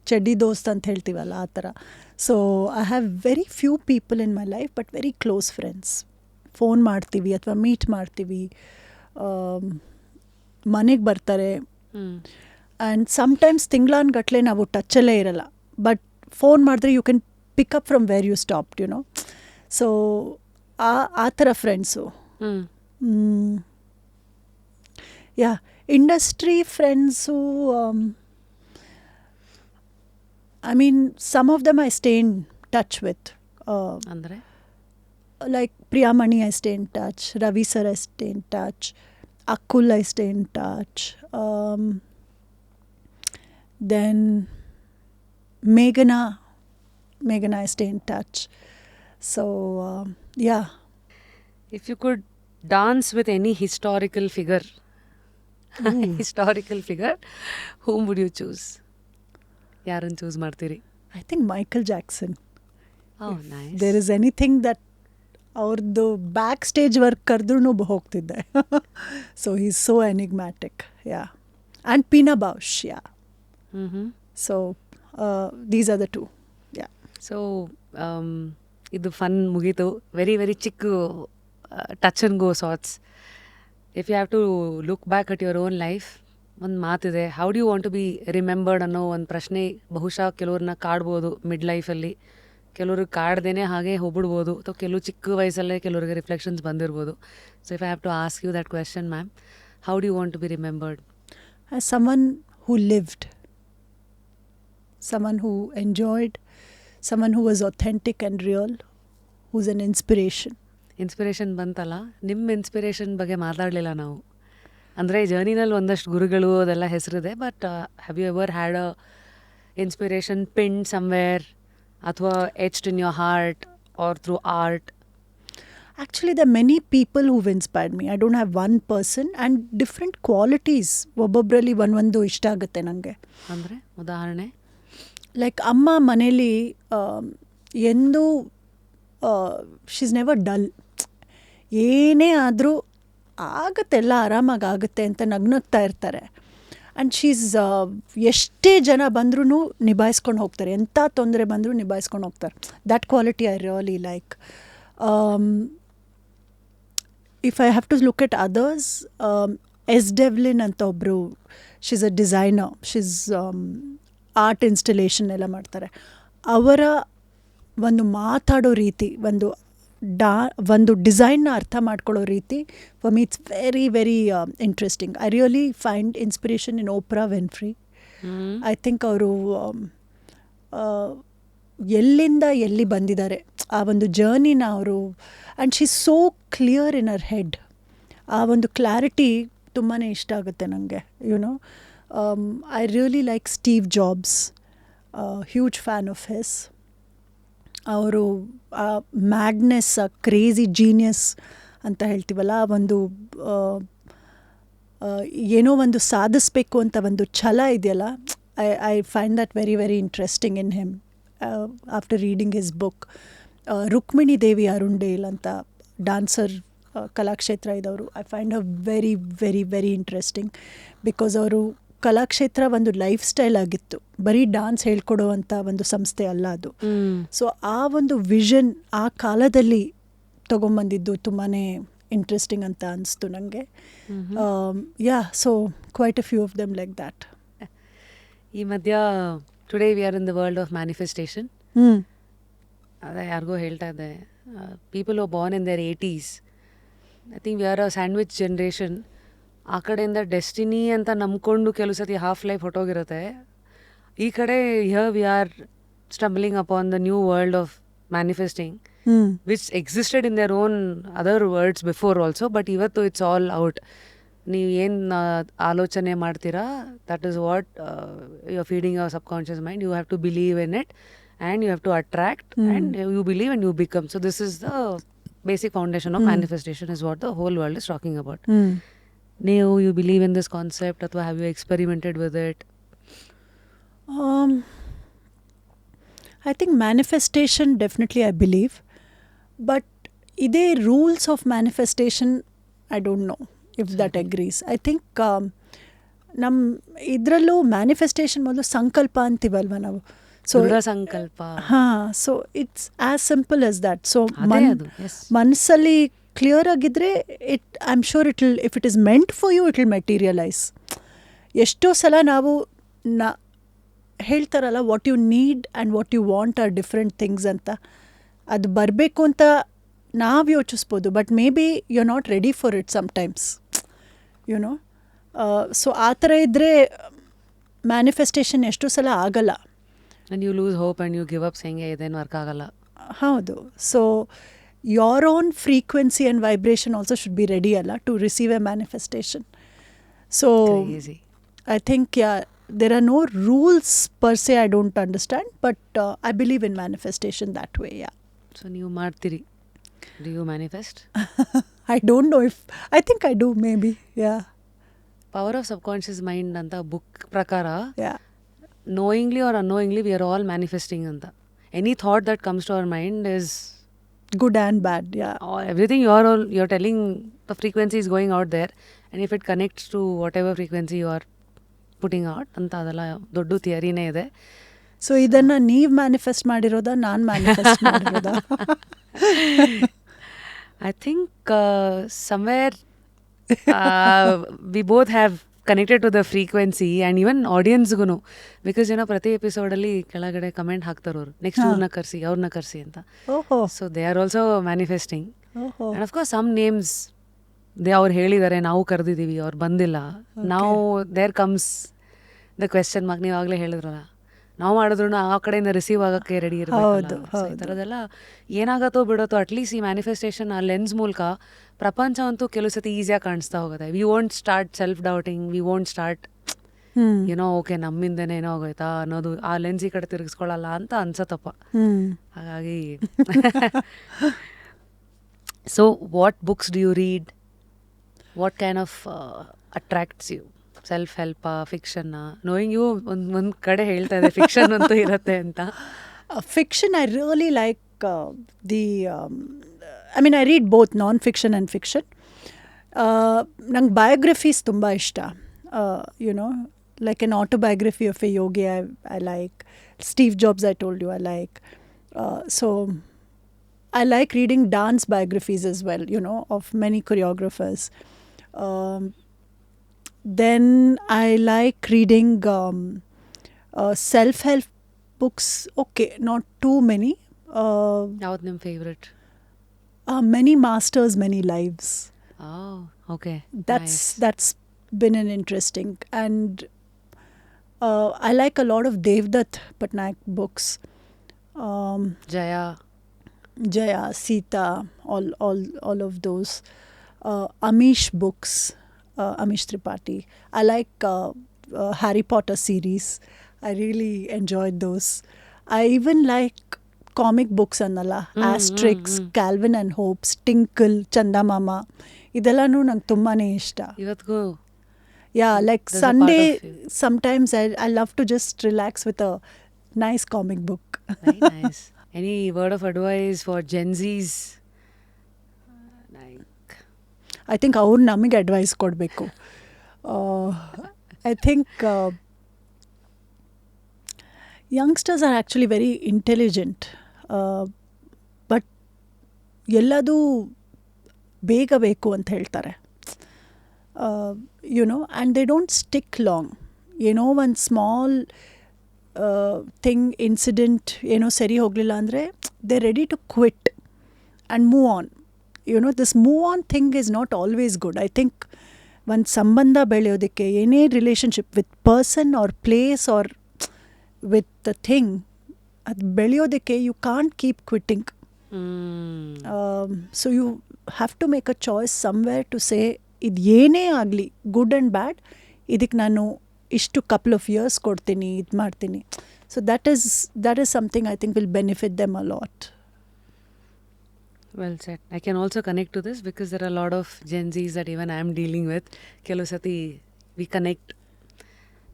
ಚಡ್ಡಿ ದೋಸ್ತ್ ಅಂತ ಹೇಳ್ತೀವಲ್ಲ, ಆ ಥರ. So I have very few people in my life, but very close friends. Phone ಮಾಡ್ತೀವಿ ಅಥವಾ ಮೀಟ್ ಮಾಡ್ತೀವಿ, ಮನೆಗೆ ಬರ್ತಾರೆ. ಆ್ಯಂಡ್ ಸಮ್ಟೈಮ್ಸ್ ತಿಂಗಳಾನ್ಗಟ್ಲೆ ನಾವು ಟಚ್ಚಲ್ಲೇ ಇರಲ್ಲ, ಬಟ್ ಫೋನ್ ಮಾಡಿದ್ರೆ you can pick up from where you stopped. So ಆ ಥರ friends. Yeah, industry friends, I mean, some of them I stay in touch with. ಅಂದರೆ Like Priyamani, I stay in touch. Ravi sir, I stay in touch. Akul, I stay in touch. Then Meghana, I stay in touch. So, yeah. if you could dance with any historical figure, whom would you choose? ಯಾರನ್ನು choose ಮಾಡ್ತೀರಿ? I think Michael Jackson. Oh, nice. There is anything that ಅವ್ರದ್ದು back stage work ಕರೆದ್ರೂ ಹೋಗ್ತಿದ್ದೆ. So he is so enigmatic. Yeah, and Pina Bausch. Yeah. So these are the two. Yeah. So ಇದು fun ಮುಗೀತು. Very very ಚಿಕ್ಕ touch and go thoughts. If you have to look back at your own life, ಒಂದು ಮಾತಿದೆ, how do you want to be remembered ಅನ್ನೋ ಒಂದು ಪ್ರಶ್ನೆ ಬಹುಶಃ ಕೆಲವ್ರನ್ನ ಕಾಡ್ಬೋದು mid ಲೈಫಲ್ಲಿ, ಕೆಲವ್ರಿಗೆ ಕಾಡ್ದೇನೆ ಹಾಗೆ ಹೋಗ್ಬಿಡ್ಬೋದು, ಅಥವಾ ಕೆಲವು ಚಿಕ್ಕ ವಯಸ್ಸಲ್ಲೇ ಕೆಲವ್ರಿಗೆ ರಿಫ್ಲೆಕ್ಷನ್ಸ್ ಬಂದಿರ್ಬೋದು. So if I have to ask you that question, ma'am, how do you want to be remembered? As someone who lived, someone who enjoyed, someone who was authentic and real, who's an inspiration. Inspiration ಬಂತಲ್ಲ, ನಿಮ್ಮ inspiration ಬಗ್ಗೆ ಮಾತಾಡಲಿಲ್ಲ ನಾವು. ಅಂದರೆ ಜರ್ನಿನಲ್ಲಿ ಒಂದಷ್ಟು ಗುರುಗಳು ಅದೆಲ್ಲ ಹೆಸರಿದೆ, but have you ever had a inspiration pin somewhere, ಅಥವಾ etched in your heart or through art? Actually, there are many people who've inspired me. I don't have one person, and different qualities. ಒಬ್ಬೊಬ್ಬರಲ್ಲಿ ಒಂದೊಂದು ಇಷ್ಟ ಆಗುತ್ತೆ ನನಗೆ. ಅಂದರೆ ಉದಾಹರಣೆ? Like ಅಮ್ಮ ಮನೇಲಿ ಎಂದೂ ಶೀಸ್ ನೆವರ್ ಡಲ್. ಏನೇ ಆದರೂ ಆಗುತ್ತೆ, ಎಲ್ಲ ಆರಾಮಾಗಿ ಆಗುತ್ತೆ ಅಂತ ನಗ್ನಗ್ತಾ ಇರ್ತಾರೆ. ಆ್ಯಂಡ್ ಶೀಸ್ ಎಷ್ಟೇ ಜನ ಬಂದ್ರೂ ನಿಭಾಯಿಸ್ಕೊಂಡು ಹೋಗ್ತಾರೆ, ಎಂಥ ತೊಂದರೆ ಬಂದರೂ ನಿಭಾಯಿಸ್ಕೊಂಡು ಹೋಗ್ತಾರೆ. That quality I really like. If I have to look at others, Es Devlin ಅಂತ ಒಬ್ಬರು, she's a designer, she's art installation ಎಲ್ಲ ಮಾಡ್ತಾರೆ. ಅವರ ಒಂದು ಮಾತಾಡೋ ರೀತಿ, ಒಂದು ಒಂದು ಡಿಸೈನ್ನ ಅರ್ಥ ಮಾಡ್ಕೊಳ್ಳೋ ರೀತಿ for me it's very very interesting. I really find inspiration in Oprah Winfrey. I think ಅವರು ಎಲ್ಲಿಂದ ಎಲ್ಲಿ ಬಂದಿದ್ದಾರೆ ಆ ಒಂದು ಜರ್ನಿನ ಅವರು, and she so clear in ಅವರ್ ಹೆಡ್. ಆ ಒಂದು ಕ್ಲಾರಿಟಿ ತುಂಬಾ ಇಷ್ಟ ಆಗುತ್ತೆ ನನಗೆ. You know I really like Steve Jobs, huge fan of his. ಅವರು ಆ ಮ್ಯಾಡ್ನೆಸ್, ಆ ಕ್ರೇಜಿ ಜೀನಿಯಸ್ ಅಂತ ಹೇಳ್ತೀವಲ್ಲ, ಆ ಒಂದು ಏನೋ ಒಂದು ಸಾಧಿಸ್ಬೇಕು ಅಂತ ಒಂದು ಛಲ ಇದೆಯಲ್ಲ, I find that very very interesting in him after reading his book. Rukmini Devi Arundale ಅಂತ ಡಾನ್ಸರ್, ಕಲಾಕ್ಷೇತ್ರ ಇದ್ದವರು. I find a very very very interesting because ಅವರು ಕಲಾಕ್ಷೇತ್ರ ಒಂದು ಲೈಫ್ ಸ್ಟೈಲ್ ಆಗಿತ್ತು, ಬರೀ ಡಾನ್ಸ್ ಹೇಳ್ಕೊಡೋವಂಥ ಒಂದು ಸಂಸ್ಥೆ ಅಲ್ಲ ಅದು. ಸೊ ಆ ಒಂದು ವಿಷನ್ ಆ ಕಾಲದಲ್ಲಿ ತೊಗೊಂಬಂದಿದ್ದು ತುಂಬಾ ಇಂಟ್ರೆಸ್ಟಿಂಗ್ ಅಂತ ಅನಿಸ್ತು ನನಗೆ. Yeah, so quite a few of them like that. ಈ ಮಧ್ಯ today we are in the world of manifestation. ಅದೇ ಯಾರಿಗೋ ಹೇಳ್ತಾ ಇದ್ದೆ, people who born in their 80s, I think we are a sandwich generation. ಆ ಕಡೆಯಿಂದ ಡೆಸ್ಟಿನಿ ಅಂತ ನಂಬ್ಕೊಂಡು ಕೆಲವು ಸತಿ ಹಾಫ್ ಲೈಫ್ ಹೊಟ್ಟೋಗಿರುತ್ತೆ. ಈ ಕಡೆ here we are stumbling upon the new world of manifesting, which existed in their own other words before also, but ಇವತ್ತು ಇಟ್ಸ್ ಆಲ್ ಔಟ್. ನೀವು ಏನು ಆಲೋಚನೆ ಮಾಡ್ತೀರಾ, that is what you are feeding your subconscious mind. You have to believe in it and you have to attract and you believe and you become. So this is the basic foundation of manifestation, is what the whole world is talking about. You believe in this concept, or have you experimented with it? I think manifestation, definitely I believe, but ide rules of manifestation, I don't know if that agrees. I think ನಮ್ಮ ಇದರಲ್ಲೂ manifestation ಮೊದಲು ಸಂಕಲ್ಪ ಅಂತೀವಲ್ವ ನಾವು. ಸಂಕಲ್ಪ. So it's as simple as that. So ಮನಸ್ಸಲ್ಲಿ clear ಆಗಿದ್ರೆ I am sure if it is meant for you, it will materialise. ಎಷ್ಟೋ ಸಲ ನಾವು ಹೇಳ್ತಾರಲ್ಲ, what you need and what you want are different things ಅಂತ. ಅದು ಬರಬೇಕು ಅಂತ ನಾವು ಯೋಚಿಸ್ಬೋದು, but maybe you are not ready for it sometimes, you know. So ಆ ಥರ ಇದ್ದರೆ ಮ್ಯಾನಿಫೆಸ್ಟೇಷನ್ ಎಷ್ಟೋ ಸಲ ಆಗಲ್ಲ. And you lose hope and you give up saying ಇದೇನು ವರ್ಕ್ ಆಗಲ್ಲ. ಹೌದು. So your own frequency and vibration also should be ready ಅಲ್ಲ to receive a manifestation. So I think there are no rules per se, I don't understand, but I believe in manifestation that way. Yeah. So ನೀವು ಮಾಡ್ತೀರಿ? Do you manifest? I don't know if, I think I do maybe. Yeah. Power of Subconscious Mind ಅಂತ book ಪ್ರಕಾರ, yeah, knowingly or unknowingly we are all manifesting anta. Any thought that comes to our mind is good and bad. Yeah. Everything you're telling, the frequency is going out there, and if it connects to whatever frequency you are putting out anta, adala doddu theory ne ide. So idanna ನೀವು manifest ಮಾಡಿರೋದಾ, ನಾನು manifest ಮಾಡಿರೋದಾ? I think somewhere we both have connected to the frequency, and even audience-ಗುನು, because ಪ್ರತಿ ಎಪಿಸೋಡಲ್ಲಿ ಕೆಳಗಡೆ comment ಹಾಕ್ತಾರೋರು, next ಇವ್ರನ್ನ ಕರ್ಸಿ ಅಂತ. So they are also manifesting. And of course some names ಅವ್ರು ಹೇಳಿದ್ದಾರೆ, ನಾವು ಕರೆದಿದ್ದೀವಿ, ಅವ್ರು ಬಂದಿಲ್ಲ. ನಾವು there comes the question mark. ನೀವು ಆಗಲೇ ಹೇಳಿದ್ರಲ್ಲ, ನಾವು ಮಾಡಿದ್ರು ಆ ಕಡೆಯಿಂದ ರಿಸೀವ್ ಆಗೋಕ್ಕೆ ರೆಡಿ ಇರಬೇಕು. ಈ ಥರದೆಲ್ಲ ಏನಾಗತ್ತೋ ಬಿಡತ್ತೋ, ಅಟ್ಲೀಸ್ಟ್ ಈ ಮ್ಯಾನಿಫೆಸ್ಟೇಷನ್ ಆ ಲೆನ್ಸ್ ಮೂಲಕ ಪ್ರಪಂಚ ಅಂತೂ ಕೆಲವು ಸತಿ ಈಸಿಯಾಗಿ ಕಾಣಿಸ್ತಾ ಹೋಗುತ್ತೆ. We won't start self doubting, we won't start ಏನೋ ಓಕೆ ನಮ್ಮಿಂದನೇ ಏನೋ ಆಗೋಯ್ತಾ ಅನ್ನೋದು, ಆ ಲೆನ್ಸ್ ಈ ಕಡೆ ತಿರುಗಿಸ್ಕೊಳ್ಳಲ್ಲ ಅಂತ ಅನ್ಸತ್ತಪ್ಪ. ಹಾಗಾಗಿ so what books do you read? What kind of attracts you? Self help, fiction? Knowing you ಒಂದು ಕಡೆ ಹೇಳ್ತಾ ಇದೆ ಫಿಕ್ಷನ್ ಅಂತೂ ಇರುತ್ತೆ ಅಂತ. Fiction, I really like I mean, I read both non-fiction and fiction. ನಂಗೆ ಬಯೋಗ್ರಫೀಸ್ ತುಂಬ ಇಷ್ಟ. Like an autobiography of a yogi, I like. Steve Jobs, I told you, I like. So I like reading dance biographies as well, of many choreographers. Then I like reading self-help books. Okay, not too many. ಯಾವ್ದು ನಿಮ್ಮ favourite? Many Masters, Many Lives. Oh, okay. That's Nice. that's been an interesting, and I like a lot of Devdutt Patnaik books. Jaya. Jaya, Sita, all of those. Amish books, Amish Tripathi. I like Harry Potter series. I really enjoyed those. I even like comic books annala. Asterix, Calvin and Hobbes, Tinkle, Chandamama. ಇದೆಲ್ಲನೂ ನಂಗೆ ತುಂಬಾ ಇಷ್ಟ. ಇವತ್ತಿಗೂ Yeah, like there's a part Sunday, of you. sometimes I love to just relax with a nice comic book. Very nice. Any word of advice for Gen Zs? Like, I think ಅವ್ರು ನಮಗೆ advice ಕೊಡಬೇಕು. I think youngsters are actually very intelligent, but ಎಲ್ಲದೂ ಬೇಗ ಬೇಕು ಅಂತ ಹೇಳ್ತಾರೆ. And they don't stick long. One small thing, incident, ಸರಿ ಹೋಗಲಿಲ್ಲ ಅಂದರೆ they're ready to quit and move on. This move on thing is not always good. I think ಒಂದು ಸಂಬಂಧ ಬೆಳೆಯೋದಕ್ಕೆ ಏನೇ relationship with person or place or with the thing, ಅದು ಬೆಳೆಯೋದಕ್ಕೆ you can't keep quitting. So you have to make a choice somewhere to say ಇದು ಏನೇ ಆಗಲಿ, good and bad, ಇದಕ್ಕೆ ನಾನು ಇಷ್ಟು ಕಪಲ್ ಆಫ್ ಇಯರ್ಸ್ ಕೊಡ್ತೀನಿ, ಇದು ಮಾಡ್ತೀನಿ. So that is something I think will benefit them a lot. well said. I can also connect to this because there are a lot of Gen Zs that even I am dealing with. ಕೆಲವು ಸತಿ we connect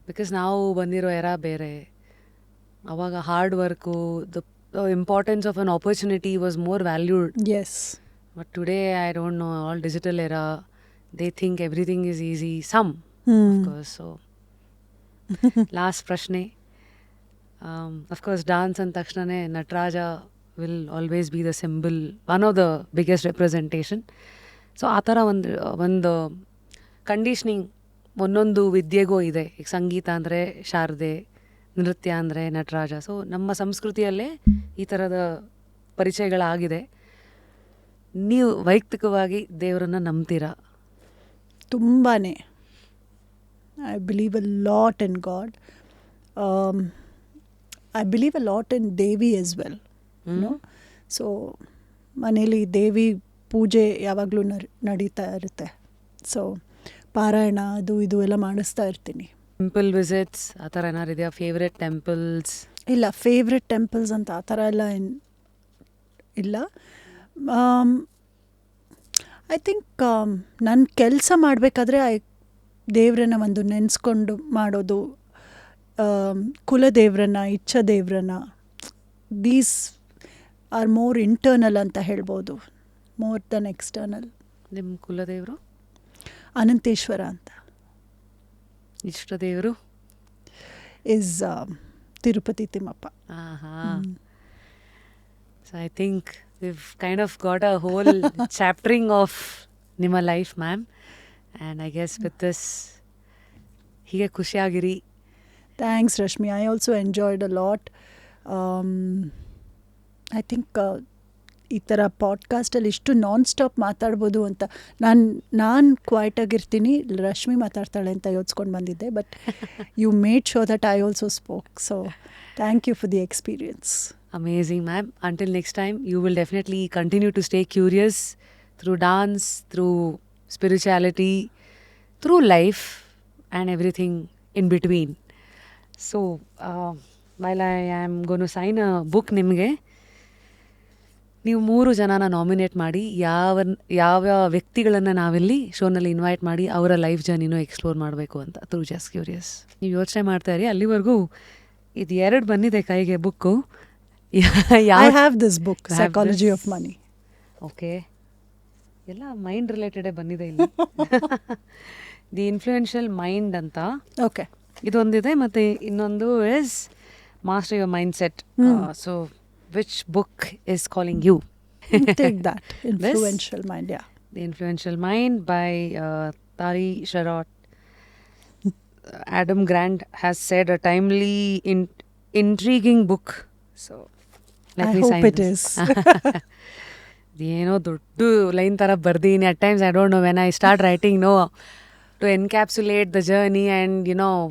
because ನಾವು ಬಂದಿರೋ era ಬೇರೆ. ಅವಾಗ hard work, the importance of an opportunity was more valued. Yes. But today, I don't know, all digital era, they think everything is easy. Some, of course. So, last prashne. Of course, dance and Takshnane, Nataraja will always be the symbol, one of the biggest representation. So, ಆ ಥರ ಒಂದು conditioning ಒಂದೊಂದು ವಿದ್ಯೆಗೂ ಇದೆ. ಈಗ ಸಂಗೀತ ಅಂದರೆ ಶಾರದೆ, ನೃತ್ಯ ಅಂದರೆ Nataraja. So ನಮ್ಮ ಸಂಸ್ಕೃತಿಯಲ್ಲೇ ಈ ಥರದ ಪರಿಚಯಗಳಾಗಿದೆ. ನೀವು ವೈಯಕ್ತಿಕವಾಗಿ ದೇವರನ್ನು ನಂಬ್ತೀರಾ? ತುಂಬಾ. I believe a lot in God. I believe a lot in Devi as well. So ಮನೇಲಿ ದೇವಿ ಪೂಜೆ ಯಾವಾಗಲೂ ನಡೀತಾ ಇರುತ್ತೆ. ಸೊ ಪಾರಾಯಣ ಅದು ಇದು ಎಲ್ಲ ಮಾಡಿಸ್ತಾ ಇರ್ತೀನಿ. ಟೆಂಪಲ್ ವಿಸಿಟ್ಸ್ ಆ ಥರ ಏನಾರು ಇದೆಯಾ? Favourite temples? ಇಲ್ಲ, ಫೇವ್ರೆಟ್ ಟೆಂಪಲ್ಸ್ ಅಂತ ಆ ಥರ ಎಲ್ಲ ಇಲ್ಲ. ಐ ಥಿಂಕ್ ನನ್ನ ಕೆಲಸ ಮಾಡಬೇಕಾದ್ರೆ ದೇವ್ರನ್ನ ಒಂದು ನೆನೆಸ್ಕೊಂಡು ಮಾಡೋದು, ಕುಲದೇವ್ರನ್ನ, ಇಚ್ಛಾದೇವ್ರನ್ನ, ದೀಸ್ ಆರ್ ಮೋರ್ ಇಂಟರ್ನಲ್ ಅಂತ ಹೇಳ್ಬೋದು, ಮೋರ್ ದನ್ ಎಕ್ಸ್ಟರ್ನಲ್. ನಿಮ್ಮ ಕುಲದೇವರು? ಅನಂತೇಶ್ವರ ಅಂತ. ಇಷ್ಟ ದೇವರು ಇಸ್ Tirupati Thimmappa. So I think we've kind of got a whole chaptering of ನಿಮ್ಮ life ma'am. And I guess with this ಹೀಗೆ ಖುಷಿಯಾಗಿರಿ. Thanks Rashmi. I also enjoyed a lot. I think ಈ ಥರ ಪಾಡ್ಕಾಸ್ಟಲ್ಲಿ ಇಷ್ಟು ನಾನ್ ಸ್ಟಾಪ್ ಮಾತಾಡ್ಬೋದು ಅಂತ ನಾನು ಕ್ವೈಟಾಗಿರ್ತೀನಿ, ರಶ್ಮಿ ಮಾತಾಡ್ತಾಳೆ ಅಂತ ಯೋಚಿಸ್ಕೊಂಡು ಬಂದಿದ್ದೆ. But you made sure that I also spoke. So thank you for the experience. Amazing, ma'am. Until next time, you will definitely continue to stay curious through dance, through spirituality, through life, and everything in between. So, while I am going to sign a book, ನಿಮಗೆ ನೀವು 3 ಜನನ nominate ಮಾಡಿ ಯಾವ ವ್ಯಕ್ತಿಗಳನ್ನು ನಾವಿಲ್ಲಿ ಶೋನಲ್ಲಿ invite ಮಾಡಿ ಅವರ ಲೈಫ್ ಜರ್ನಿನೂ ಎಕ್ಸ್ಪ್ಲೋರ್ ಮಾಡಬೇಕು ಅಂತ. Through just curious. ನೀವು ಯೋಚನೆ ಮಾಡ್ತಾ ಇರಿ. ಅಲ್ಲಿವರೆಗೂ ಇದು 2 ಬಂದಿದೆ ಕೈಗೆ book. I have this book, Psychology of Money. Okay, ಎಲ್ಲ ಮೈಂಡ್ ರಿಲೇಟೆಡೇ ಬಂದಿದೆ ಇಲ್ಲಿ. ದಿ ಇನ್ಫ್ಲೂಯೆನ್ಷಿಯಲ್ ಮೈಂಡ್ ಅಂತ ಓಕೆ, ಇದೊಂದಿದೆ. ಮತ್ತು ಇನ್ನೊಂದು is master your mindset. So which book is calling you? take that. Influential Mind, yeah. The Influential Mind by Tari Sharot. Adam Grant has said a timely, intriguing book. So let I me hope sign it this. is. ಏನೋ ದೊಡ್ಡ line ಥರ ಬರ್ದೀನಿ. At times I don't know when I start writing to encapsulate the journey and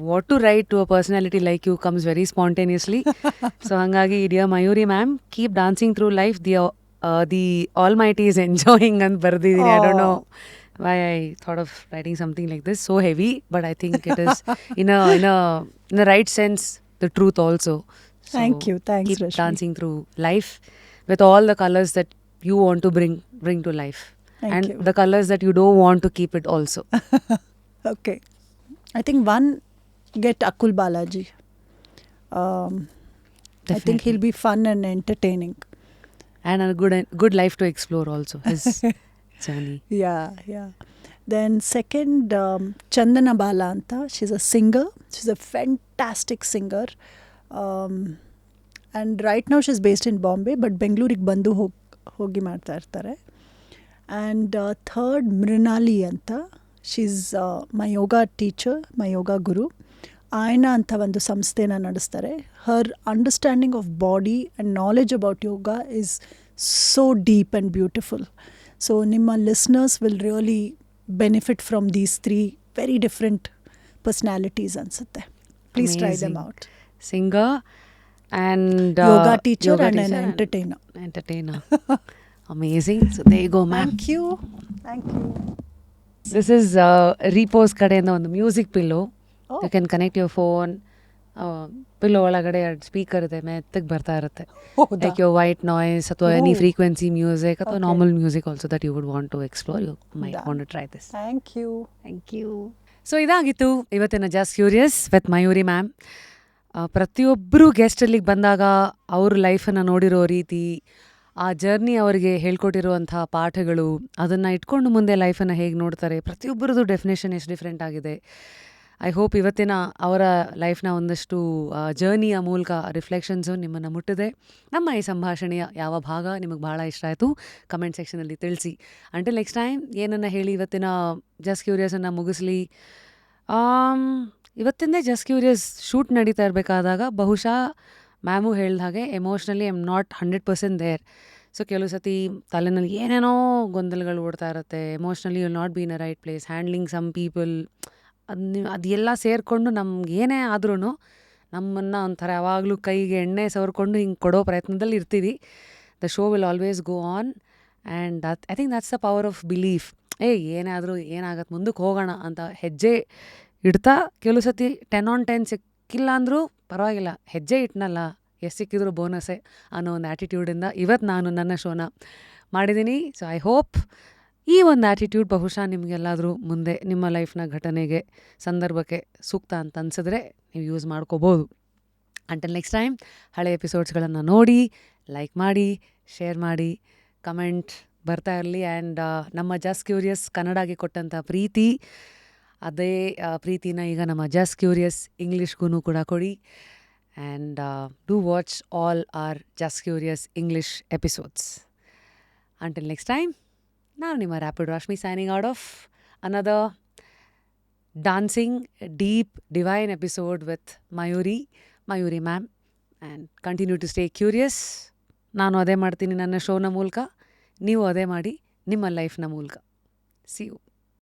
what to write to a personality like you comes very spontaneously. So hangagi, dear Mayuri ma'am, keep dancing through life. The Almighty is enjoying and bardidini. I don't know why I thought of writing something like this, so heavy, but I think it is in a right sense the truth also. So Thank you. Thanks, keep Rashmi. dancing through life with all the colors that you want to bring to life. Thank And you. the colors that you don't want to keep it also. Okay. I think one, get Akul Balaji. I think he'll be fun and entertaining. And a good life to explore also, his journey. Yeah. Then second, Chandana Bala anta. She's a singer. She's a fantastic singer. And right now she's based in Bombay, but Bengaluru ಬಂದು ಹೋಗಿ ಮಾಡ್ತಾ ಇರ್ತಾರೆ. And third, Mrinali anta. She's my yoga teacher, my yoga guru. ಆಯ್ನ ಅಂತ ಒಂದು ಸಂಸ್ಥೆನ ನಡೆಸ್ತಾರೆ. Her understanding of body and knowledge about yoga is so deep and beautiful. So ನಿಮ್ಮ listeners will really benefit from these 3 very different personalities ಅನಿಸುತ್ತೆ. Please try them out. Singer and yoga teacher yoga and teacher on and entertainer. entertainer. Amazing. So there you go, ma'am. Thank you. This is Repose ಕಡೆಯಿಂದ ಒಂದು music pillow. Oh. You can connect your phone. Pillow ಒಳಗಡೆ 2 speaker ಇದೆ, ಮೆತ್ತಗೆ ಬರ್ತಾ ಇರುತ್ತೆ. ಹೌದಾ? Like your white noise ಅಥವಾ any Oh. Frequency music ಅಥವಾ Okay. Normal music also that you would want to explore. You might Done. Want to try this. Thank you. Thank you. So ಇದಾಗಿತ್ತು ಇವತ್ತಿನ just curious with Mayuri ma'am. ಪ್ರತಿಯೊಬ್ಬರು guest ಅಲ್ಲಿಗೆ ಬಂದಾಗ ಅವ್ರ ಲೈಫನ್ನು ನೋಡಿರೋ ರೀತಿ, ಆ ಜರ್ನಿ ಅವರಿಗೆ ಹೇಳ್ಕೊಟ್ಟಿರುವಂಥ ಪಾಠಗಳು, ಅದನ್ನು ಇಟ್ಕೊಂಡು ಮುಂದೆ ಲೈಫನ್ನು ಹೇಗೆ ನೋಡ್ತಾರೆ, ಪ್ರತಿಯೊಬ್ಬರದ್ದು ಡೆಫಿನೇಷನ್ ಎಷ್ಟು ಡಿಫ್ರೆಂಟ್ ಆಗಿದೆ. ಐ ಹೋಪ್ ಇವತ್ತಿನ ಅವರ ಲೈಫ್ನ ಒಂದಷ್ಟು ಜರ್ನಿಯ ಮೂಲಕ ರಿಫ್ಲೆಕ್ಷನ್ಸು ನಿಮ್ಮನ್ನು ಮುಟ್ಟಿದೆ. ನಮ್ಮ ಈ ಸಂಭಾಷಣೆಯ ಯಾವ ಭಾಗ ನಿಮಗೆ ಭಾಳ ಇಷ್ಟ ಆಯಿತು ಕಮೆಂಟ್ ಸೆಕ್ಷನಲ್ಲಿ ತಿಳಿಸಿ. ಅಂಟಿಲ್ ನೆಕ್ಸ್ಟ್ ಟೈಮ್ ಏನನ್ನು ಹೇಳಿ ಇವತ್ತಿನ ಜಸ್ಟ್ ಕ್ಯೂರಿಯಸನ್ನು ಮುಗಿಸ್ಲಿ. ಇವತ್ತಿಂದೇ ಜಸ್ಟ್ ಕ್ಯೂರಿಯಸ್ ಶೂಟ್ ನಡೀತಾ ಇರಬೇಕಾದಾಗ ಬಹುಶಃ ಮ್ಯಾಮು ಹೇಳಿದ ಹಾಗೆ emotionally I am not 100% there. So ಕೆಲವು ಸತಿ ತಲೆನಲ್ಲಿ ಏನೇನೋ ಗೊಂದಲಗಳು ಓಡ್ತಾ ಇರುತ್ತೆ. Emotionally you not be in a right place, handling some people, ಅದೆಲ್ಲ ಸೇರಿಕೊಂಡು ನಮ್ಗೆ ಏನೇ ಆದ್ರೂ ನಮ್ಮನ್ನು ಒಂಥರ ಯಾವಾಗಲೂ ಕೈಗೆ ಎಣ್ಣೆ ಸವರ್ಕೊಂಡು ಹಿಂಗೆ ಕೊಡೋ ಪ್ರಯತ್ನದಲ್ಲಿ ಇರ್ತೀವಿ. The show will always go on and I think that's the power of belief. ಏನೇ ಆದರೂ ಏನಾಗತ್ತೆ, ಮುಂದಕ್ಕೆ ಹೋಗೋಣ ಅಂತ ಹೆಜ್ಜೆ ಇಡ್ತಾ ಕೆಲವು ಸತಿ 10 on 10 ಸಿಕ್ಕಿಲ್ಲ ಅಂದರೂ ಪರವಾಗಿಲ್ಲ, ಹೆಜ್ಜೆ ಇಟ್ನಲ್ಲ, ಎಷ್ಟು ಸಿಕ್ಕಿದ್ರು ಬೋನಸ್ಸೇ ಅನ್ನೋ ಒಂದು ಆ್ಯಟಿಟ್ಯೂಡಿಂದ ಇವತ್ತು ನಾನು ನನ್ನ ಶೋನ ಮಾಡಿದ್ದೀನಿ. ಸೊ ಐ ಹೋಪ್ ಈ ಒಂದು ಆ್ಯಟಿಟ್ಯೂಡ್ ಬಹುಶಃ ನಿಮಗೆಲ್ಲಾದರೂ ಮುಂದೆ ನಿಮ್ಮ ಲೈಫ್ನ ಘಟನೆಗೆ, ಸಂದರ್ಭಕ್ಕೆ ಸೂಕ್ತ ಅಂತ ಅನಿಸಿದ್ರೆ ನೀವು ಯೂಸ್ ಮಾಡ್ಕೋಬೋದು. ಅಂಟಿಲ್ ನೆಕ್ಸ್ಟ್ ಟೈಮ್ ಹಳೆ ಎಪಿಸೋಡ್ಸ್ಗಳನ್ನು ನೋಡಿ, ಲೈಕ್ ಮಾಡಿ, ಶೇರ್ ಮಾಡಿ, ಕಮೆಂಟ್ ಬರ್ತಾ ಇರಲಿ. ಆ್ಯಂಡ್ ನಮ್ಮ ಜಸ್ಟ್ ಕ್ಯೂರಿಯಸ್ ಕನ್ನಡಗೆ ಕೊಟ್ಟಂಥ ಪ್ರೀತಿ, ಅದೇ ಪ್ರೀತಿನ ಈಗ ನಮ್ಮ ಜಸ್ಟ್ ಕ್ಯೂರಿಯಸ್ ಇಂಗ್ಲೀಷ್ಗೂ ಕೂಡ ಕೊಡಿ. And do watch all our just curious English episodes. Until next time, ನಾನು ನಿಮ್ಮ rapid Rashmi signing out of another dancing deep divine episode with Mayuri ma'am. And continue to stay curious. ನಾನು ಅದೇ ಮಾಡ್ತೀನಿ ನನ್ನ ಶೋನ ಮೂಲಕ, ನೀವು ಅದೇ ಮಾಡಿ ನಿಮ್ಮ ಲೈಫ್ನ ಮೂಲಕ. See you.